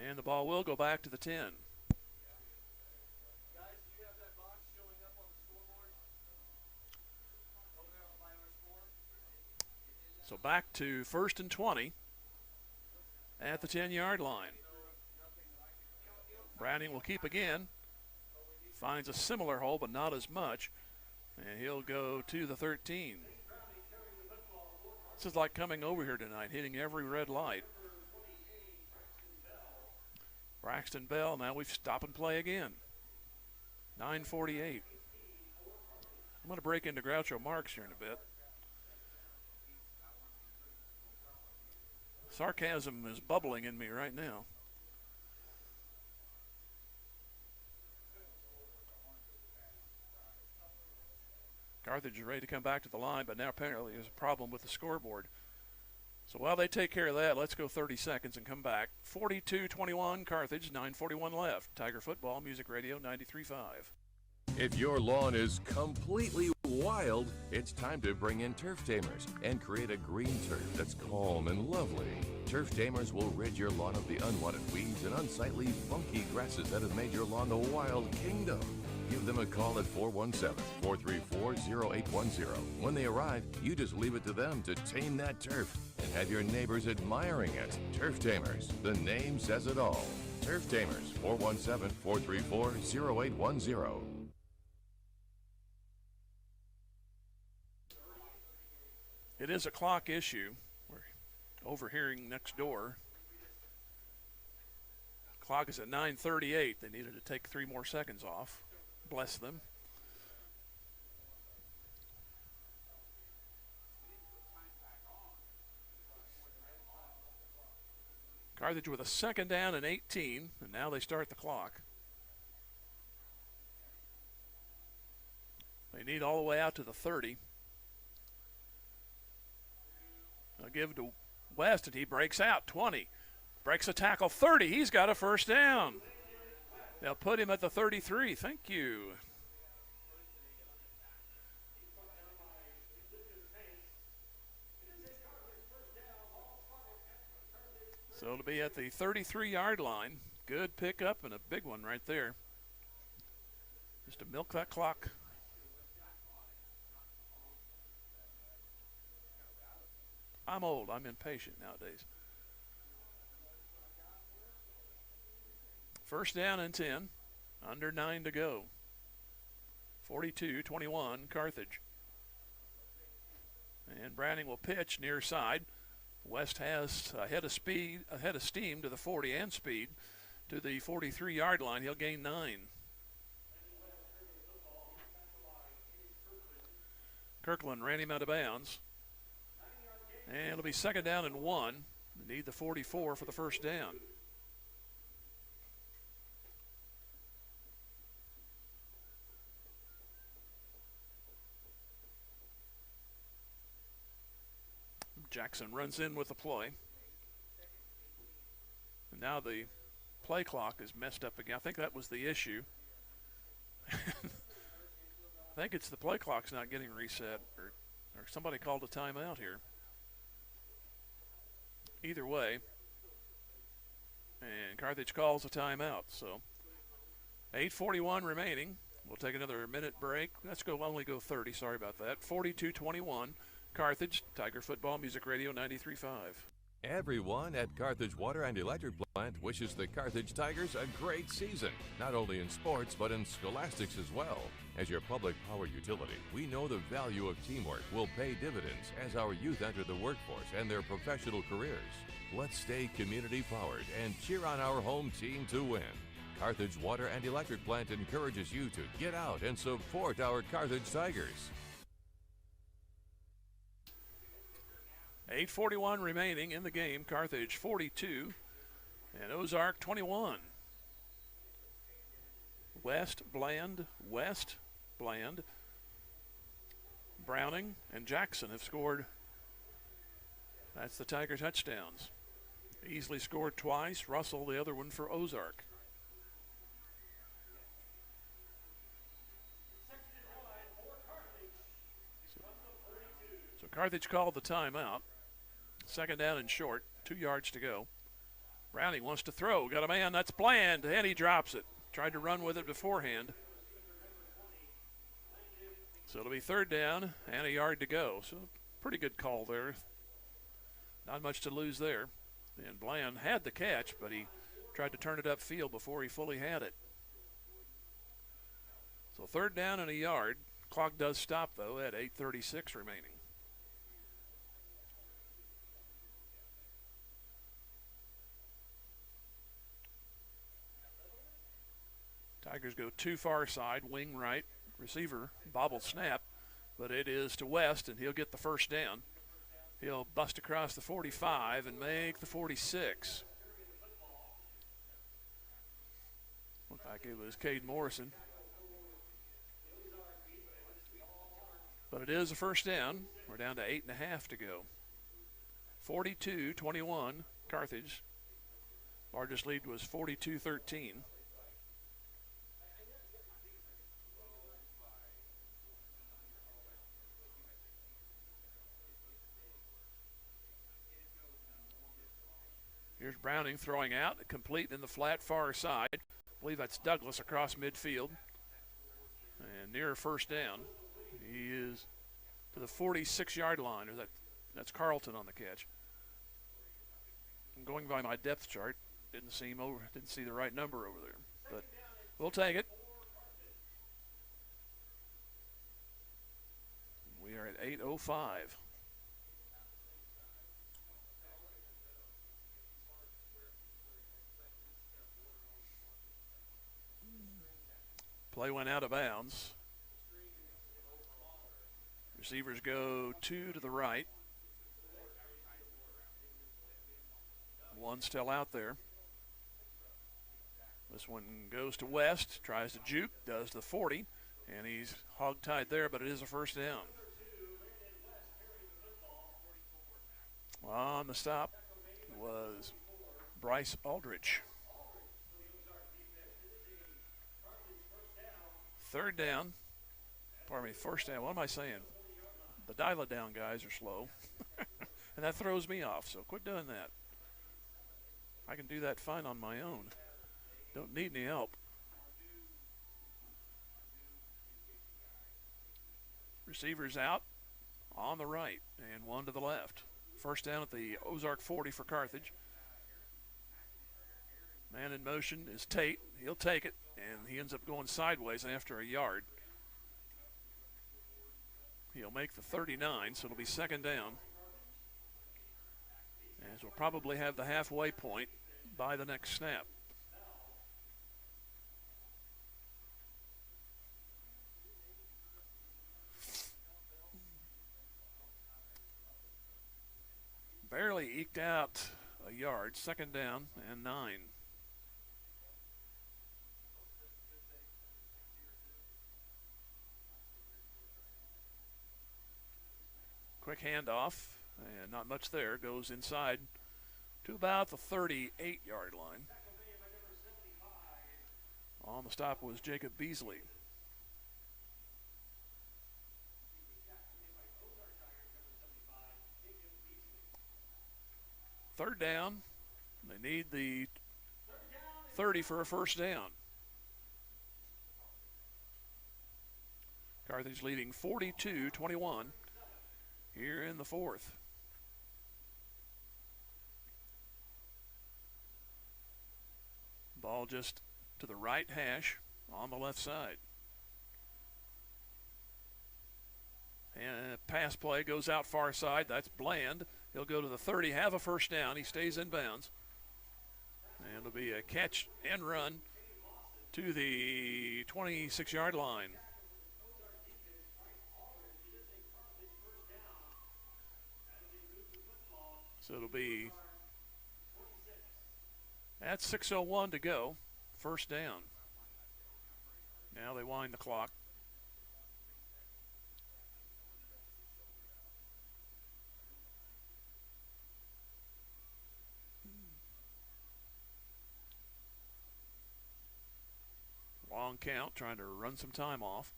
And the ball will go back to the 10. So back to 1st and 20 at the 10-yard line. Browning will keep again. Finds a similar hole, but not as much. And he'll go to the 13. This is like coming over here tonight, hitting every red light. Braxton Bell, now we've stop and play again. 9:48. I'm going to break into Groucho Marx here in a bit. Sarcasm is bubbling in me right now. Carthage is ready to come back to the line, but now apparently there's a problem with the scoreboard. So while they take care of that, let's go 30 seconds and come back. 42-21 Carthage, 9:41 left. Tiger Football, Music Radio 93.5. If your lawn is completely wild, it's time to bring in Turf Tamers and create a green turf that's calm and lovely. Turf Tamers will rid your lawn of the unwanted weeds and unsightly, funky grasses that have made your lawn a wild kingdom. Give them a call at 417-434-0810. When they arrive, you just leave it to them to tame that turf and have your neighbors admiring it. Turf Tamers, the name says it all. Turf Tamers, 417-434-0810. It is a clock issue. We're overhearing next door. Clock is at 9:38. They needed to take 3 more seconds off. Bless them. Carthage with a 2nd down and 18, and now they start the clock. They need all the way out to the 30. They'll give it to West, and he breaks out. 20. Breaks a tackle. 30. He's got a 1st down. They'll put him at the 33. Thank you. So it'll be at the 33-yard line. Good pickup and a big one right there. Just to milk that clock. I'm old. I'm impatient nowadays. First down and 10. Under 9 to go. 42-21, Carthage. And Browning will pitch near side. West has a head of steam to the 40 and speed to the 43-yard line. He'll gain 9. Kirkland ran him out of bounds. And it'll be second down and 1. They need the 44 for the first down. Jackson runs in with the play. And now the play clock is messed up again. I think that was the issue. I think it's the play clock's not getting reset, or somebody called a timeout here. Either way, and Carthage calls a timeout. So 8:41 remaining. We'll take another minute break. Only go 30. Sorry about that. 42-21. Carthage, Tiger Football, Music Radio 93.5. Everyone at Carthage Water and Electric Plant wishes the Carthage Tigers a great season, not only in sports but in scholastics as well. As your public power utility, we know the value of teamwork will pay dividends as our youth enter the workforce and their professional careers. Let's stay community powered and cheer on our home team to win. Carthage Water and Electric Plant encourages you to get out and support our Carthage Tigers. 8:41 remaining in the game. Carthage 42 and Ozark 21. West, Bland. Browning and Jackson have scored. That's the Tiger touchdowns. Easily scored twice. Russell, the other one for Ozark. So Carthage called the timeout. Second down and short, 2 yards to go. Browning wants to throw. Got a man, that's Bland, and he drops it. Tried to run with it beforehand. So it'll be third down and a yard to go. So pretty good call there. Not much to lose there. And Bland had the catch, but he tried to turn it upfield before he fully had it. So third down and a yard. Clock does stop, though, at 8:36 remaining. Tigers go too far side, wing right, receiver, bobble snap, but it is to West, and he'll get the first down. He'll bust across the 45 and make the 46. Looked like it was Cade Morrison. But it is a first down. We're down to 8.5 to go. 42-21, Carthage. Largest lead was 42-13. Here's Browning throwing out, complete in the flat far side. I believe that's Douglas across midfield. And near first down. He is to the 46-yard line. Or that's Carlton on the catch. I'm going by my depth chart. Didn't see the right number over there. But we'll take it. We are at 8:05. Play went out of bounds. Receivers go 2 to the right. One still out there. This one goes to West, tries to juke, does the 40, and he's hog-tied there, but it is a first down. On the stop was Bryce Aldrich. Third down. Pardon me, first down. What am I saying? The dial-it-down guys are slow. And that throws me off, so quit doing that. I can do that fine on my own. Don't need any help. Receivers out on the right and one to the left. First down at the Ozark 40 for Carthage. Man in motion is Tate. He'll take it, and he ends up going sideways after a yard. He'll make the 39, so it'll be second down. As we'll probably have the halfway point by the next snap. Barely eked out a yard, second down and 9. Quick handoff, and not much there. Goes inside to about the 38-yard line. On the stop was Jacob Beasley. Third down. They need the 30 for a first down. Carthage leading 42-21 here in the fourth. Ball just to the right hash on the left side. And pass play goes out far side. That's Bland. He'll go to the 30, have a first down. He stays in bounds. And it'll be a catch and run to the 26-yard line. So it'll be at 6:01 to go, first down. Now they wind the clock. Long count, trying to run some time off.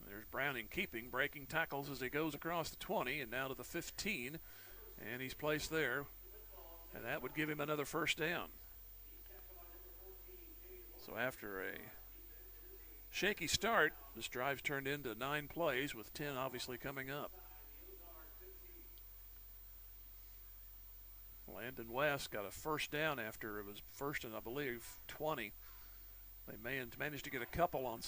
There's Browning keeping, breaking tackles as he goes across the 20 and now to the 15. And he's placed there. And that would give him another first down. So after a shaky start, this drive's turned into 9 plays with 10 obviously coming up. Landon West got a first down after it was first and I believe 20. They may have managed to get a couple on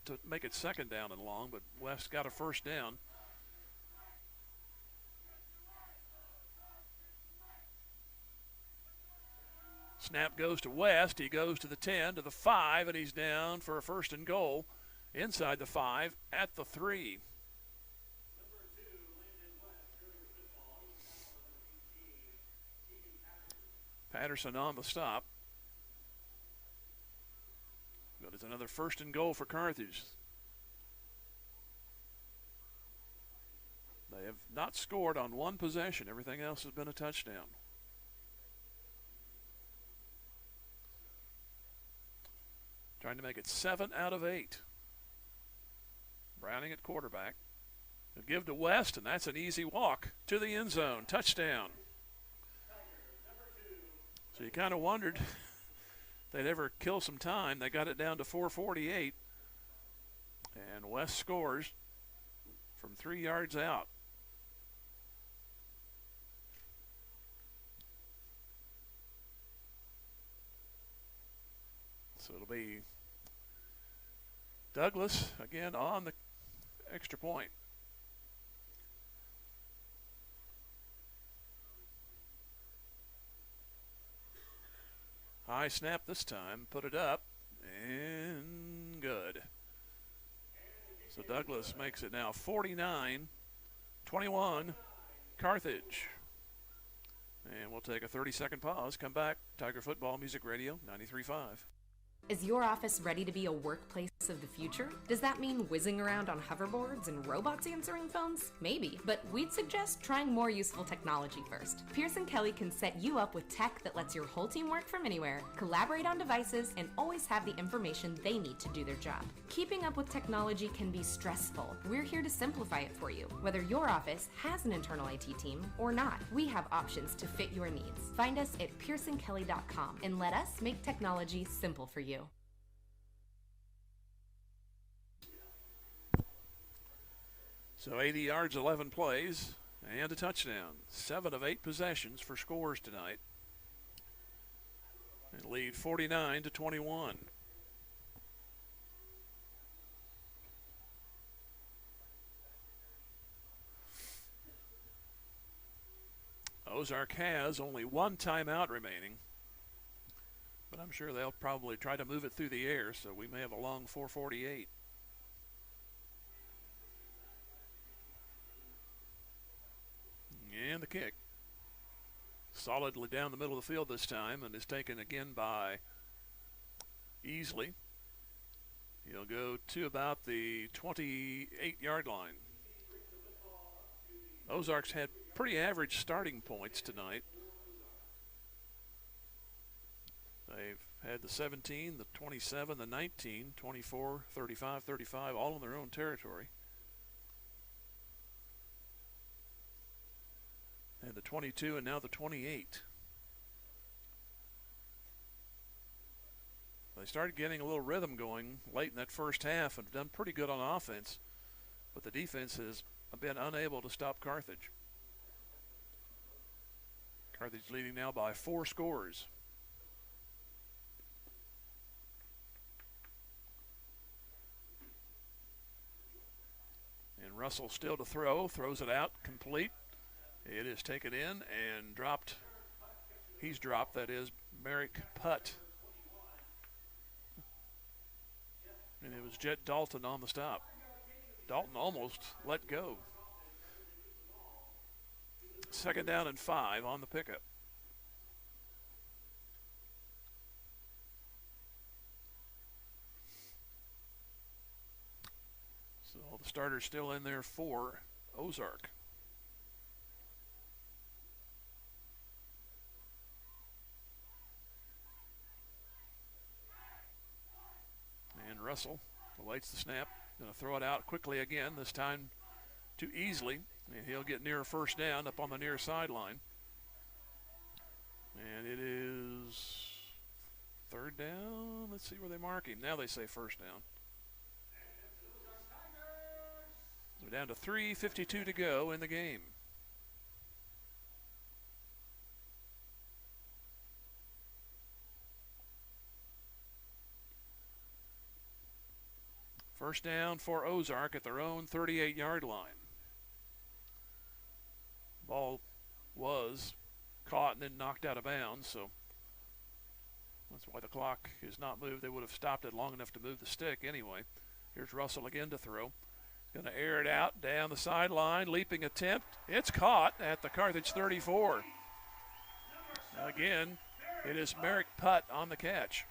to make it second down and long, but West got a first down. Snap goes to West. He goes to the 10, to the 5, and he's down for a first and goal inside the 5 at the 3. Patterson on the stop. But it's another first and goal for Carthage. They have not scored on one possession. Everything else has been a touchdown. Trying to make it 7 out of 8. Browning at quarterback. They'll give to West, and that's an easy walk to the end zone. Touchdown. So you kind of wondered they'd ever kill some time. They got it down to 4:48. And West scores from 3 yards out. So it'll be Douglas again on the extra point. High snap this time, put it up, and good. So Douglas makes it now 49-21, Carthage. And we'll take a 30-second pause, come back, Tiger Football Music Radio 93.5. Is your office ready to be a workplace of the future? Does that mean whizzing around on hoverboards and robots answering phones? Maybe, but we'd suggest trying more useful technology first. Pearson Kelly can set you up with tech that lets your whole team work from anywhere, collaborate on devices, and always have the information they need to do their job. Keeping up with technology can be stressful. We're here to simplify it for you. Whether your office has an internal IT team or not, we have options to fit your needs. Find us at pearsonkelly.com and let us make technology simple for you. So 80 yards, 11 plays, and a touchdown. 7 of 8 possessions for scores tonight. And lead 49-21. Ozark has only one timeout remaining, but I'm sure they'll probably try to move it through the air, so we may have a long 4:48. And the kick. Solidly down the middle of the field this time, and is taken again by Easley. He'll go to about the 28-yard line. Ozark's had pretty average starting points tonight. They've had the 17, the 27, the 19, 24, 35, 35, all in their own territory. And the 22 and now the 28. They started getting a little rhythm going late in that first half and have done pretty good on offense, but the defense has been unable to stop Carthage. Carthage leading now by 4 scores. And Russell still to throw, throws it out, complete. It is taken in and dropped. He's dropped, that is, Merrick Putt. And it was Jet Dalton on the stop. Dalton almost let go. 2nd down and 5 on the pickup. So the starter's still in there for Ozark. And Russell awaits the snap. Going to throw it out quickly again, this time to Easley. And he'll get near a first down up on the near sideline. And it is 3rd down. Let's see where they mark him. Now they say first down. We're down to 3:52 to go in the game. First down for Ozark at their own 38-yard line. Ball was caught and then knocked out of bounds, so that's why the clock is not moved. They would have stopped it long enough to move the stick anyway. Here's Russell again to throw. Going to air it out down the sideline. Leaping attempt. It's caught at the Carthage 34. Again, it is Merrick Putt on the catch.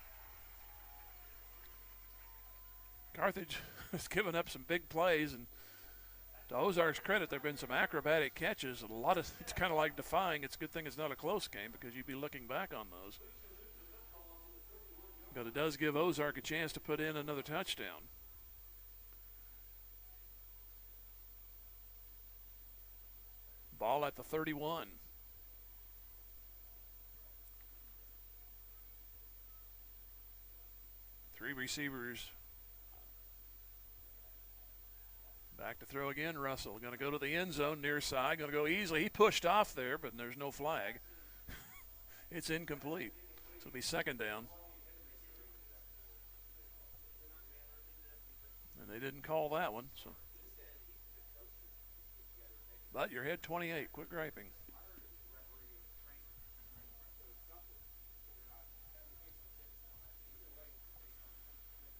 Carthage has given up some big plays, and to Ozark's credit, there have been some acrobatic catches. It's kind of like defying. It's a good thing it's not a close game because you'd be looking back on those. But it does give Ozark a chance to put in another touchdown. Ball at the 31. Three receivers. Back to throw again, Russell. Going to go to the end zone, near side. Going to go easily. He pushed off there, but there's no flag. It's incomplete. So it'll be 2nd down. And they didn't call that one. So, but you're ahead 28. Quit griping.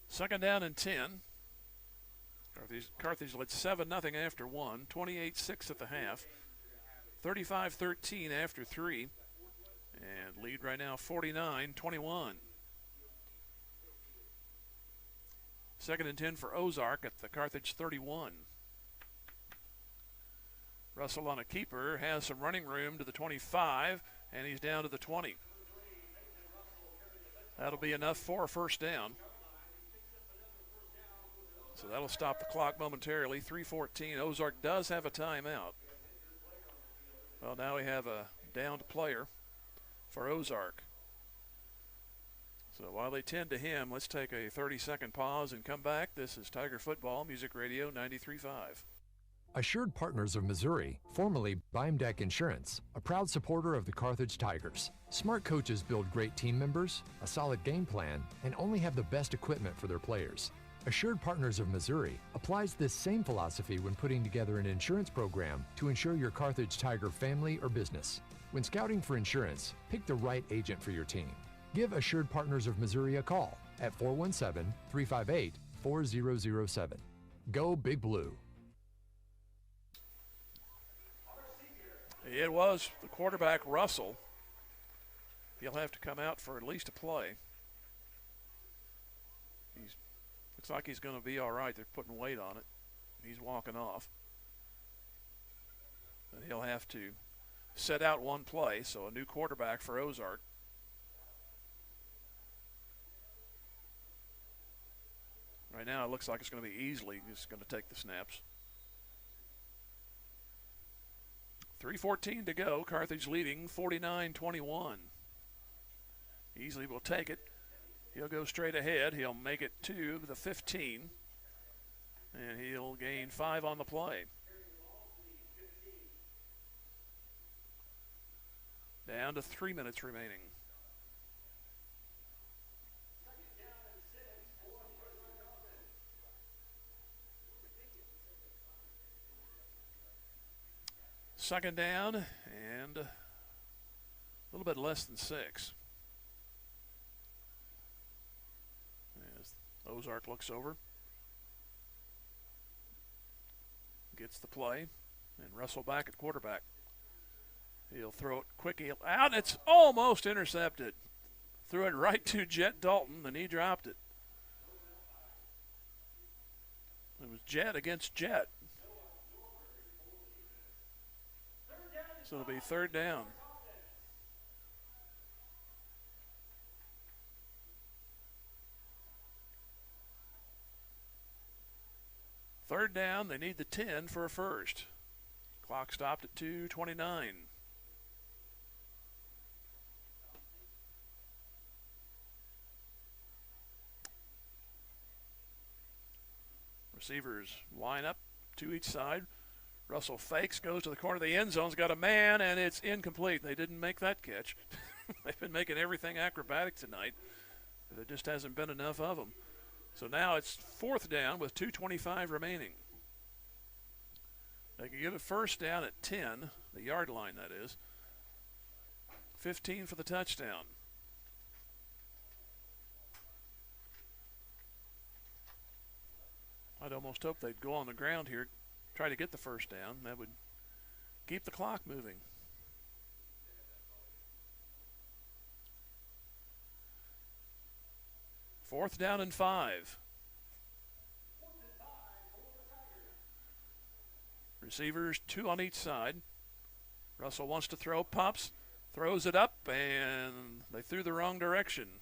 Second down and 10. Carthage led 7-0 after 1, 28-6 at the half, 35-13 after 3, and lead right now 49-21. 2nd and 10 for Ozark at the Carthage 31. Russell on a keeper has some running room to the 25, and he's down to the 20. That'll be enough for a first down. So that'll stop the clock momentarily. 3:14. Ozark does have a timeout. Well, now we have a downed player for Ozark. So while they tend to him, let's take a 30-second pause and come back. This is Tiger Football, Music Radio 93.5. Assured Partners of Missouri, formerly Beimdeck Insurance, a proud supporter of the Carthage Tigers. Smart coaches build great team members, a solid game plan, and only have the best equipment for their players. Assured Partners of Missouri applies this same philosophy when putting together an insurance program to insure your Carthage Tiger family or business. When scouting for insurance, pick the right agent for your team. Give Assured Partners of Missouri a call at 417-358-4007. Go Big Blue. It was the quarterback, Russell. He'll have to come out for at least a play. Looks like he's going to be all right. They're putting weight on it. He's walking off. And he'll have to set out one play, so a new quarterback for Ozark. Right now it looks like it's going to be easily just going to take the snaps. 3:14 to go. Carthage leading 49-21. Easily will take it. He'll go straight ahead. He'll make it to the 15. And he'll gain 5 on the play. Down to 3 minutes remaining. Second down and a little bit less than 6. As Ozark looks over, gets the play, and Russell back at quarterback. He'll throw it quick out. It's almost intercepted. Threw it right to Jet Dalton, and he dropped it. It was Jet against Jet. So it'll be third down. Third down, they need the 10 for a first. Clock stopped at 2:29. Receivers line up, 2 each side. Russell fakes, goes to the corner of the end zone's got a man, and it's incomplete. They didn't make that catch. They've been making everything acrobatic tonight. There just hasn't been enough of them. So now it's fourth down with 2:25 remaining. They can get a first down at 10, the yard line that is. 15 for the touchdown. I'd almost hope they'd go on the ground here, try to get the first down. That would keep the clock moving. Fourth down and 5. Receivers 2 on each side. Russell wants to throw, pops, throws it up, and they threw the wrong direction.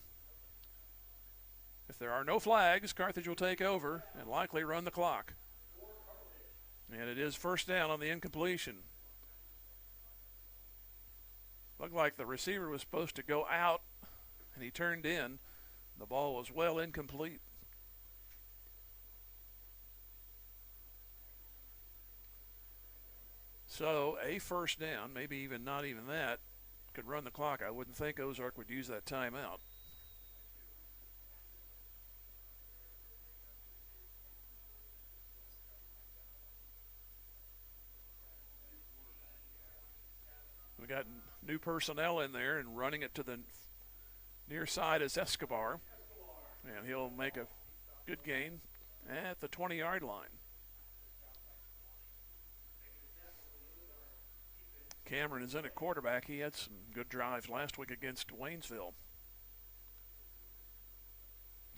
If there are no flags, Carthage will take over and likely run the clock. And it is first down on the incompletion. Looked like the receiver was supposed to go out, and he turned in. The ball was well incomplete. So a first down, maybe even not even that, could run the clock. I wouldn't think Ozark would use that timeout. We got new personnel in there, and running it to the near side is Escobar. And he'll make a good gain at the 20-yard line. Cameron is in at quarterback. He had some good drives last week against Waynesville.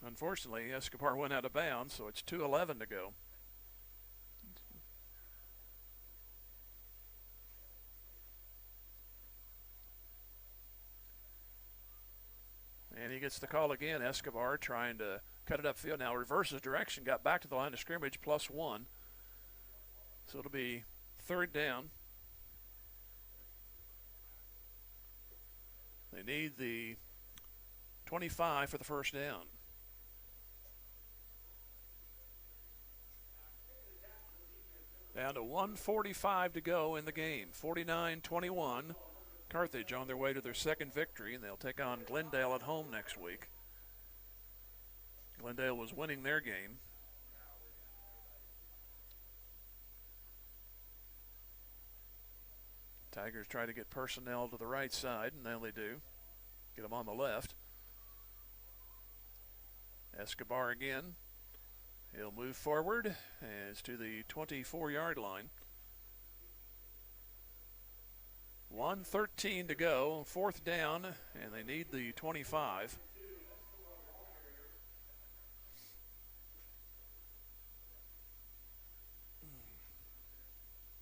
Unfortunately, Escobar went out of bounds, so it's 2:11 to go. And he gets the call again. Escobar trying to cut it upfield. Now reverses direction, got back to the line of scrimmage, +1. So it'll be 3rd down. They need the 25 for the first down. Down to 1:45 to go in the game. 49-21. Carthage on their way to their second victory, and they'll take on Glendale at home next week. Glendale was winning their game. Tigers try to get personnel to the right side, and now they do. Get them on the left. Escobar again. He'll move forward as to the 24-yard line. 1:13 to go, 4th down, and they need the 25.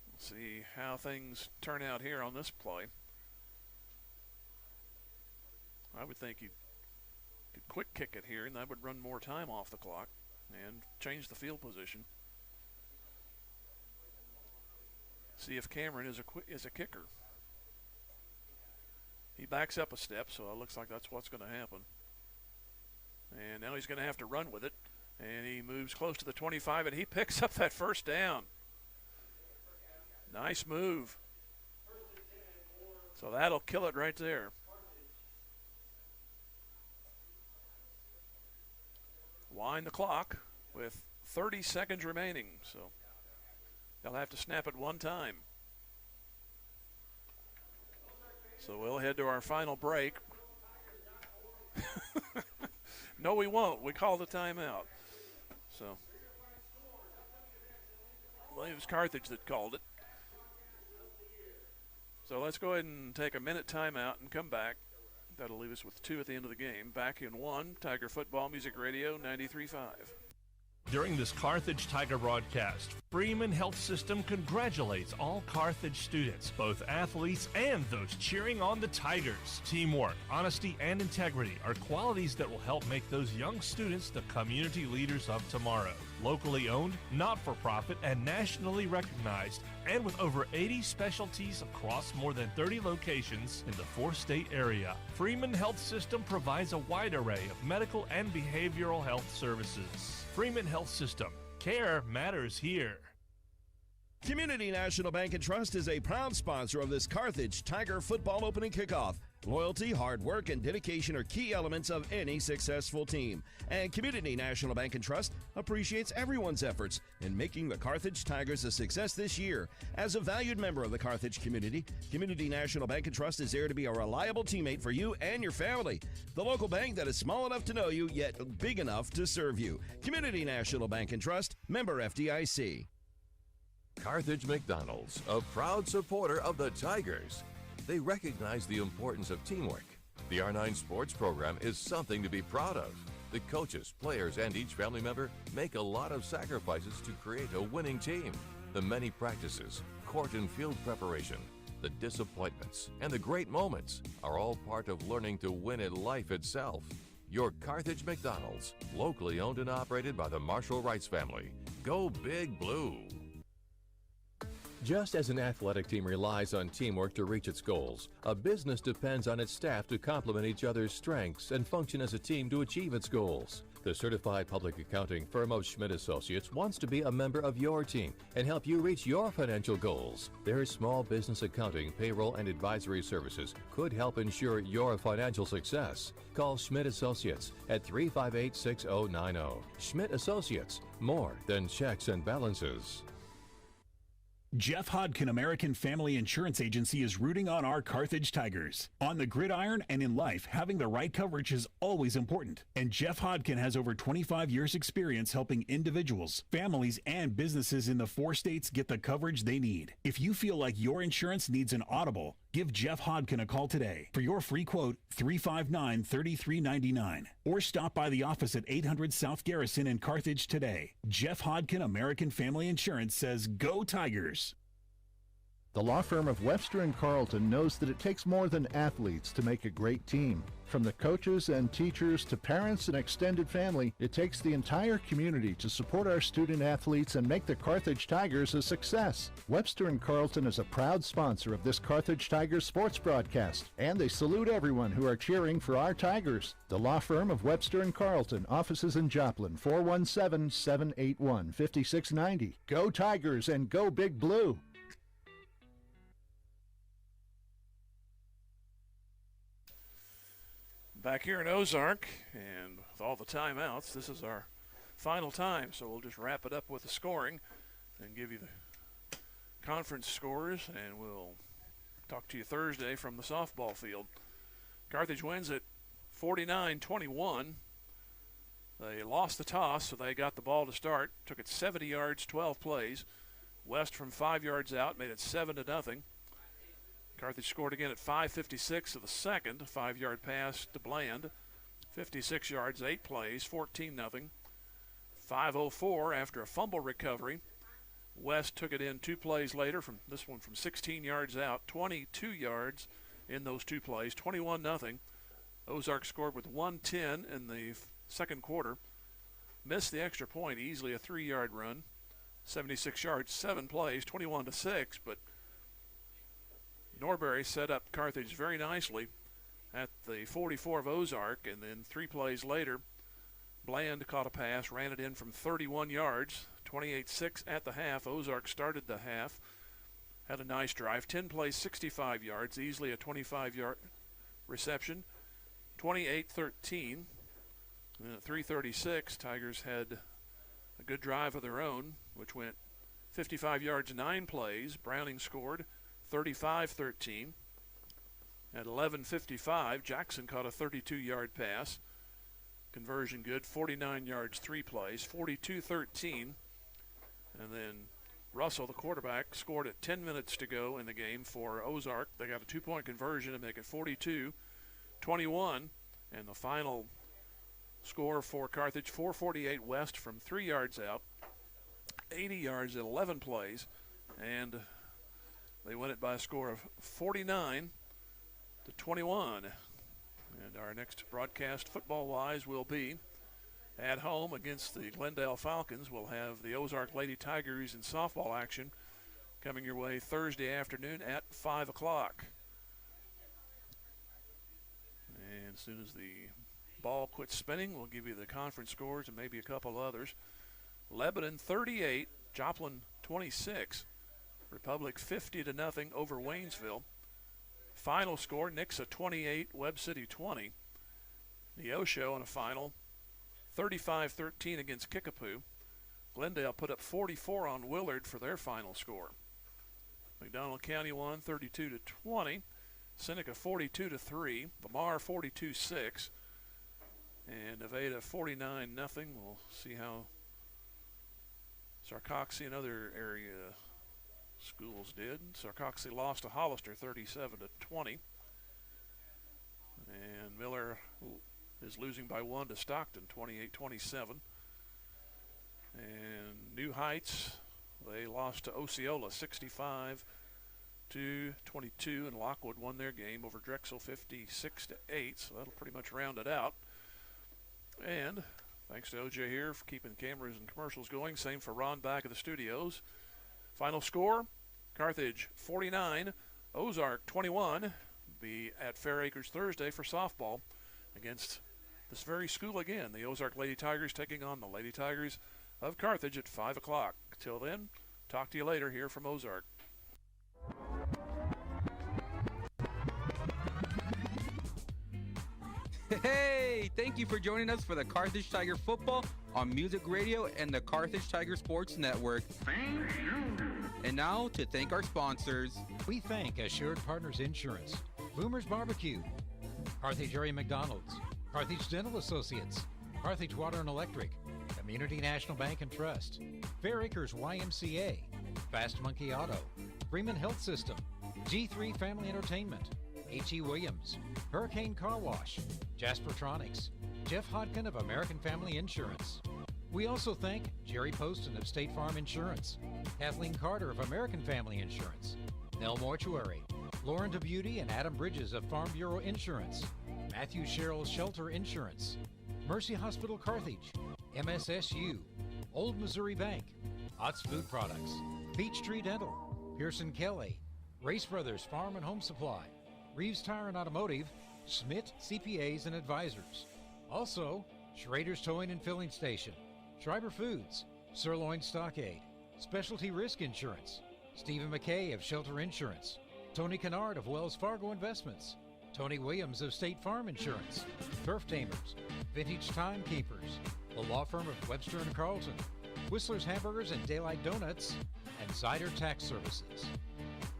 We'll see how things turn out here on this play. I would think you could quick kick it here, and that would run more time off the clock and change the field position. See if Cameron is a kicker. He backs up a step, so it looks like that's what's going to happen. And now he's going to have to run with it. And he moves close to the 25, and he picks up that first down. Nice move. So that'll kill it right there. Wind the clock with 30 seconds remaining, so they'll have to snap it one time. So we'll head to our final break. No, we won't. We called a timeout. So I believe it was Carthage that called it. So let's go ahead and take a minute timeout and come back. That'll leave us with 2 at the end of the game. Back in 1, Tiger Football Music Radio 93.5. During this Carthage Tiger broadcast, Freeman Health System congratulates all Carthage students, both athletes and those cheering on the Tigers. Teamwork, honesty, and integrity are qualities that will help make those young students the community leaders of tomorrow. Locally owned, not-for-profit, and nationally recognized, and with over 80 specialties across more than 30 locations in the 4-state area, Freeman Health System provides a wide array of medical and behavioral health services. Freeman Health System. Care matters here. Community National Bank and Trust is a proud sponsor of this Carthage Tiger football opening kickoff. Loyalty, hard work, and dedication are key elements of any successful team. And Community National Bank and Trust appreciates everyone's efforts in making the Carthage Tigers a success this year. As a valued member of the Carthage community, Community National Bank and Trust is there to be a reliable teammate for you and your family. The local bank that is small enough to know you, yet big enough to serve you. Community National Bank and Trust, member FDIC. Carthage McDonald's, a proud supporter of the Tigers. They recognize the importance of teamwork. The R9 sports program is something to be proud of. The coaches, players, and each family member make a lot of sacrifices to create a winning team. The many practices, court and field preparation, the disappointments, and the great moments are all part of learning to win at life itself. Your Carthage McDonald's, locally owned and operated by the Marshall Rice family. Go Big Blue. Just as an athletic team relies on teamwork to reach its goals, a business depends on its staff to complement each other's strengths and function as a team to achieve its goals. The certified public accounting firm of Schmidt Associates wants to be a member of your team and help you reach your financial goals. Their small business accounting, payroll, and advisory services could help ensure your financial success. Call Schmidt Associates at 358-6090. Schmidt Associates, more than checks and balances. Jeff Hodkin American Family Insurance Agency is rooting on our Carthage Tigers. On the gridiron and in life, having the right coverage is always important. And Jeff Hodkin has over 25 years experience helping individuals, families, and businesses in the 4 states get the coverage they need. If you feel like your insurance needs an audible, Give Jeff Hodkin a call today for your free quote, 359-3399. Or stop by the office at 800 South Garrison in Carthage today. Jeff Hodkin, American Family Insurance, says go Tigers. The law firm of Webster & Carlton knows that it takes more than athletes to make a great team. From the coaches and teachers to parents and extended family, it takes the entire community to support our student athletes and make the Carthage Tigers a success. Webster & Carlton is a proud sponsor of this Carthage Tigers sports broadcast, and they salute everyone who are cheering for our Tigers. The law firm of Webster & Carlton, offices in Joplin, 417-781-5690. Go Tigers and go Big Blue! Back here in Ozark, and with all the timeouts, this is our final time, so we'll just wrap it up with the scoring and give you the conference scores, and we'll talk to you Thursday from the softball field. Carthage wins at 49-21. They lost the toss, so they got the ball to start. Took it 70 yards, 12 plays. West from 5 yards out made it 7-0. Carthage scored again at 5:56 of the second. A 5-yard pass to Bland. 56 yards, 8 plays, 14-0. 5:04 after a fumble recovery. West took it in 2 plays later, from this one from 16 yards out. 22 yards in those 2 plays, 21-0. Ozark scored with 1:10 in the second quarter. Missed the extra point, easily a 3-yard run. 76 yards, 7 plays, 21-6, but Norbury set up Carthage very nicely at the 44 of Ozark, and then 3 plays later, Bland caught a pass, ran it in from 31 yards, 28-6 at the half. Ozark started the half, had a nice drive, 10 plays, 65 yards, easily a 25-yard reception, 28-13. And then at 3:36, Tigers had a good drive of their own, which went 55 yards, 9 plays. Browning scored 35-13. At 11:55, Jackson caught a 32-yard pass. Conversion good, 49 yards, 3 plays, 42-13. And then Russell, the quarterback, scored at 10 minutes to go in the game for Ozark. They got a 2-point conversion to make it 42-21. And the final score for Carthage, 4:48 West from 3 yards out, 80 yards at 11 plays. And they win it by a score of 49-21. And our next broadcast, football-wise, will be at home against the Glendale Falcons. We'll have the Ozark Lady Tigers in softball action coming your way Thursday afternoon at 5 o'clock. And as soon as the ball quits spinning, we'll give you the conference scores and maybe a couple others. Lebanon 38, Joplin 26. Republic 50-0 over Waynesville. Final score, Nixa 28, Webb City 20. Neosho in a final 35-13 against Kickapoo. Glendale put up 44 on Willard for their final score. McDonald County won 32-20. Seneca 42-3. Lamar 42-6. And Nevada 49-0. We'll see how Sarcoxy and other area schools did. Sarcoxy lost to Hollister 37-20. And Miller is losing by 1 to Stockton 28-27. And New Heights, they lost to Osceola 65-22, and Lockwood won their game over Drexel 56-8, so that'll pretty much round it out. And thanks to OJ here for keeping cameras and commercials going. Same for Ron back at the studios. Final score, Carthage 49, Ozark 21. Be at Fair Acres Thursday for softball against this very school again. The Ozark Lady Tigers taking on the Lady Tigers of Carthage at 5 o'clock. Till then, talk to you later here from Ozark. Hey, thank you for joining us for the Carthage Tiger football on Music Radio and the Carthage Tiger Sports Network. And now to thank our sponsors. We thank Assured Partners Insurance, Boomer's Barbecue, Carthage Area McDonald's, Carthage Dental Associates, Carthage Water and Electric, Community National Bank and Trust, Fair Acres YMCA, Fast Monkey Auto, Freeman Health System, G3 Family Entertainment, H.E. Williams, Hurricane Car Wash, Jaspertronics, Jeff Hodkin of American Family Insurance. We also thank Jerry Poston of State Farm Insurance, Kathleen Carter of American Family Insurance, Nell Mortuary, Lauren DeBeauty and Adam Bridges of Farm Bureau Insurance, Matthew Sherrill Shelter Insurance, Mercy Hospital Carthage, MSSU, Old Missouri Bank, Ott's Food Products, Peachtree Dental, Pearson Kelly, Race Brothers Farm and Home Supply, Reeves Tire and Automotive, Schmidt CPAs and Advisors. Also, Schrader's Towing and Filling Station, Schreiber Foods, Sirloin Stockade, Specialty Risk Insurance, Stephen McKay of Shelter Insurance, Tony Kennard of Wells Fargo Investments, Tony Williams of State Farm Insurance, Turf Tamers, Vintage Timekeepers, the law firm of Webster & Carlton, Whistler's Hamburgers and Daylight Donuts, and Zyder Tax Services.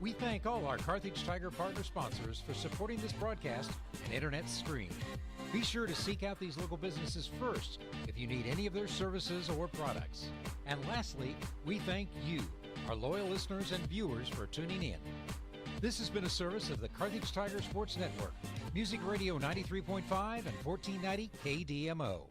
We thank all our Carthage Tiger partner sponsors for supporting this broadcast and internet stream. Be sure to seek out these local businesses first if you need any of their services or products. And lastly, we thank you, our loyal listeners and viewers, for tuning in. This has been a service of the Carthage Tiger Sports Network, Music Radio 93.5 and 1490 KDMO.